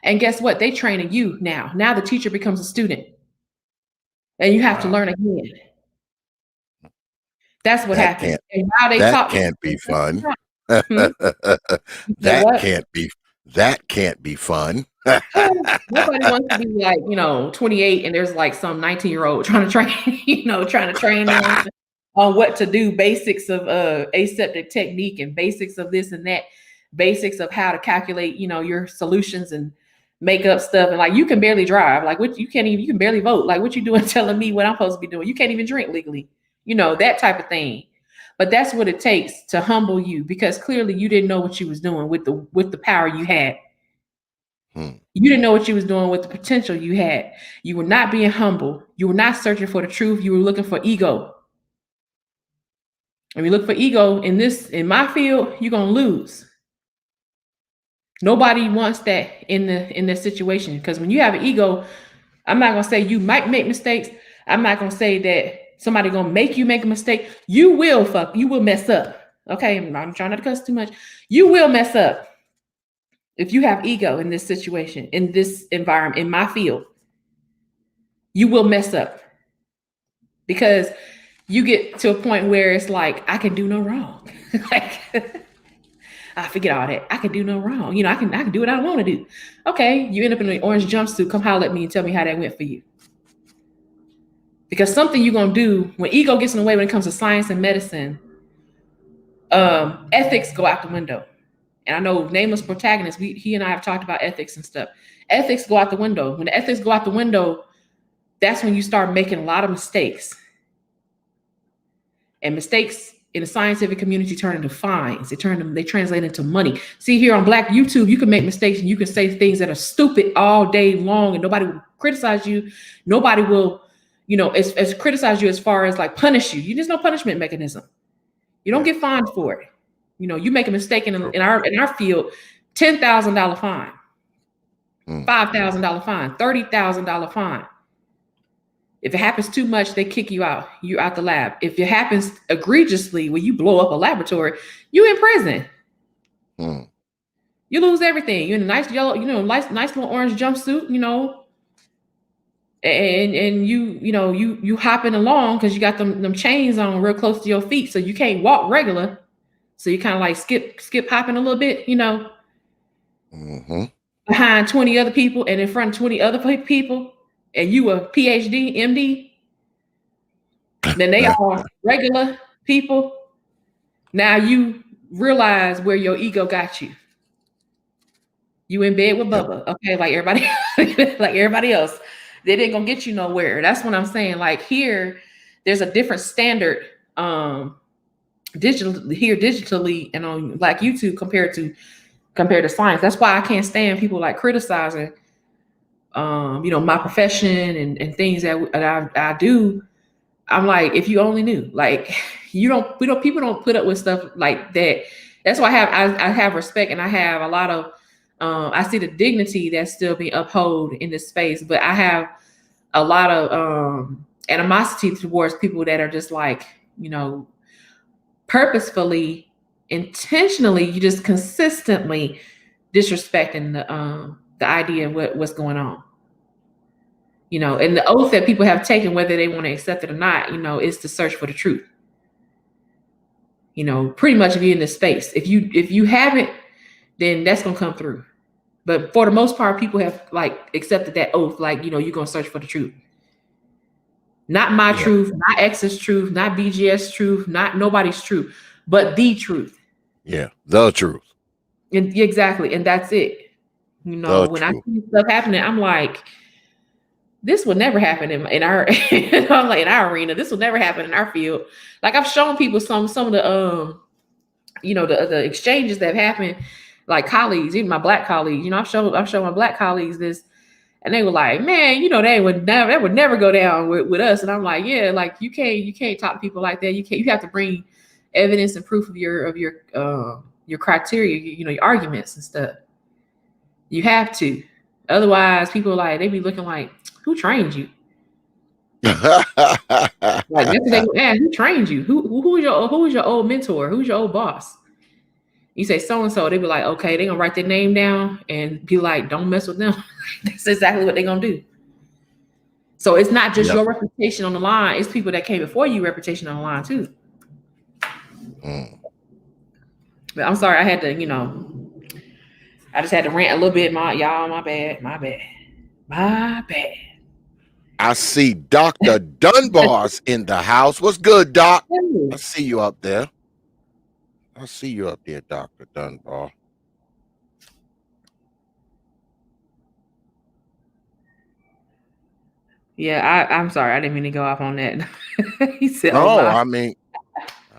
C: And guess what? They training you now. Now the teacher becomes a student. And you have to learn again. That's what happens. And how they
B: that
C: talk.
B: Can't be fun. That can't be fun.
C: Nobody wants to be like, 28 and there's like some 19-year-old trying to train them on what to do, basics of aseptic technique and basics of this and that, basics of how to calculate, your solutions and make up stuff. And like, you can barely drive. Like, you can barely vote. Like, what you doing telling me what I'm supposed to be doing? You can't even drink legally, that type of thing. But that's what it takes to humble you, because clearly you didn't know what you was doing with the power you had. You didn't know what you was doing with the potential you had. You were not being humble. You were not searching for the truth. You were looking for ego. And you look for ego in my field, you're gonna lose. Nobody wants that in this situation, because when you have an ego, I'm not gonna say you might make mistakes. I'm not gonna say that somebody gonna make you make a mistake. You will mess up. Okay, I'm trying not to cuss too much. You will mess up if you have ego in this situation, in this environment, in my field. You will mess up because you get to a point where it's like, I can do no wrong. Like, I forget all that. I can do no wrong. I can do what I want to do. Okay, you end up in an orange jumpsuit. Come holler at me and tell me how that went for you. Because something you're gonna do when ego gets in the way when it comes to science and medicine, ethics go out the window. And I know nameless protagonist, he and I have talked about ethics and stuff. Ethics go out the window. When the ethics go out the window, that's when you start making a lot of mistakes. And mistakes in the scientific community turn into fines. They translate into money. See, here on Black YouTube, you can make mistakes and you can say things that are stupid all day long and nobody will criticize you. Nobody will, as criticize you as far as like punish you. There's no punishment mechanism. You don't get fined for it. You make a mistake in our field, $10,000 fine. $5,000 fine, $30,000 fine. If it happens too much, they kick you out. You're out the lab. If it happens egregiously, where you blow up a laboratory, you in prison. You lose everything. You're in a nice yellow, nice little orange jumpsuit, and you hopping along because you got them chains on real close to your feet, so you can't walk regular. So you kind of like skip hopping a little bit, behind 20 other people and in front of 20 other people, and you a PhD, MD. Then they are regular people. Now you realize where your ego got you. You in bed with Bubba, okay? Like everybody else. They didn't gonna get you nowhere. That's what I'm saying. Like here, there's a different standard digitally and on like YouTube compared to science. That's why I can't stand people like criticizing my profession and things that I do. I'm like, if you only knew, like people don't put up with stuff like that. That's why I have respect, and I have a lot of I see the dignity that's still being upheld in this space, but I have a lot of animosity towards people that are just like, purposefully, intentionally, you just consistently disrespecting the idea of what's going on. And the oath that people have taken, whether they want to accept it or not, is to search for the truth. Pretty much if you're in this space, if you haven't, then that's gonna come through. But for the most part, people have like accepted that oath, like, you're gonna search for the truth. Not my truth, not X's truth, not BGS truth, not nobody's truth, but the truth.
B: Yeah, the truth.
C: And exactly, and that's it. When I see stuff happening, I'm like, this would never happen in our I'm like, in our arena. This will never happen in our field. Like I've shown people some of the the exchanges that have happened, like colleagues, even my Black colleagues. I've shown my Black colleagues this, and they were like, man, that would never go down with us. And I'm like, yeah, like you can't talk to people like that. You have to bring evidence and proof of your criteria, your arguments and stuff. You have to. Otherwise, people they be looking like, who trained you? Like that's what they would ask, who trained you? Who is your old mentor? Who's your old boss? You say so and so, they be like, okay, they're gonna write their name down and be like, don't mess with them. That's exactly what they're gonna do. So it's not just your reputation on the line, it's people that came before you reputation on the line too. But I'm sorry, I had to, I just had to rant a little bit, y'all. My bad.
B: I see Dr. Dunbar's in the house. What's good, Doc? I see you up there. Dr. Dunbar.
C: Yeah, I'm sorry. I didn't mean to go off on that. He said,
B: no, I mean,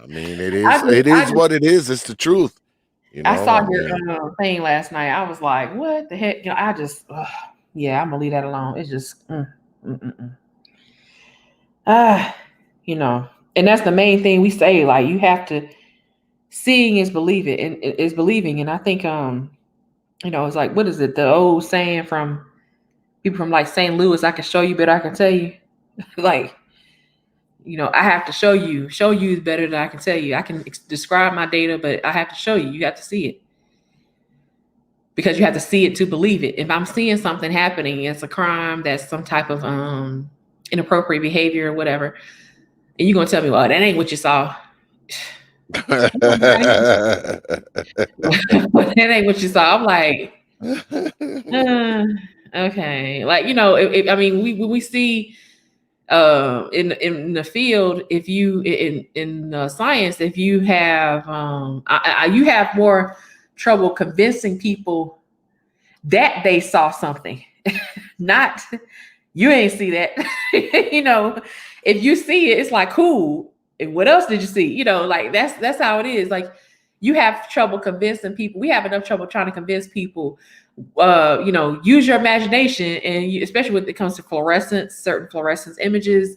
B: it is what it is. It's the truth.
C: I saw your thing last night. I was like, what the heck? I just, I'm gonna leave that alone. It's just, and that's the main thing we say. Like, you have to, seeing is believing, and is believing. And I think, it's like, what is it? The old saying from people from like St. Louis, I can show you, but I can tell you. Like, I have to show you is better than I can tell you. I can describe my data, but I have to show you. You have to see it. Because you have to see it to believe it. If I'm seeing something happening, it's a crime, that's some type of inappropriate behavior or whatever, and you're going to tell me, well, that ain't what you saw. That ain't what you saw. I'm like, okay. Like, we see in the field, if you in science, if you have you have more trouble convincing people that they saw something. Not, you ain't see that. If you see it, it's like, cool. And what else did you see? Like that's how it is. Like, you have trouble convincing people. We have enough trouble trying to convince people, use your imagination, and especially when it comes to certain fluorescence images,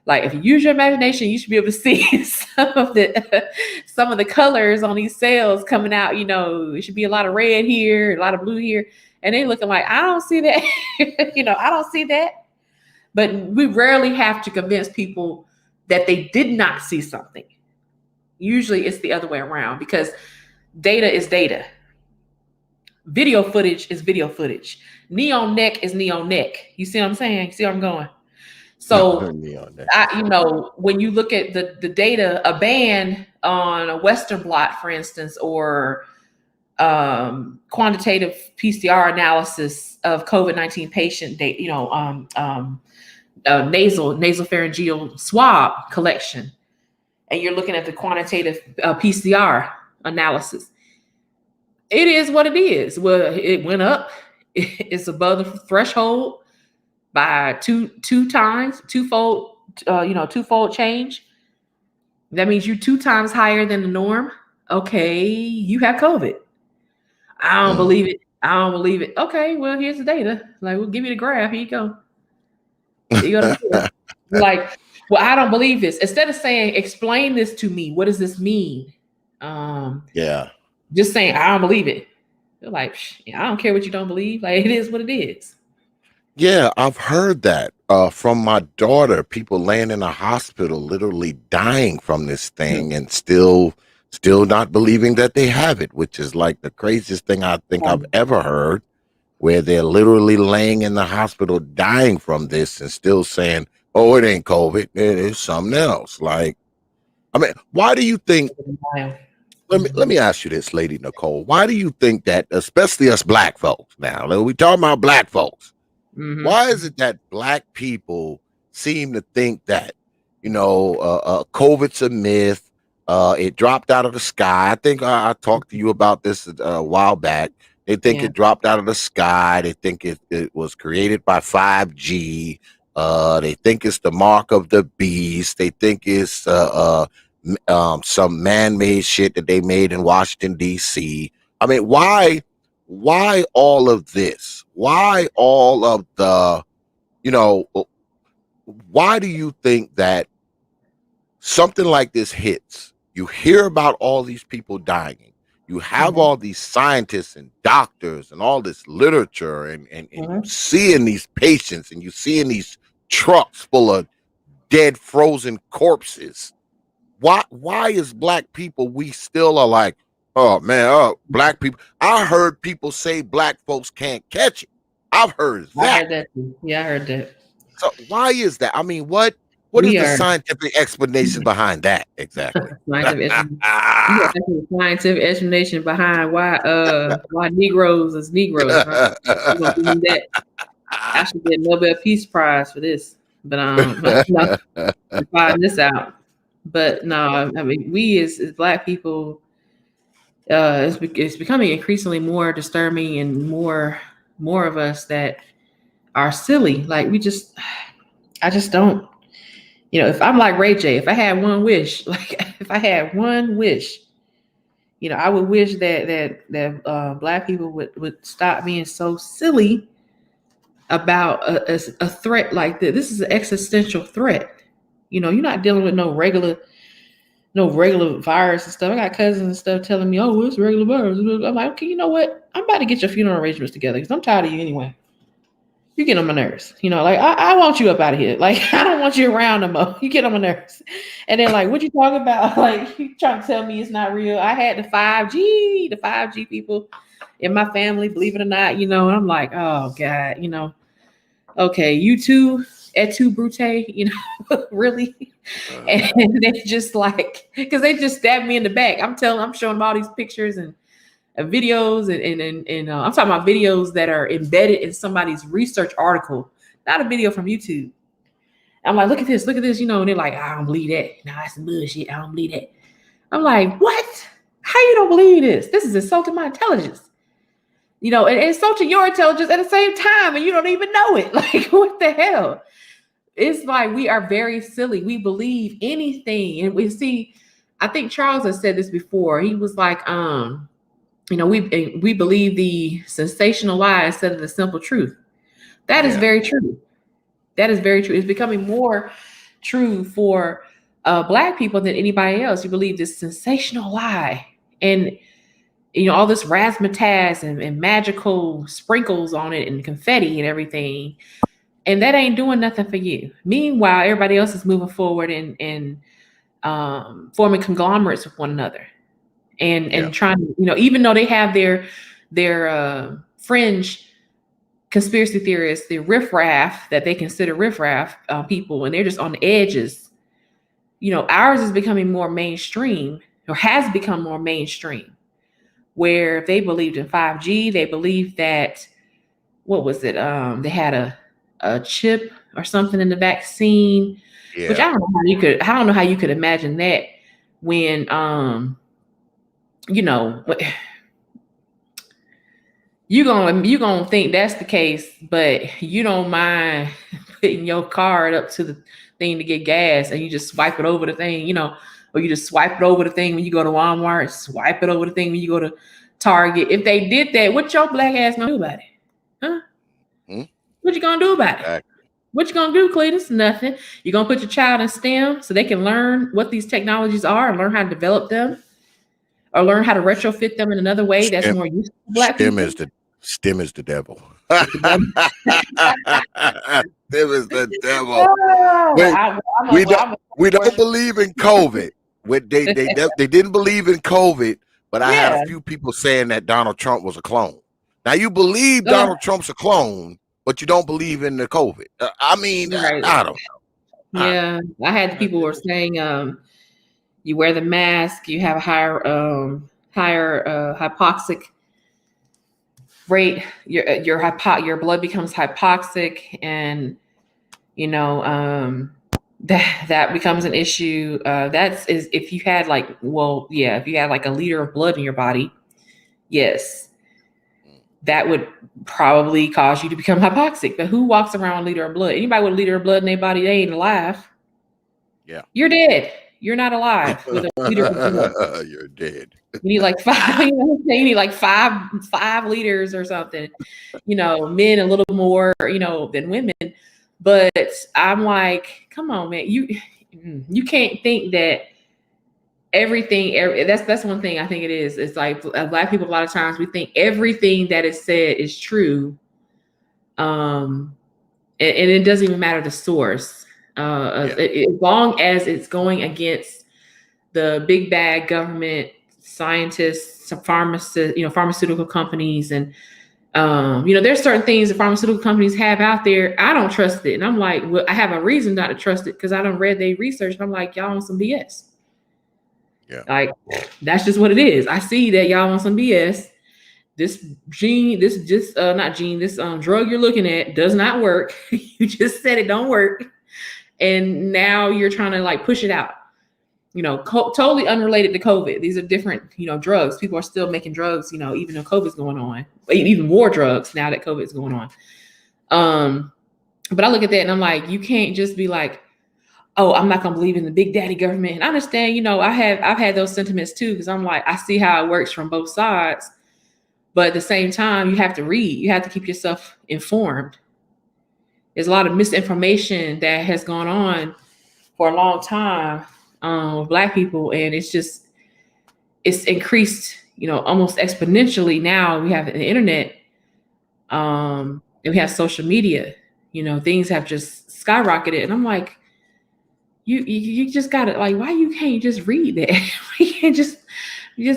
C: Like if you use your imagination, you should be able to see some of the colors on these cells coming out. You know, it should be a lot of red here, a lot of blue here, and they looking like, I don't see that. I don't see that. But we rarely have to convince people that they did not see something. Usually it's the other way around, because data is data. Video footage is video footage. Neon neck is neon neck. You see what I'm saying? You see where I'm going? So, when you look at the data, a ban on a Western blot, for instance, or quantitative PCR analysis of COVID-19 patient data, nasopharyngeal swab collection, and you're looking at the quantitative PCR analysis. It is what it is. Well, it went up. It's above the threshold by twofold change. That means you're 2 times higher than the norm. Okay, you have COVID. I don't believe it. Okay, well, here's the data. Like, we'll give you the graph. Here you go. Like, well, I don't believe this. Instead of saying, explain this to me, what does this mean? Just saying, I don't believe it. They're like, I don't care what you don't believe. Like, it is what it is.
B: Yeah, I've heard that from my daughter. People laying in a hospital, literally dying from this thing, and still not believing that they have it, which is like the craziest thing I think I've ever heard. Where they're literally laying in the hospital, dying from this, and still saying, "Oh, it ain't COVID. It is something else." Like, I mean, why do you think? Let me ask you this, Lady Nikole. Why do you think that, especially us Black folks? Now, we talking about Black folks. Why is it that Black people seem to think that, COVID's a myth? It dropped out of the sky. I think I talked to you about this a while back. They think it dropped out of the sky. They think it was created by 5G. They think it's the mark of the beast. They think it's some man-made shit that they made in Washington, D.C. I mean, why all of this? Why all of the, why do you think that something like this hits? You hear about all these people dying. You have all these scientists and doctors and all this literature, and you seeing these patients, and you seeing these trucks full of dead, frozen corpses. Why is Black people, we still are like, oh man, Black people? I heard people say Black folks can't catch it. I've heard that.
C: I heard that too. Yeah, I heard that.
B: So why is that? I mean, what is the scientific explanation behind that exactly?
C: Scientific explanation behind why Negroes is Negroes. Right? I should get a Nobel Peace Prize for this, but find this out. But no, I mean, we as Black people, it's becoming increasingly more disturbing, and more of us that are silly. Like, I just don't. If I'm like Ray J, if I had one wish, I would wish that Black people would stop being so silly about a threat like this. This is an existential threat. You're not dealing with no regular virus and stuff. I got cousins and stuff telling me, "Oh, it's regular virus." I'm like, okay, you know what? I'm about to get your funeral arrangements together because I'm tired of you anyway. You get on my nerves. I want you up out of here. Like, I don't want you around no more. You get on my nerves. And then, like, what you talking about? Like, you trying to tell me it's not real? I had the 5G people in my family, believe it or not, and I'm like, oh God, okay, you too, et tu, Brute, really? And they just like, because they just stabbed me in the back. I'm showing them all these pictures and videos, and I'm talking about videos that are embedded in somebody's research article, not a video from YouTube. I'm like, look at this, and they're like, I don't believe that. Nah, that's some bullshit. I don't believe that. I'm like, what? How you don't believe this? This is insulting my intelligence. And insulting your intelligence at the same time, and you don't even know it. Like, what the hell? It's like, we are very silly. We believe anything. And we see, I think Charles has said this before. He was like, we believe the sensational lie instead of the simple truth. That is very true. That is very true. It's becoming more true for Black people than anybody else. You believe this sensational lie, and all this razzmatazz and magical sprinkles on it and confetti and everything, and that ain't doing nothing for you. Meanwhile, everybody else is moving forward and forming conglomerates with one another, and trying to, even though they have their fringe conspiracy theorists, the riffraff that they consider riffraff people, and they're just on the edges. Ours is becoming more mainstream, or has become more mainstream, where they believed in 5G. They believed that, what was it? They had a chip or something in the vaccine, which I don't know how you could imagine that when you gonna think that's the case, but you don't mind putting your card up to the thing to get gas, and you just swipe it over the thing, or you just swipe it over the thing when you go to Walmart, swipe it over the thing when you go to Target. If they did that, what your black ass gonna do about it? Huh? What you gonna do about it? What you gonna do, Cletus? Nothing. You're gonna put your child in STEM so they can learn what these technologies are and learn how to develop them, or learn how to retrofit them in another way that's more useful to Black people.
B: STEM is the devil. STEM is the devil. We don't believe in COVID. They didn't believe in COVID, but I had a few people saying that Donald Trump was a clone. Now you believe Donald Trump's a clone, but you don't believe in the COVID. I don't know.
C: Yeah, I had people who were saying, you wear the mask, you have a higher hypoxic rate. Your blood becomes hypoxic, and that becomes an issue. Is if you had if you had like a liter of blood in your body, yes, that would probably cause you to become hypoxic. But who walks around with a liter of blood? Anybody with a liter of blood in their body, they ain't alive.
B: Yeah,
C: you're dead. You're not alive with a liter of blood.
B: You're dead.
C: You need like five. You need like five liters or something. Men a little more, than women. But I'm like, come on, man. You can't think that everything. That's one thing I think it is. It's like Black people a lot of times we think everything that is said is true, and it doesn't even matter the source. As long as it's going against the big bad government, scientists, pharmaceutical companies, and there's certain things the pharmaceutical companies have out there. I don't trust it, and I'm like, well, I have a reason not to trust it because I don't read their research, and I'm like, y'all on some BS.
B: Yeah,
C: like that's just what it is. I see that y'all on some BS. This drug you're looking at does not work. You just said it don't work. And now you're trying to like push it out, totally unrelated to COVID. These are different, drugs. People are still making drugs, even though COVID's going on, even more drugs now that COVID's going on. But I look at that and I'm like, you can't just be like, oh, I'm not going to believe in the big daddy government. And I understand, I've had those sentiments too, because I'm like, I see how it works from both sides. But at the same time, you have to read, you have to keep yourself informed. There's a lot of misinformation that has gone on for a long time with Black people. And it's increased, almost exponentially. Now we have the internet and we have social media, things have just skyrocketed. And I'm like, you just got to like, why you can't just read that? You can't just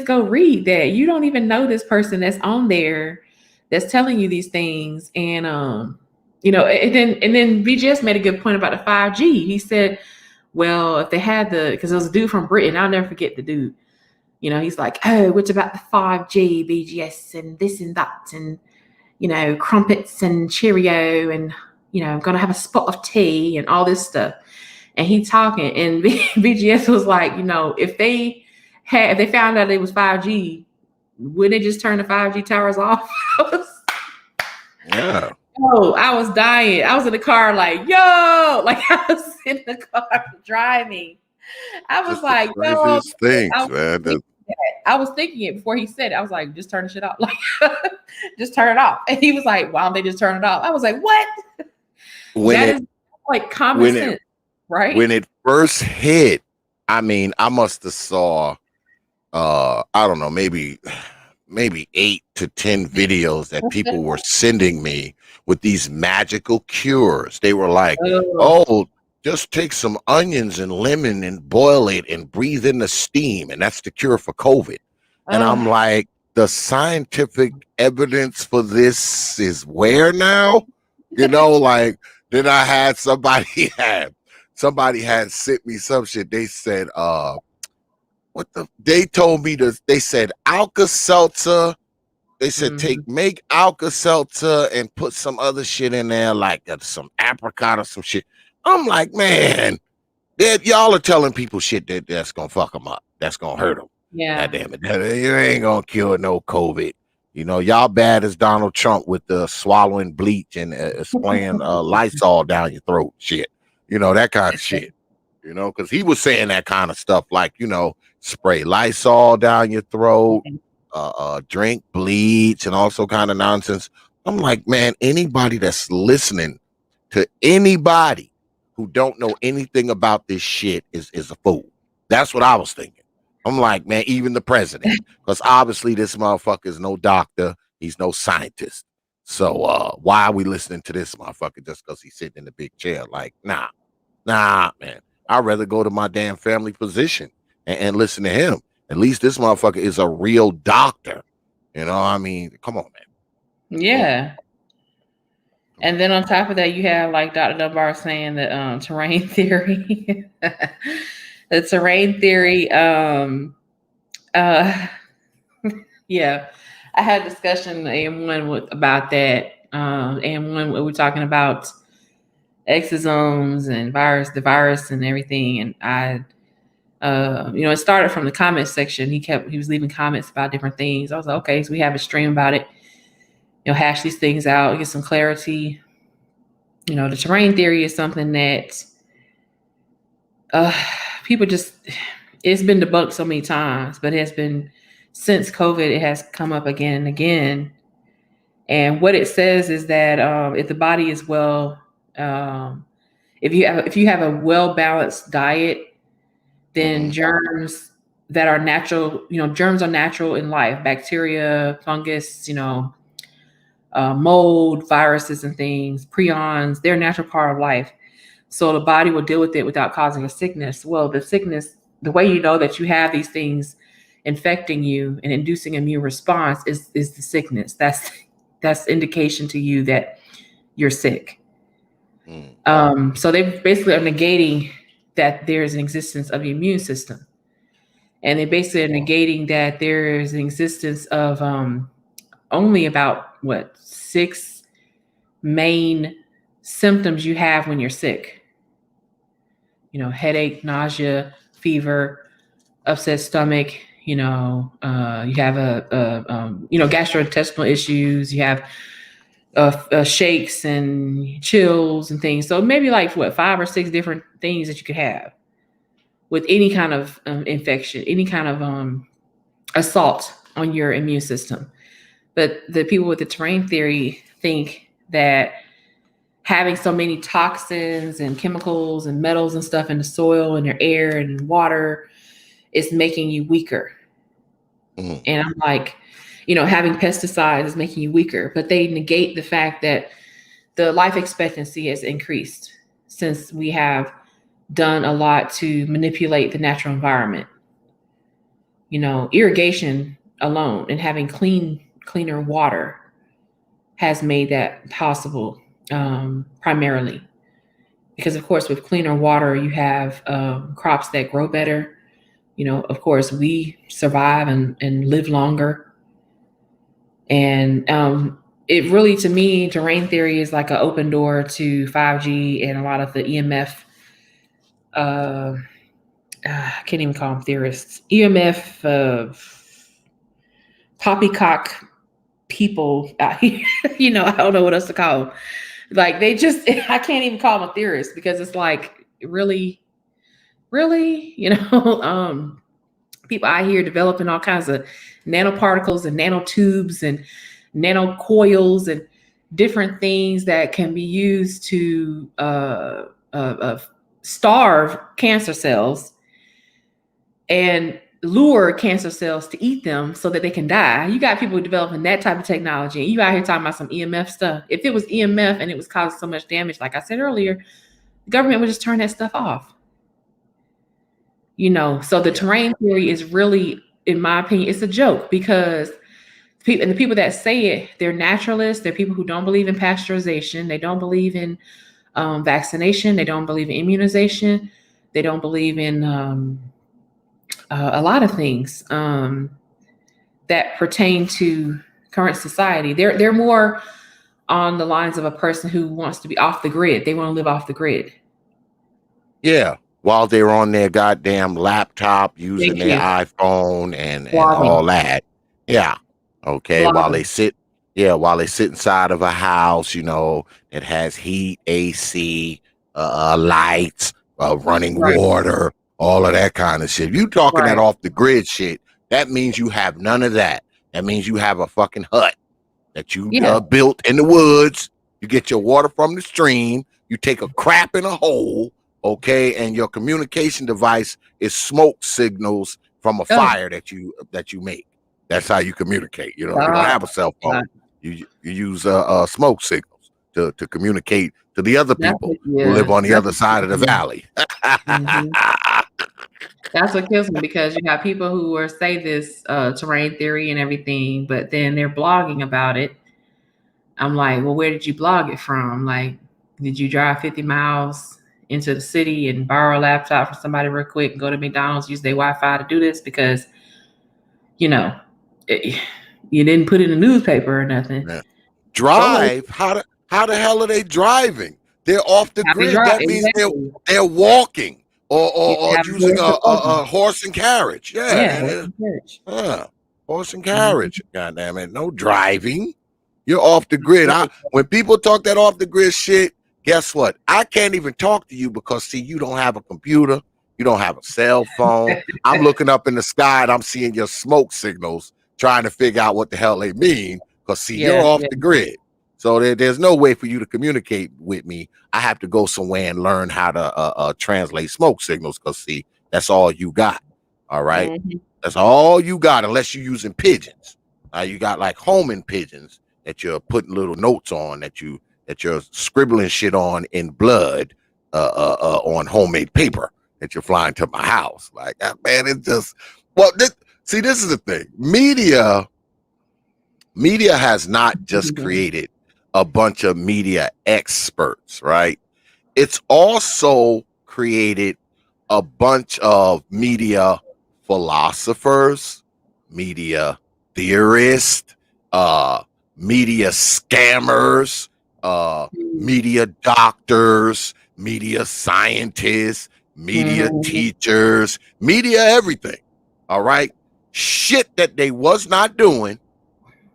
C: go read that. You don't even know this person that's on there that's telling you these things. And, and then VGS made a good point about the 5G. He said, well, if they had because there was a dude from Britain, I'll never forget the dude. He's like, oh, what about the 5G, VGS, and this and that, and, crumpets and Cheerio, and, I'm going to have a spot of tea and all this stuff. And he talking, and VGS was like, if they found out it was 5G, wouldn't they just turn the 5G towers off?
B: Yeah.
C: Oh, I was dying. I was in the car like, yo, like I was in the car driving. I was like, yo, I was thinking it before he said it. I was like, just turn the shit off. Like, just turn it off. And he was like, why don't they just turn it off? I was like, what? That is like common sense. Right.
B: When it first hit, I mean, I must have saw I don't know, maybe 8 to 10 videos that people were sending me with these magical cures. They were like, oh, just take some onions and lemon and boil it and breathe in the steam, and that's the cure for COVID. And I'm like, the scientific evidence for this is where now? You know, like, then I had somebody had sent me some shit. They said, they told me they said Alka-Seltzer. They said make Alka-Seltzer and put some other shit in there, like some apricot or some shit. I'm like, man, y'all are telling people shit that's gonna fuck them up. That's gonna hurt them.
C: Yeah.
B: God damn it. It ain't gonna cure no COVID. You know, y'all bad as Donald Trump with the swallowing bleach and spraying Lysol down your throat shit. You know, that kind of shit. You know, because he was saying that kind of stuff, like, you know, spray Lysol down your throat, drink bleach and also kind of nonsense. I'm like, man, anybody that's listening to anybody who don't know anything about this shit is a fool. That's what I was thinking. I'm like, man, even the president, because obviously this motherfucker is no doctor. He's no scientist. So why are we listening to this motherfucker just because he's sitting in the big chair? Like, nah, man. I'd rather go to my damn family physician and listen to him. At least this motherfucker is a real doctor. You know, I mean, come on, man.
C: Yeah. And then on top of that, you have like Dr. Dunbar saying that terrain theory. The terrain theory, yeah. I had a discussion AM1 about that. AM1, we were talking about exosomes and the virus and everything. And I it started from the comment section. He was leaving comments about different things. I was like, okay, so we have a stream about it. Hash these things out, get some clarity. The terrain theory is something that people it's been debunked so many times, but it has been, since COVID, it has come up again and again. And what it says is that if the body is if you have a well-balanced diet, then germs that are natural, germs are natural in life, bacteria, fungus, mold, viruses and things, prions, they're a natural part of life. So the body will deal with it without causing a sickness. Well, the sickness, the way you know that you have these things infecting you and inducing immune response is the sickness. That's indication to you that you're sick. So they basically are negating that there's an existence of the immune system. And they basically are negating that there is an existence of only about 6 main symptoms you have when you're sick. Headache, nausea, fever, upset stomach. You have gastrointestinal issues. You have shakes and chills and things. So maybe 5 or 6 different things that you could have with any kind of infection, any kind of assault on your immune system. But the people with the terrain theory think that having so many toxins and chemicals and metals and stuff in the soil and your air and water is making you weaker. And I'm like, having pesticides is making you weaker, but they negate the fact that the life expectancy has increased since we have done a lot to manipulate the natural environment. Irrigation alone and having cleaner water has made that possible, primarily because, of course, with cleaner water, you have crops that grow better. Of course, we survive and live longer. And it really, to me, terrain theory is like an open door to 5G and a lot of the EMF. I can't even call them theorists. EMF, poppycock people out here. I don't know what else to call them. Like I can't even call them a theorist because it's like, really, people out here developing all kinds of nanoparticles and nanotubes and nanocoils and different things that can be used to starve cancer cells and lure cancer cells to eat them so that they can die. You got people developing that type of technology. You out here talking about some EMF stuff. If it was EMF and it was causing so much damage, like I said earlier, the government would just turn that stuff off. So the terrain theory is really, in my opinion, it's a joke, because the people that say it, they're naturalists. They're people who don't believe in pasteurization. They don't believe in vaccination. They don't believe in immunization. They don't believe in a lot of things that pertain to current society. They're more on the lines of a person who wants to be off the grid. They want to live off the grid.
B: Yeah. While they're on their goddamn laptop using their iPhone and all that. Yeah. Okay. While they sit inside of a house, that has heat, AC, lights, running water, all of that kind of shit. You talking that off the grid shit, that means you have none of that. That means you have a fucking hut that you built in the woods. You get your water from the stream. You take a crap in a hole. Okay, and your communication device is smoke signals from a fire that you make. That's how you communicate. You don't have a cell phone. You use smoke signals to communicate to the other people who live on the other side of the valley.
C: That's what kills me, because you have people who say this terrain theory and everything, but then they're blogging about it. I'm like, well, where did you blog it from? Like, did you drive 50 miles into the city and borrow a laptop from somebody real quick and go to McDonald's, use their Wi-Fi to do this? Because, you didn't put it in the newspaper or nothing.
B: Yeah. Drive? How the hell are they driving? They're off the grid. That means they're walking or using a horse and carriage. Horse and carriage. God damn it. No driving. You're off the grid. When people talk that off the grid shit, guess what? I can't even talk to you because, see, you don't have a computer. You don't have a cell phone. I'm looking up in the sky and I'm seeing your smoke signals, trying to figure out what the hell they mean, because, see, you're off the grid. So there's no way for you to communicate with me. I have to go somewhere and learn how to translate smoke signals, because, see, that's all you got. All right? Mm-hmm. That's all you got, unless you're using pigeons. You got like homing pigeons that you're putting little notes on, that you're scribbling shit on in blood on homemade paper that you're flying to my house. Like, man, it's just, this is the thing. Media has not just created a bunch of media experts, right? It's also created a bunch of media philosophers, media theorists, media scammers, media doctors, media scientists, media teachers, media everything. All right. Shit that they was not doing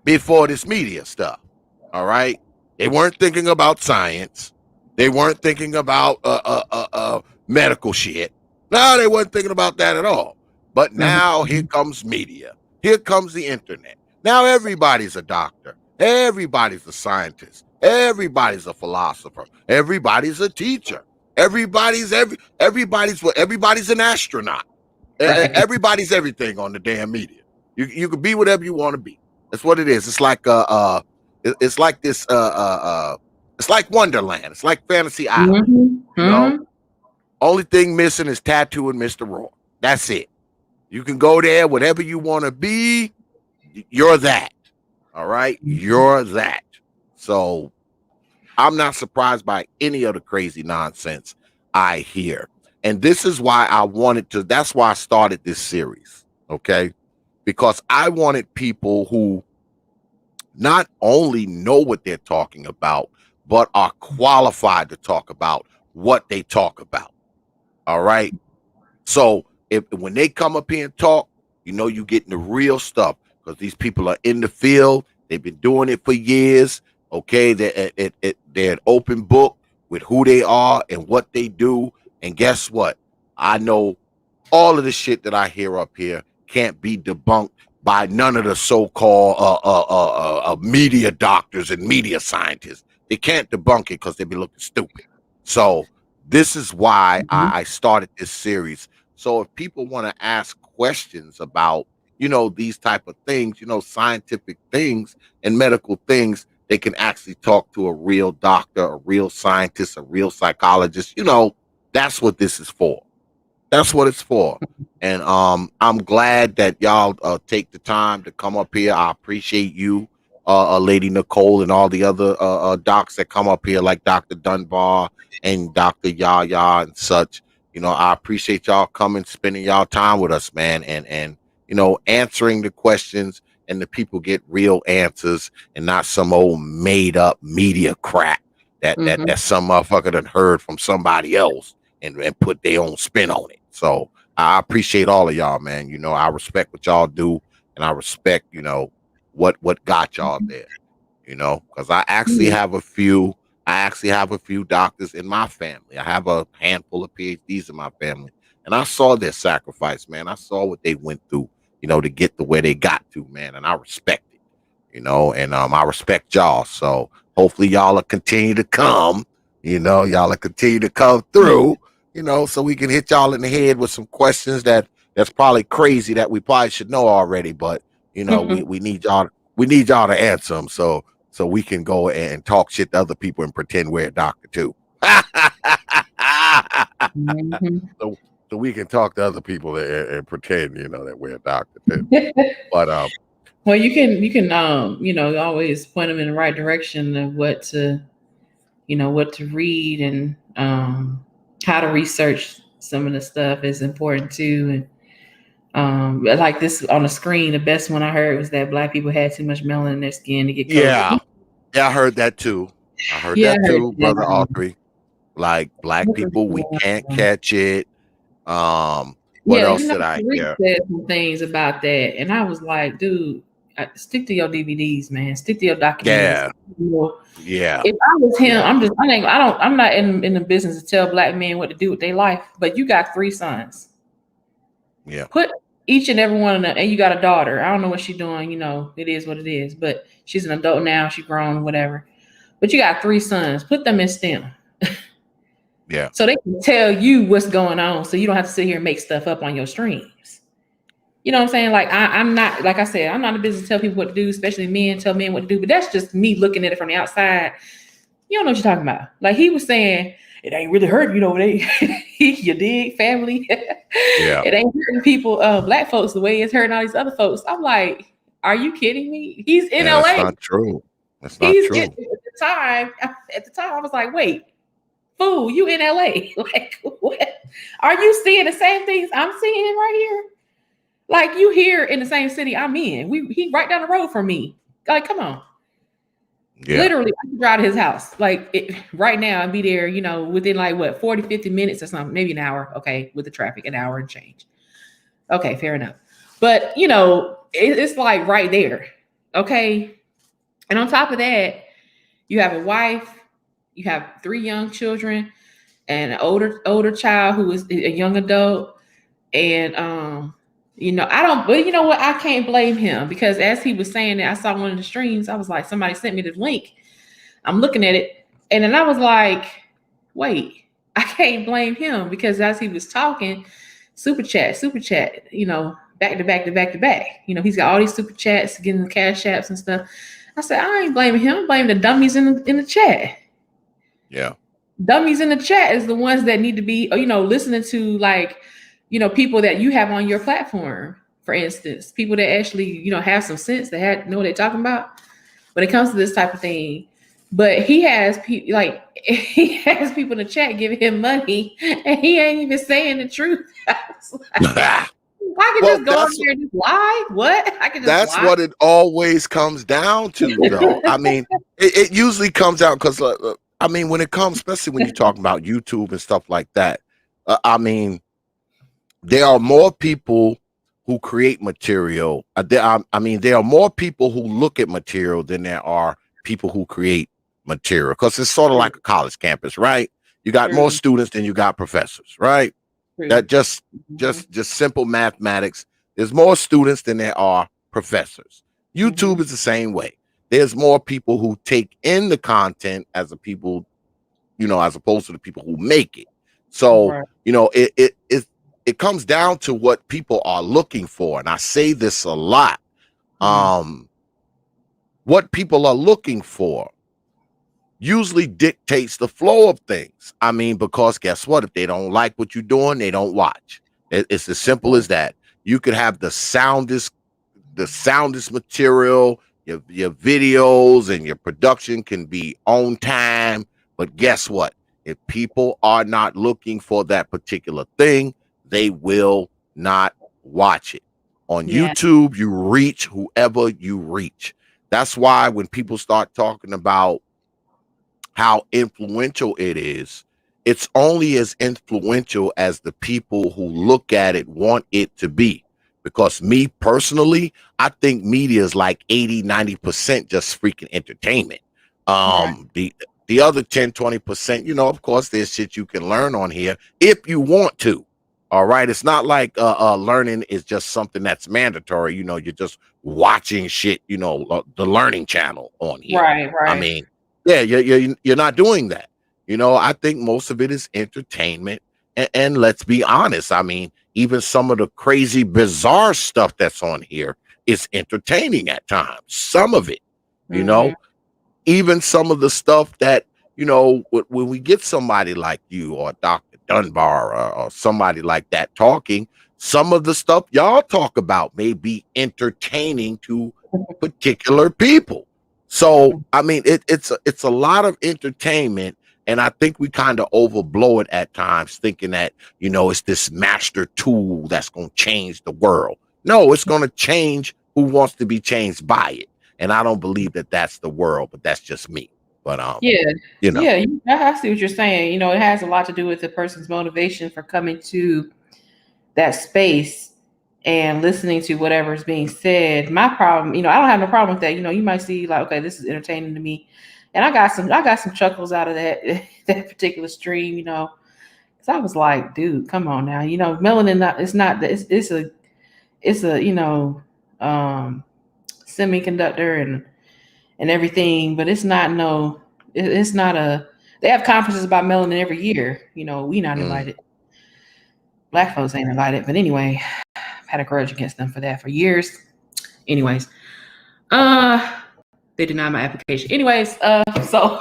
B: before this media stuff. All right. They weren't thinking about science. They weren't thinking about medical shit. No, they weren't thinking about that at all. But now here comes media. Here comes the internet. Now everybody's a doctor. Everybody's a scientist. Everybody's a philosopher. Everybody's a teacher. Everybody's an astronaut. Everybody's everything on the damn media. You can be whatever you want to be. That's what it is. It's like it's like this it's like Wonderland. It's like Fantasy Island. You know? Only thing missing is tattooing Mr. Raw. That's it. You can go there, whatever you want to be, you're that. All right? You're that. So I'm not surprised by any of the crazy nonsense I hear. And this is why that's why I started this series. Okay? Because I wanted people who not only know what they're talking about, but are qualified to talk about what they talk about. All right? So when they come up here and talk, you're getting the real stuff, because these people are in the field. They've been doing it for years. Okay, they're an open book with who they are and what they do. And guess what? I know all of the shit that I hear up here can't be debunked by none of the so-called media doctors and media scientists. They can't debunk it because they be looking stupid. So This is why I started this series. So if people want to ask questions about, these type of things, scientific things and medical things, they can actually talk to a real doctor, a real scientist, a real psychologist. That's what this is for. That's what it's for. And I'm glad that y'all take the time to come up here. I appreciate you, Lady Nikole, and all the other docs that come up here, like Dr. Dunbar and Dr. Yaya and such. I appreciate y'all coming, spending y'all time with us, man, and answering the questions, and the people get real answers and not some old made up media crap that some motherfucker done heard from somebody else and put their own spin on it. So I appreciate all of y'all, man. I respect what y'all do, and I respect, what got y'all there, because I actually have a few doctors in my family. I have a handful of PhDs in my family, and I saw their sacrifice, man. I saw what they went through, to get to where they got to, man. And I respect it, and I respect y'all. So hopefully y'all will continue to come, y'all will continue to come through, so we can hit y'all in the head with some questions that's probably crazy that we probably should know already, but we need y'all to answer them so we can go and talk shit to other people and pretend we're a doctor too. So we can talk to other people and pretend that we're a doctor too. But
C: well, you can always point them in the right direction of what to read, and how to research some of the stuff is important too. And like this on the screen, the best one I heard was that Black people had too much melanin in their skin to get COVID.
B: Yeah, I heard that too. Brother Autry. Like, Black people, we can't catch it. What else did I hear?
C: Said some things about that, and I was like, dude, stick to your DVDs, man. Stick to your documentaries.
B: Yeah.
C: If I was him, I'm not in the business to tell Black men what to do with their life, but you got 3 sons.
B: Yeah.
C: Put each and every one of them, and you got a daughter. I don't know what she's doing, it is what it is, but she's an adult now, she's grown, whatever. But you got 3 sons, put them in STEM.
B: Yeah.
C: So they can tell you what's going on, so you don't have to sit here and make stuff up on your streams. You know what I'm saying? Like, I'm not, like I said, I'm not in the business to tell people what to do, especially men, tell men what to do, but that's just me looking at it from the outside. You don't know what you're talking about. Like he was saying, it ain't really hurting, you dig, family?
B: Yeah.
C: It ain't hurting people, Black folks, the way it's hurting all these other folks. I'm like, are you kidding me? He's in LA.
B: That's not true. That's not true.
C: At the time, I was like, wait, fool, you in LA? Like, what? Are you seeing the same things I'm seeing right here? Like, you here in the same city I'm in. He right down the road from me. Like, come on. Yeah. Literally, I can drive to his house. Like, right now, I'd be there, within like, what, 40, 50 minutes or something. Maybe an hour. Okay, with the traffic, an hour and change. Okay, fair enough. But, it's like right there. Okay? And on top of that, you have a wife. You have 3 young children and an older child who is a young adult. And, but you know what? I can't blame him, because as he was saying that, I saw one of the streams. I was like, somebody sent me this link. I'm looking at it. And then I was like, wait, I can't blame him, because as he was talking, super chat, back to back. He's got all these super chats, getting the cash apps and stuff. I said, I ain't blaming him. I'm blaming the dummies in the chat.
B: Yeah.
C: Dummies in the chat is the ones that need to be, listening to, like, people that you have on your platform, for instance, people that actually, have some sense, that know what they're talking about when it comes to this type of thing. But he has people in the chat giving him money, and he ain't even saying the truth. I can just go on here and just lie. What? I can just
B: That's
C: lie.
B: What it always comes down to, though. I mean, it usually comes out because, when it comes, especially when you're talking about YouTube and stuff like that, there are more people who create material. There are more people who look at material than there are people who create material, because it's sort of like a college campus, right? You got more students than you got professors, right? That just simple mathematics. There's more students than there are professors. YouTube is the same way. There's more people who take in the content as opposed to the people who make it. So, you know, it comes down to what people are looking for. And I say this a lot. What people are looking for usually dictates the flow of things. I mean, because guess what? If they don't like what you're doing, they don't watch. It's as simple as that. You could have the soundest material, your videos and your production can be on time, but guess what? If people are not looking for that particular thing, they will not watch it. On YouTube, you reach whoever you reach. That's why when people start talking about how influential it is, it's only as influential as the people who look at it want it to be. Because me personally, I think media is like 80-90% just freaking entertainment. The other 10-20%, you know, of course, there's shit you can learn on here if you want to. All right. It's not like learning is just something that's mandatory. You know, you're just watching shit, you know, the learning channel on here.
C: Right.
B: I mean, yeah, you're not doing that. You know, I think most of it is entertainment. And let's be honest. I mean, even some of the crazy, bizarre stuff that's on here is entertaining at times. Some of it, you know, even some of the stuff that, you know, when we get somebody like you or Dr. Dunbar or somebody like that talking, some of the stuff y'all talk about may be entertaining to particular people. So, I mean, it's a lot of entertainment. And I think we kind of overblow it at times, thinking that, you know, it's this master tool that's going to change the world. No, it's going to change who wants to be changed by it. And I don't believe that that's the world, but that's just me. But, you know.
C: Yeah, I see what you're saying. You know, it has a lot to do with the person's motivation for coming to that space and listening to whatever is being said. My problem, you know, I don't have no problem with that. You know, you might see like, okay, this is entertaining to me. And I got some chuckles out of that particular stream, you know. So I was like, dude, come on now. You know, melanin it's a, you know, semiconductor and everything, but it's not they have conferences about melanin every year. You know, we not invited. Black folks ain't invited. But anyway, I've had a grudge against them for that for years. Anyways, they denied my application. Anyways, so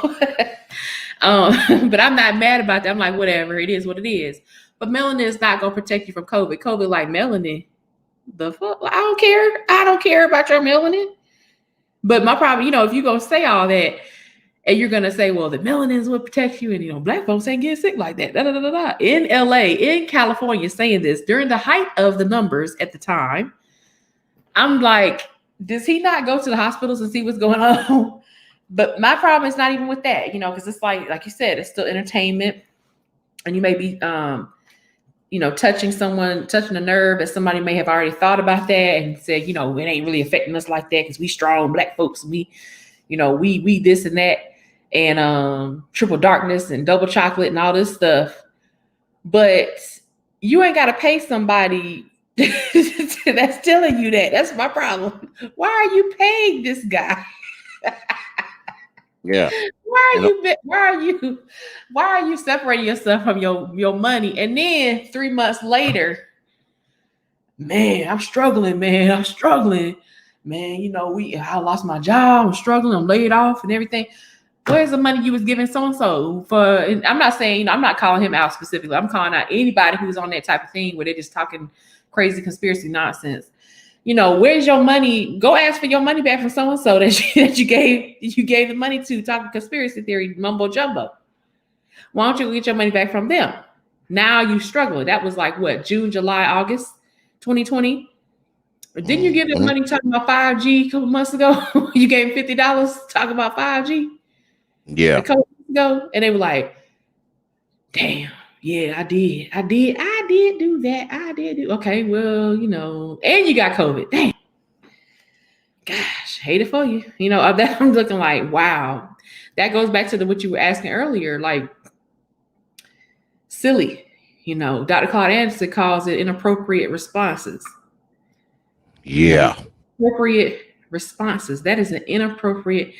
C: but I'm not mad about that. I'm like, whatever, it is what it is. But melanin is not gonna protect you from COVID. COVID, like melanin, the fuck? I don't care. I don't care about your melanin. But my problem, you know, if you're gonna say all that and you're gonna say, well, the melanin is what protects you, and you know, black folks ain't getting sick like that. In LA, in California, saying this during the height of the numbers at the time, I'm like, does he not go to the hospitals and see what's going on? But my problem is not even with that, you know, because it's like you said, it's still entertainment, and you may be, you know, touching a nerve, and somebody may have already thought about that and said, you know, it ain't really affecting us like that because we strong black folks, we, you know, we this and that, and triple darkness and double chocolate and all this stuff. But you ain't got to pay somebody that's telling you that. That's my problem. Why are you paying this guy?
B: Yeah.
C: Why are you separating yourself from your money? And then 3 months later, man, I'm struggling, man. You know, I lost my job, I'm struggling, I'm laid off and everything. Where's the money you was giving so-and-so for? And I'm not saying, you know, I'm not calling him out specifically. I'm calling out anybody who's on that type of thing where they're just talking crazy conspiracy nonsense. You know, where's your money? Go ask for your money back from so-and-so that you gave the money to, talking conspiracy theory, mumbo jumbo. Why don't you get your money back from them? Now you struggling. That was like what, June, July, August, 2020. Didn't you give them money talking about 5G a couple months ago? You gave them $50 talking about 5G.
B: Yeah.
C: A couple months ago, and they were like, "Damn, yeah, I did do that. I did do okay. Well, you know, and you got COVID. Damn, gosh, hate it for you. You know, I'm looking like, wow. That goes back to what you were asking earlier, like silly. You know, Dr. Claude Anderson calls it inappropriate responses.
B: Yeah.
C: Inappropriate responses. That is an inappropriate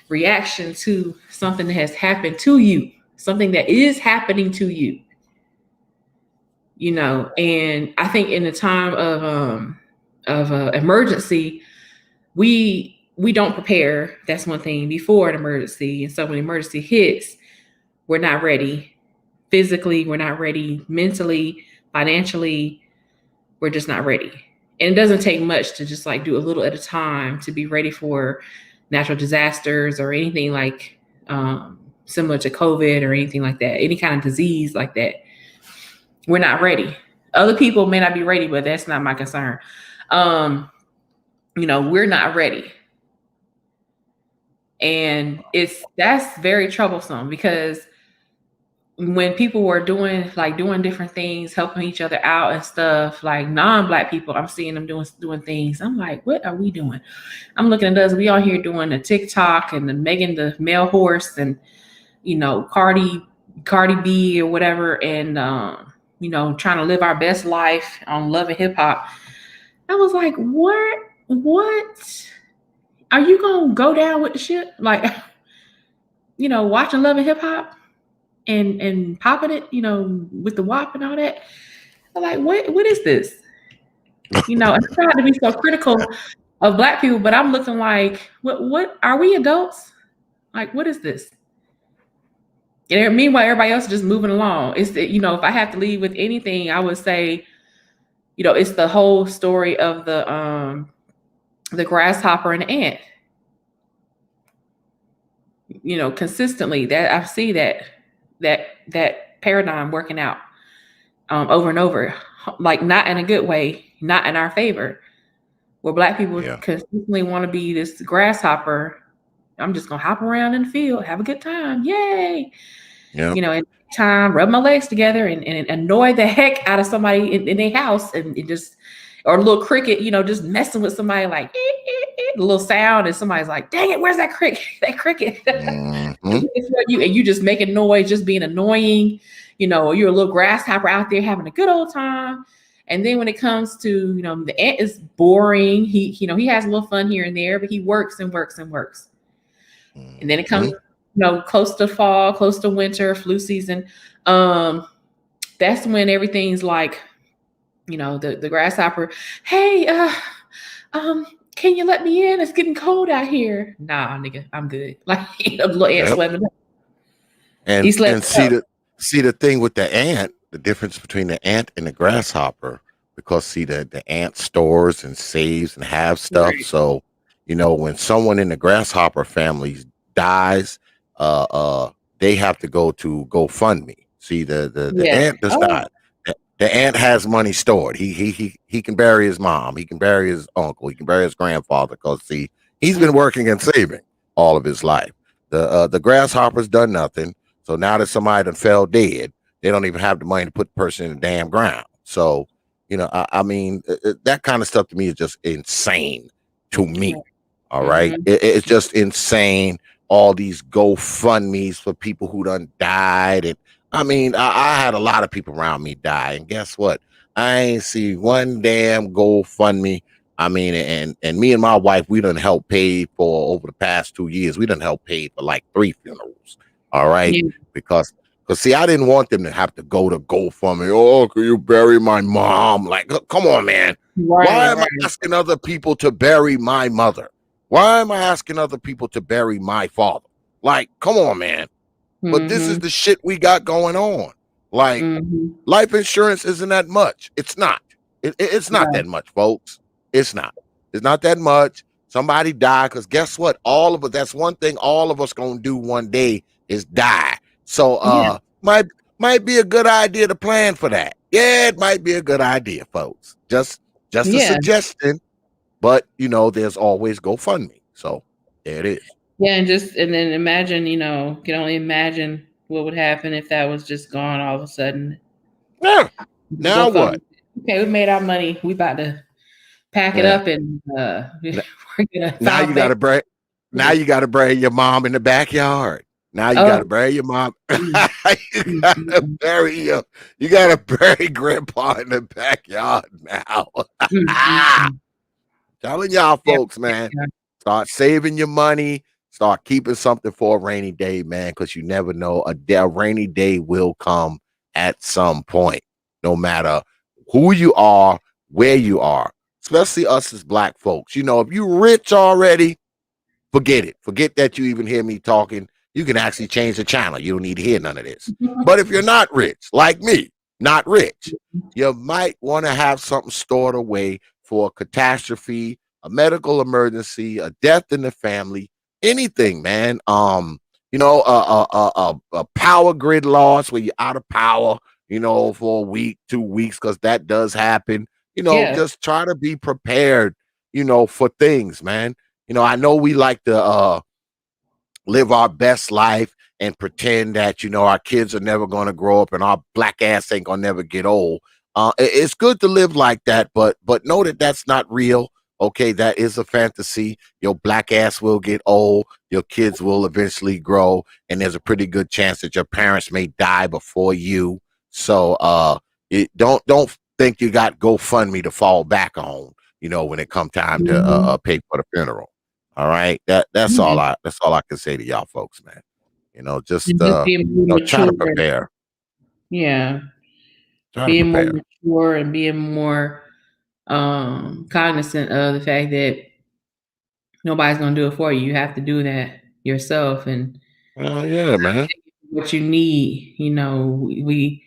C: reaction to something that has happened to you, something that is happening to you. you know. And I think in the time of emergency, we don't prepare. That's one thing before an emergency. And so when emergency hits, we're not ready. Physically, we're not ready. Mentally, financially, we're just not ready. And it doesn't take much to just like do a little at a time to be ready for natural disasters or anything like similar to COVID or anything like that, any kind of disease like that. We're not ready. Other people may not be ready, but that's not my concern. You know, we're not ready. And that's very troublesome, because when people were doing different things, helping each other out and stuff, like non-Black people, I'm seeing them doing things. I'm like, what are we doing? I'm looking at us. We all here doing the TikTok and the Megan the male horse and, you know, Cardi B or whatever, and you know, trying to live our best life on Love and Hip Hop. I was like, what? Are you gonna go down with the shit? Like, you know, watching Love and Hip Hop and popping it, you know, with the WAP and all that. I'm like, what is this? You know, I'm trying to be so critical of Black people, but I'm looking like, what are we adults? Like, what is this? And meanwhile, everybody else is just moving along. It's you know, if I have to leave with anything, I would say, you know, it's the whole story of the grasshopper and the ant. You know, consistently that I see that paradigm working out over and over, like not in a good way, not in our favor, where Black people consistently want to be this grasshopper. I'm just gonna hop around in the field, have a good time, yay! You know, and time, rub my legs together and annoy the heck out of somebody in their house, and just, or a little cricket, you know, just messing with somebody, like a little sound, and somebody's like, dang it, where's that cricket? That cricket. And you just making noise, just being annoying, you know, or you're a little grasshopper out there having a good old time. And then when it comes to, you know, the ant is boring. He, you know, he has a little fun here and there, but he works and works and works. And then it comes, you know, close to fall, close to winter, flu season. That's when everything's like, you know, the grasshopper, hey, can you let me in? It's getting cold out here. Nah, nigga, I'm good. Like, a little ant slept.
B: And see the thing with the ant, the difference between the ant and the grasshopper, because see the ant stores and saves and have stuff. Right. So, you know, when someone in the grasshopper family dies, they have to go to GoFundMe. See, the ant does not. The ant has money stored. He can bury his mom. He can bury his uncle. He can bury his grandfather, because see, he's been working and saving all of his life. The grasshopper's done nothing. So now that somebody done fell dead, they don't even have the money to put the person in the damn ground. So, you know, I mean, that kind of stuff to me is just insane to me. All right. It's just insane. All these GoFundMes for people who done died. And I mean, I had a lot of people around me die. And guess what? I ain't see one damn GoFundMe. I mean, and me and my wife, we done helped pay for, over the past 2 years, we done helped pay for like 3 funerals. All right. Because see, I didn't want them to have to go to GoFundMe. Oh, can you bury my mom? Like, come on, man. Why am I asking other people to bury my mother? Why am I asking other people to bury my father? Like, come on, man. But this is the shit we got going on. Like, life insurance isn't that much. It's not. It's not that much, folks. It's not. It's not that much. Somebody died, because guess what? All of us, that's one thing all of us gonna do one day is die. So might be a good idea to plan for that. Yeah, it might be a good idea, folks. Just a suggestion. But you know, there's always GoFundMe. So there it is.
C: Yeah, and then imagine, you know, you can only imagine what would happen if that was just gone all of a sudden.
B: Yeah. Now what?
C: Okay, we made our money. We about to pack it up and we're gonna
B: now you gotta bury. Now you gotta bury your mom in the backyard. Now you gotta bury your mom. You gotta bury grandpa in the backyard now. Telling y'all folks, man, start saving your money, start keeping something for a rainy day, man, because you never know. A rainy day will come at some point. no matter who you are, where you are, especially us as Black folks. You know, if you're rich already, forget it. Forget that you even hear me talking. You can actually change the channel. You don't need to hear none of this. But if you're not rich, like me, not rich, you might want to have something stored away for a catastrophe, a medical emergency, a death in the family, anything, man. You know, a power grid loss where you're out of power, you know, for a week, 2 weeks, because that does happen. You know, just try to be prepared, you know, for things, man. You know, I know we like to live our best life and pretend that, you know, our kids are never going to grow up and our Black ass ain't going to never get old. It's good to live like that, but know that that's not real. Okay, that is a fantasy. Your Black ass will get old. Your kids will eventually grow, and there's a pretty good chance that your parents may die before you. So don't think you got GoFundMe to fall back on, you know, when it come time to pay for the funeral. All right. That's all I can say to y'all folks, man. You know, just try to prepare.
C: Yeah.
B: Try
C: being
B: to prepare.
C: more mature and being more cognizant of the fact that nobody's gonna do it for you. You have to do that yourself, and
B: yeah, man.
C: What you need, you know, we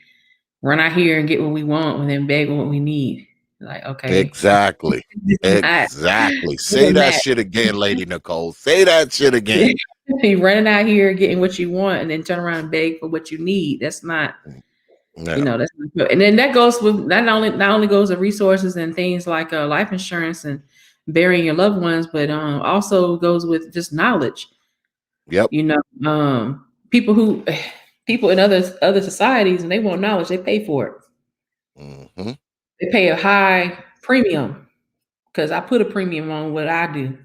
C: run out here and get what we want and then beg for what we need. Like, okay.
B: Exactly. Exactly. Say that shit again, Lady Nikole. Say that shit again.
C: You running out here getting what you want and then turn around and beg for what you need. That's not, you know, that's not good. And then that goes with not only goes with resources and things like life insurance and burying your loved ones, but also goes with just knowledge.
B: Yep.
C: You know, people in other societies, and they want knowledge, they pay for it.
B: Mm-hmm.
C: They pay a high premium because I put a premium on what I do.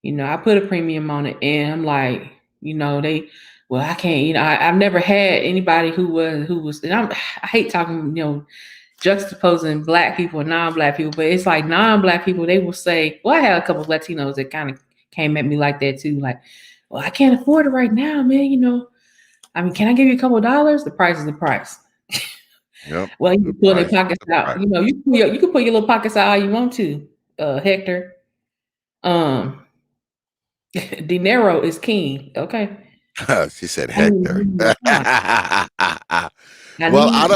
C: You know, I put a premium on it, and I'm like, you know, I can't, you know, I've never had anybody who was, and I hate talking, you know, juxtaposing Black people and non-Black people, but it's like non-Black people, they will say, well, I had a couple of Latinos that kind of came at me like that too. Like, well, I can't afford it right now, man. You know, I mean, can I give you a couple of dollars? The price is the price.
B: Yep.
C: Well, you can pull their pockets out. You know, you can pull your little pockets out all you want to, Hector. Dinero is king. Okay.
B: She said Hector. Well, I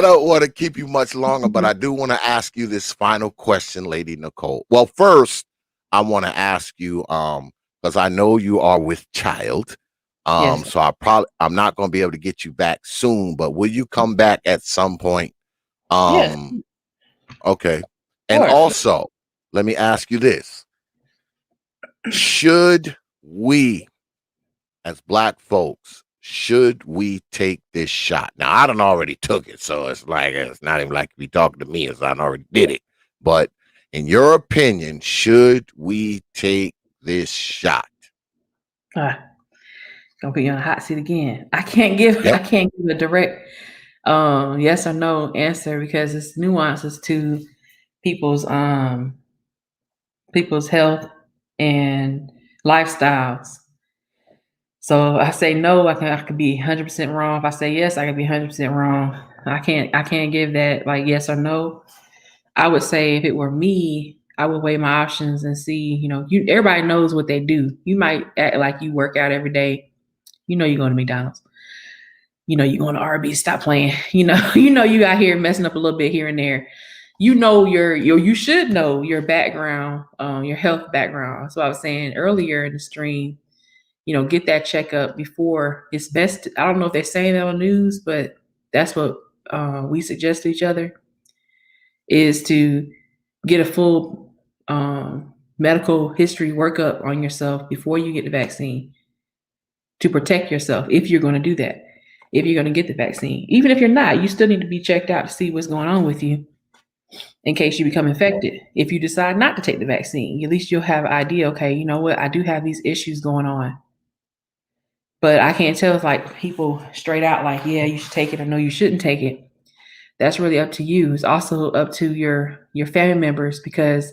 B: don't want to keep you much longer, but I do want to ask you this final question, Lady Nikole. Well, first, I want to ask you, because I know you are with child.
C: Yes.
B: So I'm not going to be able to get you back soon, but will you come back at some point?
C: Yes.
B: Okay. And also, let me ask you this. Should we, as Black folks, should we take this shot? Now, I done already took it, so it's like, it's not even like you talking to me as I already did it. But in your opinion, should we take this shot?
C: Gonna put you on a hot seat again. I can't give a direct yes or no answer because it's nuances to people's health and lifestyles. So I say no, I could be 100% wrong. If I say yes, I could be 100% wrong. I can't give that like yes or no. I would say if it were me, I would weigh my options and see, you know, everybody knows what they do. You might act like you work out every day. You know, you're going to McDonald's. You know, you're going to RB, stop playing. You know, you out here messing up a little bit here and there. You know, you should know your background, your health background. So I was saying earlier in the stream, you know, get that checkup before it's best. I don't know if they're saying that on news, but that's what we suggest to each other is to get a full medical history workup on yourself before you get the vaccine to protect yourself if you're going to do that. If you're going to get the vaccine, even if you're not, you still need to be checked out to see what's going on with you in case you become infected. If you decide not to take the vaccine, at least you'll have an idea, okay, you know what, I do have these issues going on. But I can't tell if like people straight out like, yeah, you should take it or no, you shouldn't take it. That's really up to you. It's also up to your family members because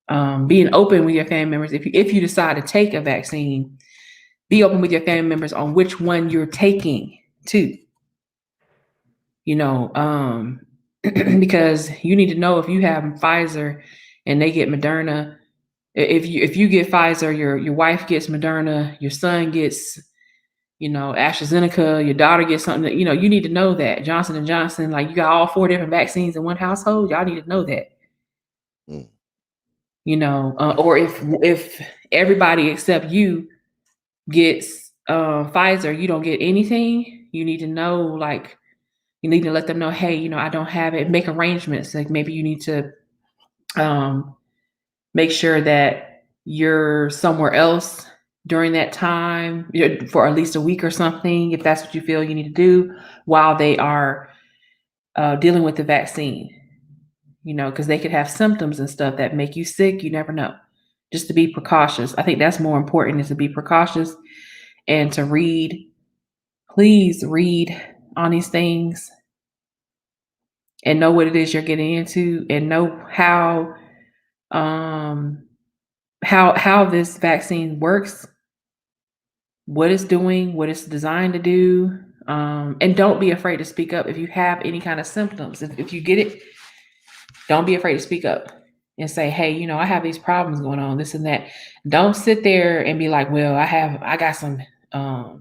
C: being open with your family members, if you decide to take a vaccine, be open with your family members on which one you're taking too. Because you need to know if you have Pfizer and they get Moderna. If you get Pfizer, your wife gets Moderna, your son gets, AstraZeneca, your daughter gets something. You need to know that Johnson & Johnson, like you got all 4 different vaccines in one household. Y'all need to know that. Or if everybody except you gets Pfizer, you don't get anything. You need to know, like, you need to let them know, hey, I don't have it. Make arrangements. Like maybe you need to make sure that you're somewhere else during that time for at least a week or something, if that's what you feel you need to do while they are dealing with the vaccine, because they could have symptoms and stuff that make you sick. You never know. Just to be precautious. I think that's more important, is to be precautious and to please read on these things and know what it is you're getting into, and know how this vaccine works, what it's doing, what it's designed to do. And don't be afraid to speak up if you have any kind of symptoms. If you get it, don't be afraid to speak up and say, hey, I have these problems going on, this and that. Don't sit there and be like, well, I got some, I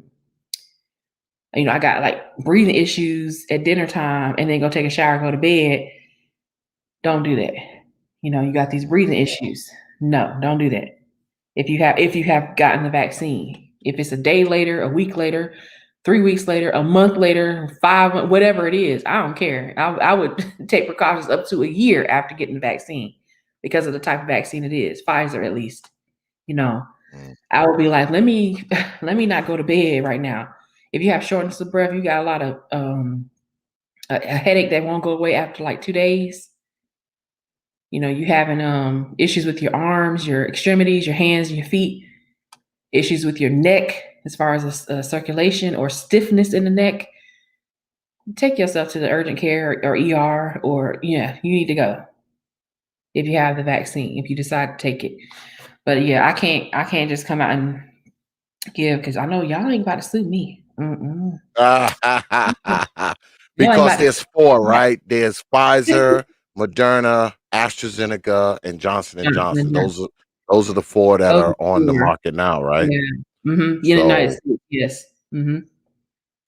C: got like breathing issues at dinner time, and then go take a shower, go to bed. Don't do that. You got these breathing issues. No, don't do that. If you have gotten the vaccine, if it's a day later, a week later, 3 weeks later, a month later, 5 months, whatever it is, I don't care. I would take precautions up to a year after getting the vaccine, because of the type of vaccine it is, Pfizer at least. I would be like, let me not go to bed right now. If you have shortness of breath, you got a lot of a headache that won't go away after like 2 days. You having issues with your arms, your extremities, your hands, and your feet, issues with your neck as far as circulation or stiffness in the neck, take yourself to the urgent care or ER, or you need to go if you have the vaccine, if you decide to take it. But I can't just come out and give, because I know y'all ain't about to sue me.
B: Because there's 4, right? There's Pfizer, Moderna, AstraZeneca, and Johnson & Johnson. Those are the 4 that are on the market now, right?
C: Yeah. Mm-hmm. In the United States, yes. Mm-hmm.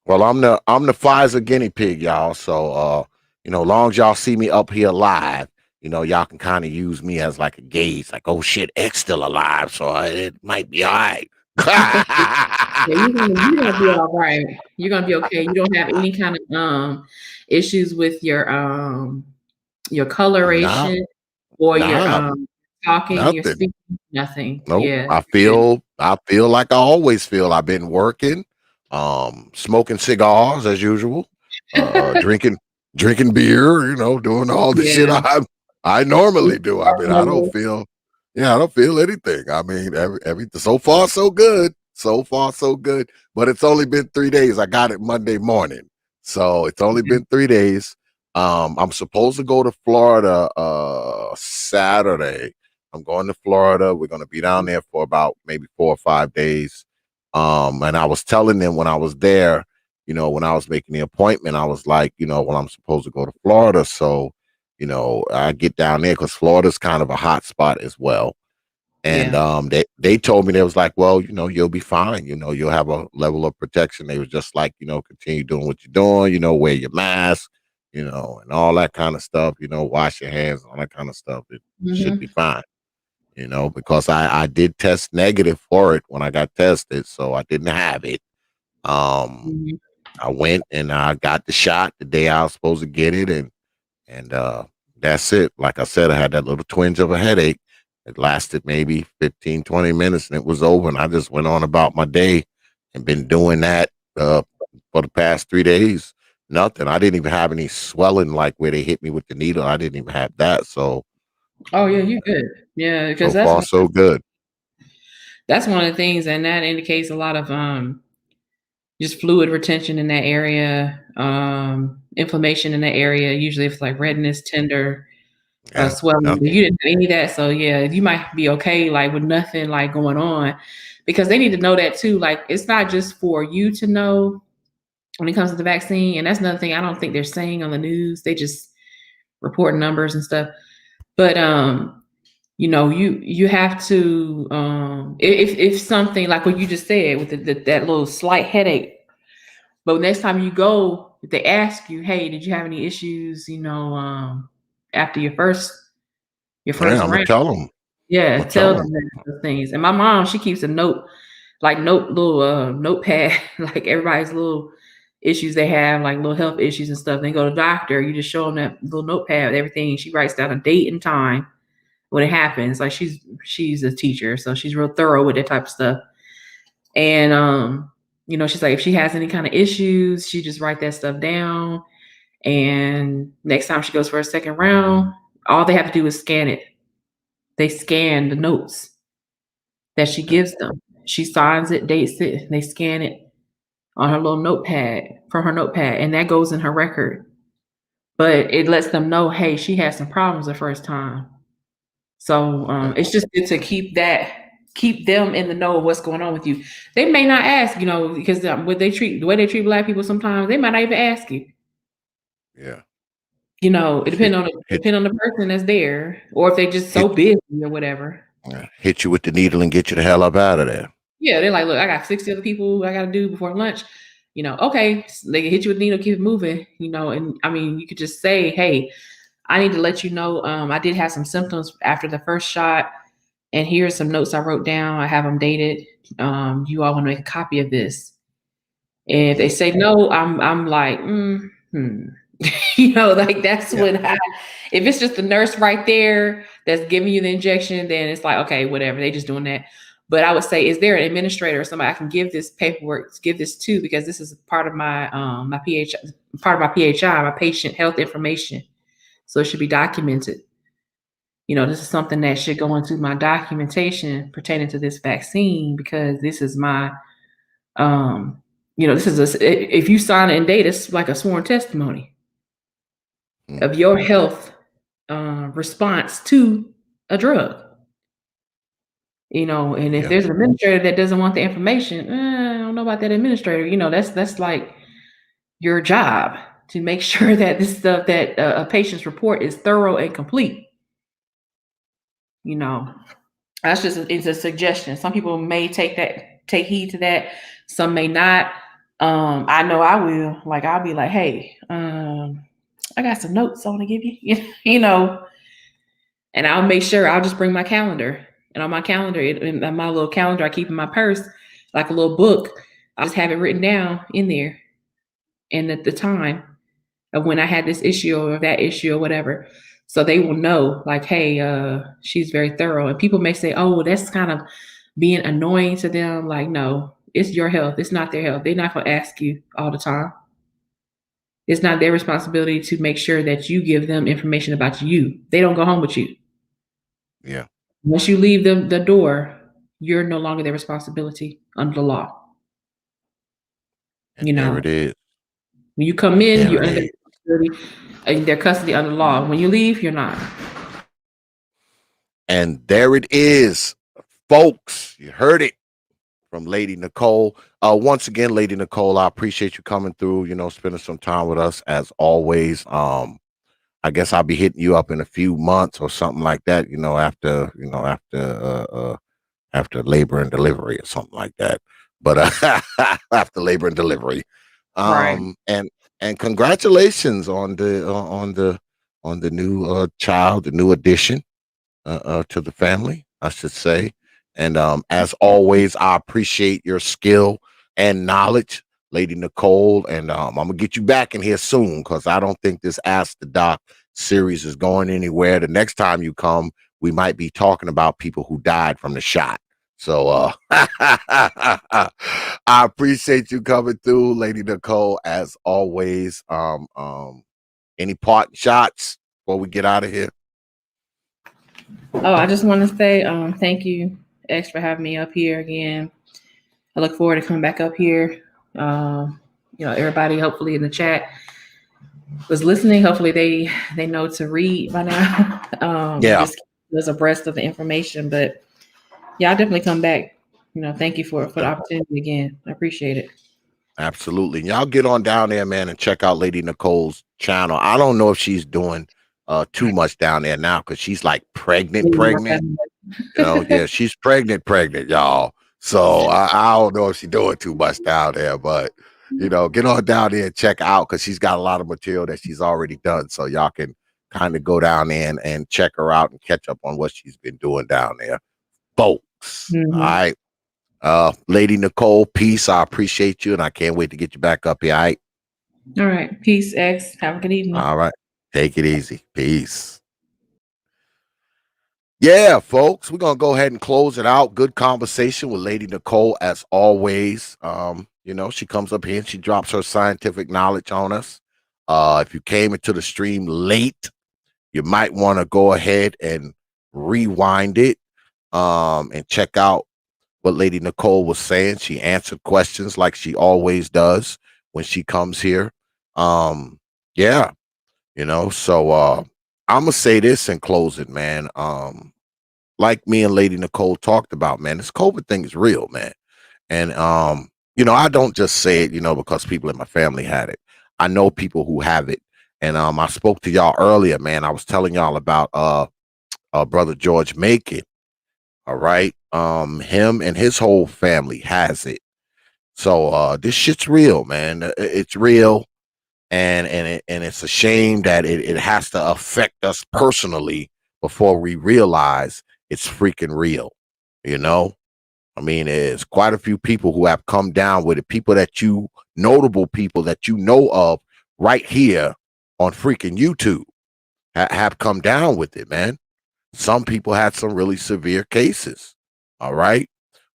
B: Well, I'm the Pfizer guinea pig, y'all. So long as y'all see me up here live, y'all can kind of use me as like a gauge, like, oh shit, X still alive, so it might be all right.
C: You're gonna be all right. You're gonna be okay. You don't have any kind of issues with your coloration or your talking,
B: nothing.
C: your speaking, nothing.
B: Nope.
C: Yeah.
B: I feel like I always feel. I've been working, smoking cigars as usual, drinking beer, doing all the shit I normally do. I mean, I don't feel anything. I mean, everything so far so good. So far so good. But it's only been 3 days. I got it Monday morning. So it's only been 3 days. I'm supposed to go to Florida Saturday. I'm going to Florida. We're going to be down there for about maybe 4 or 5 days. And I was telling them when I was there, when I was making the appointment, I was like, well, I'm supposed to go to Florida. So, I get down there because Florida's kind of a hot spot as well. And they told me, they was like, well, you'll be fine. You'll have a level of protection. They was just like, continue doing what you're doing, wear your mask, and all that kind of stuff, wash your hands, all that kind of stuff. It should be fine, because I did test negative for it when I got tested. So I didn't have it. I went and I got the shot the day I was supposed to get it. And that's it. Like I said, I had that little twinge of a headache. It lasted maybe 15, 20 minutes and it was over. And I just went on about my day and been doing that for the past 3 days. Nothing. I didn't even have any swelling like where they hit me with the needle. I didn't even have that. So.
C: Oh yeah, you're good. Yeah, because
B: so far so good.
C: That's one of the things, and that indicates a lot of just fluid retention in that area, inflammation in that area. Usually, it's like redness, tender. Swelling. You didn't have any of that, so you might be okay, like with nothing like going on, because they need to know that too. Like, it's not just for you to know, when it comes to the vaccine. And that's another thing I don't think they're saying on the news. They just report numbers and stuff. But you have to if something like what you just said with that little slight headache. But next time you go, if they ask you, hey, did you have any issues? After your first
B: Yeah, I'm gonna
C: round.
B: tell them.
C: Yeah, tell them those things. And my mom, she keeps a little notepad, like everybody's little issues they have, like little health issues and stuff. They go to the doctor, you just show them that little notepad with everything. She writes down a date and time when it happens. Like she's a teacher, so she's real thorough with that type of stuff. And she's like, if she has any kind of issues, she just write that stuff down. And next time she goes for a second round, all they have to do is scan it. They scan the notes that she gives them. She signs it, dates it, and they scan it on her little notepad, from her notepad, and that goes in her record. But it lets them know, hey, she had some problems the first time. So it's just good to keep them in the know of what's going on with you. They may not ask, because the way they treat Black people sometimes, they might not even ask you.
B: Yeah.
C: It depends on the person that's there, or if they just so busy or whatever.
B: Hit you with the needle and get you the hell up out of there.
C: Yeah, they're like, look, I got 60 other people I got to do before lunch. Okay, so they can hit you with the needle, keep it moving. And I mean, you could just say, hey, I need to let you know, I did have some symptoms after the first shot, and here's some notes I wrote down. I have them dated. You all want to make a copy of this? And if they say no, I'm like, like that's when if it's just the nurse right there that's giving you the injection, then it's like, okay, whatever, they just doing that. But I would say, is there an administrator or somebody I can give this paperwork, give this to, because this is part of my my PHI, my patient health information. So it should be documented. This is something that should go into my documentation pertaining to this vaccine, because this is my this is if you sign it in date, it's like a sworn testimony of your health response to a drug. And if there's an administrator that doesn't want the information, I don't know about that administrator. That's like your job to make sure that this stuff, that a patient's report is thorough and complete. That's it's a suggestion. Some people may take heed to that. Some may not. I know I will. Like, I'll be like, hey, I got some notes I want to give you, and I'll make sure I'll just bring my calendar. And on my calendar, in my little calendar I keep in my purse, like a little book, I just have it written down in there. And at the time of when I had this issue or that issue or whatever. So they will know, like, hey, she's very thorough. And people may say, oh, that's kind of being annoying to them. Like, no, it's your health. It's not their health. They're not going to ask you all the time. It's not their responsibility to make sure that you give them information about you. They don't go home with you.
B: Yeah.
C: Once you leave the door, you're no longer their responsibility under the law.
B: And there it is.
C: When you come in, you're under their custody under law. When you leave, you're not.
B: And there it is, folks. You heard it from Lady Nikole. Once again, Lady Nikole, I appreciate you coming through, spending some time with us as always. I guess I'll be hitting you up in a few months or something like that, after labor and delivery or something like that. But after labor and delivery.
C: Right.
B: And congratulations on the new child, the new addition to the family, I should say. And as always, I appreciate your skill and knowledge, Lady Nikole. And I'm gonna get you back in here soon, because I don't think this Ask the Doc series is going anywhere. The next time you come, we might be talking about people who died from the shot. So I appreciate you coming through, Lady Nikole, as always. Any parting shots before we get out of here?
C: Oh, I just want to say thank you, X, for having me up here again. I look forward to coming back up here. Everybody hopefully in the chat was listening. Hopefully they know to read by now. Just keep us abreast of the information. But yeah, I'll definitely come back. Thank you for the opportunity again. I appreciate it.
B: Absolutely. Y'all get on down there, man, and check out Lady Nicole's channel. I don't know if she's doing too much down there now because she's like pregnant. Yeah, she's pregnant, y'all. So I don't know if she's doing too much down there, but get on down there and check out because she's got a lot of material that she's already done. So y'all can kind of go down there and check her out and catch up on what she's been doing down there, folks. All right. Lady Nikole, peace. I appreciate you, and I can't wait to get you back up here.
C: All right. Peace, X. Have a good evening.
B: All right. Take it easy. Peace. Yeah, folks, we're gonna go ahead and close it out. Good conversation with Lady Nikole, as always. She comes up here and she drops her scientific knowledge on us. If you came into the stream late, you might want to go ahead and rewind it and check out what Lady Nikole was saying. She answered questions like she always does when she comes here. Yeah, so I'm gonna say this and close it, man. Like me and Lady Nikole talked about, man, this COVID thing is real, man. And I don't just say it, because people in my family had it. I know people who have it. And I spoke to y'all earlier, man. I was telling y'all about brother George Macon. All right. Him and his whole family has it. So this shit's real, man. It's real. And it's a shame that it has to affect us personally before we realize it's freaking real. I mean, there's quite a few people who have come down with it. People notable people that you know of right here on freaking YouTube have come down with it, man. Some people had some really severe cases. All right.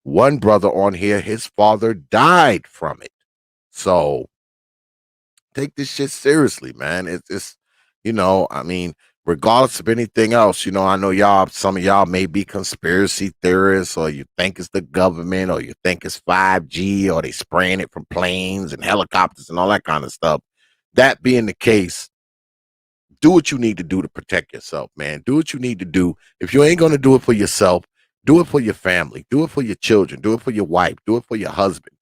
B: One brother on here, his father died from it. So take this shit seriously, man. It's I mean, regardless of anything else, I know some of y'all may be conspiracy theorists, or you think it's the government, or you think it's 5G, or they spraying it from planes and helicopters and all that kind of stuff. That being the case, do what you need to do to protect yourself, man. Do what you need to do. If you ain't going to do it for yourself, do it for your family. Do it for your children. Do it for your wife. Do it for your husband.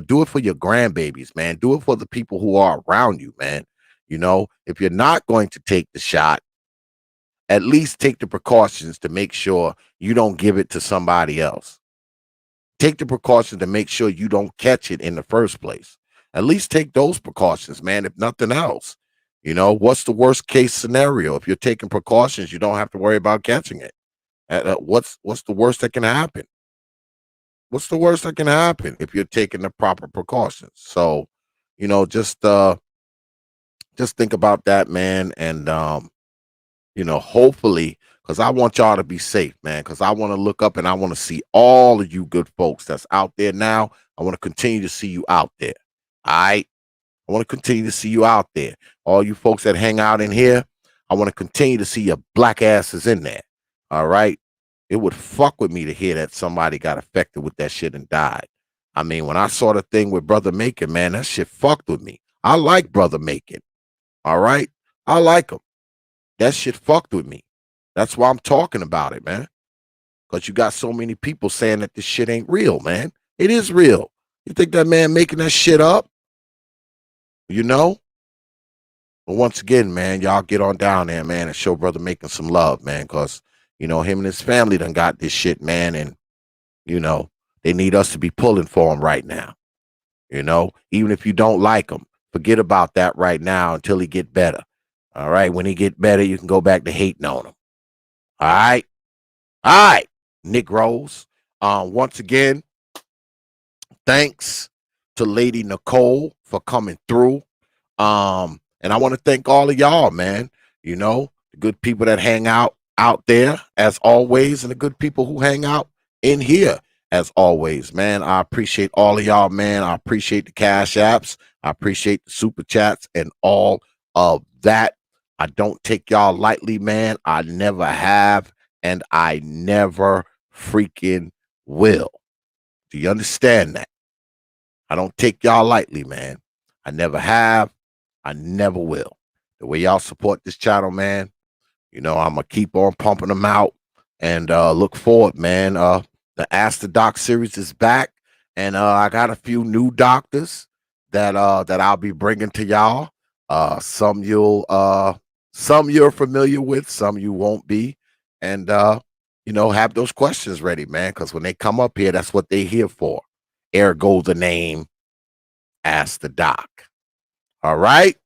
B: Do it for your grandbabies, man. Do it for the people who are around you, man. If you're not going to take the shot, at least take the precautions to make sure you don't give it to somebody else. Take the precautions to make sure you don't catch it in the first place. At least take those precautions, man, if nothing else. What's the worst case scenario? If you're taking precautions, you don't have to worry about catching it. What's the worst that can happen? What's the worst that can happen if you're taking the proper precautions? So, just think about that, man. And, hopefully, because I want y'all to be safe, man, because I want to look up and I want to see all of you good folks that's out there now. I want to continue to see you out there. All right. I want to continue to see you out there. All you folks that hang out in here, I want to continue to see your black asses in there. All right. It would fuck with me to hear that somebody got affected with that shit and died. I mean, when I saw the thing with Brother Macon, man, that shit fucked with me. I like Brother Macon. All right. I like him. That shit fucked with me. That's why I'm talking about it, man. Because you got so many people saying that this shit ain't real, man. It is real. You think that man making that shit up? But once again, man, y'all get on down there, man, and show Brother Macon some love, man, because, him and his family done got this shit, man, and, they need us to be pulling for him right now. Even if you don't like him, forget about that right now until he get better. All right, when he get better, you can go back to hating on him. All right? All right, Nick Rose. Once again, thanks to Lady Nikole for coming through. And I want to thank all of y'all, man. The good people that hang out there as always, and the good people who hang out in here as always, man. I appreciate all of y'all, man. I appreciate the cash apps. I appreciate the super chats and all of that. I don't take y'all lightly, man. I never have, and I never freaking will. Do you understand that? I don't take y'all lightly, man. I never have. I never will. The way y'all support this channel, man, I'm going to keep on pumping them out and look forward, man. The Ask the Doc series is back, and I got a few new doctors that I'll be bringing to y'all. Some you're familiar with, some you won't be, and have those questions ready, man, because when they come up here, that's what they here for. Ergo the name, Ask the Doc. All right.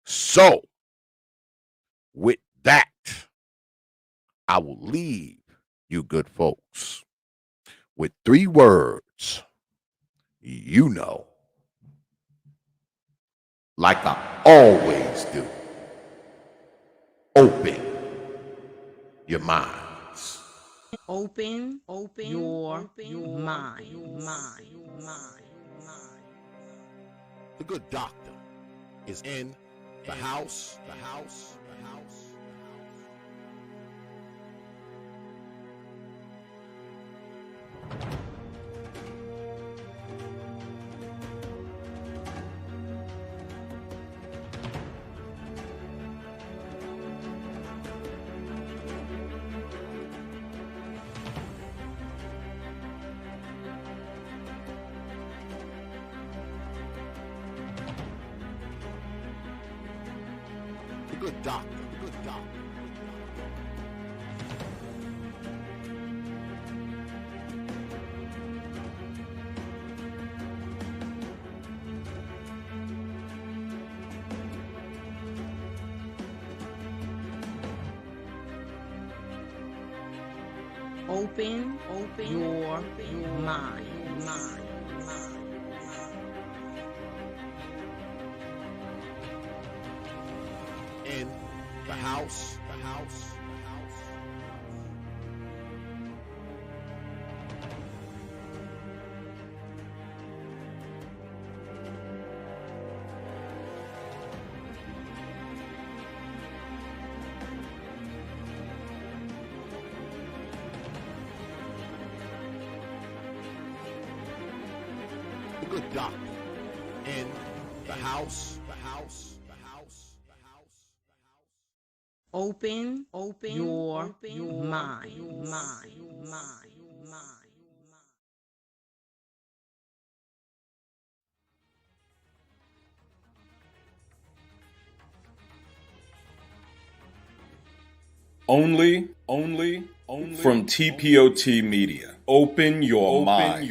B: So with that, I will leave you good folks with 3 words. Like I always do. Open your minds.
A: Open your mind.
B: The good doctor is in the house. The good doctor.
A: Open your mind.
B: In the house. The good doctor in the house.
A: Open your mind.
D: Only from T.P.O.T. Media. Open your mind.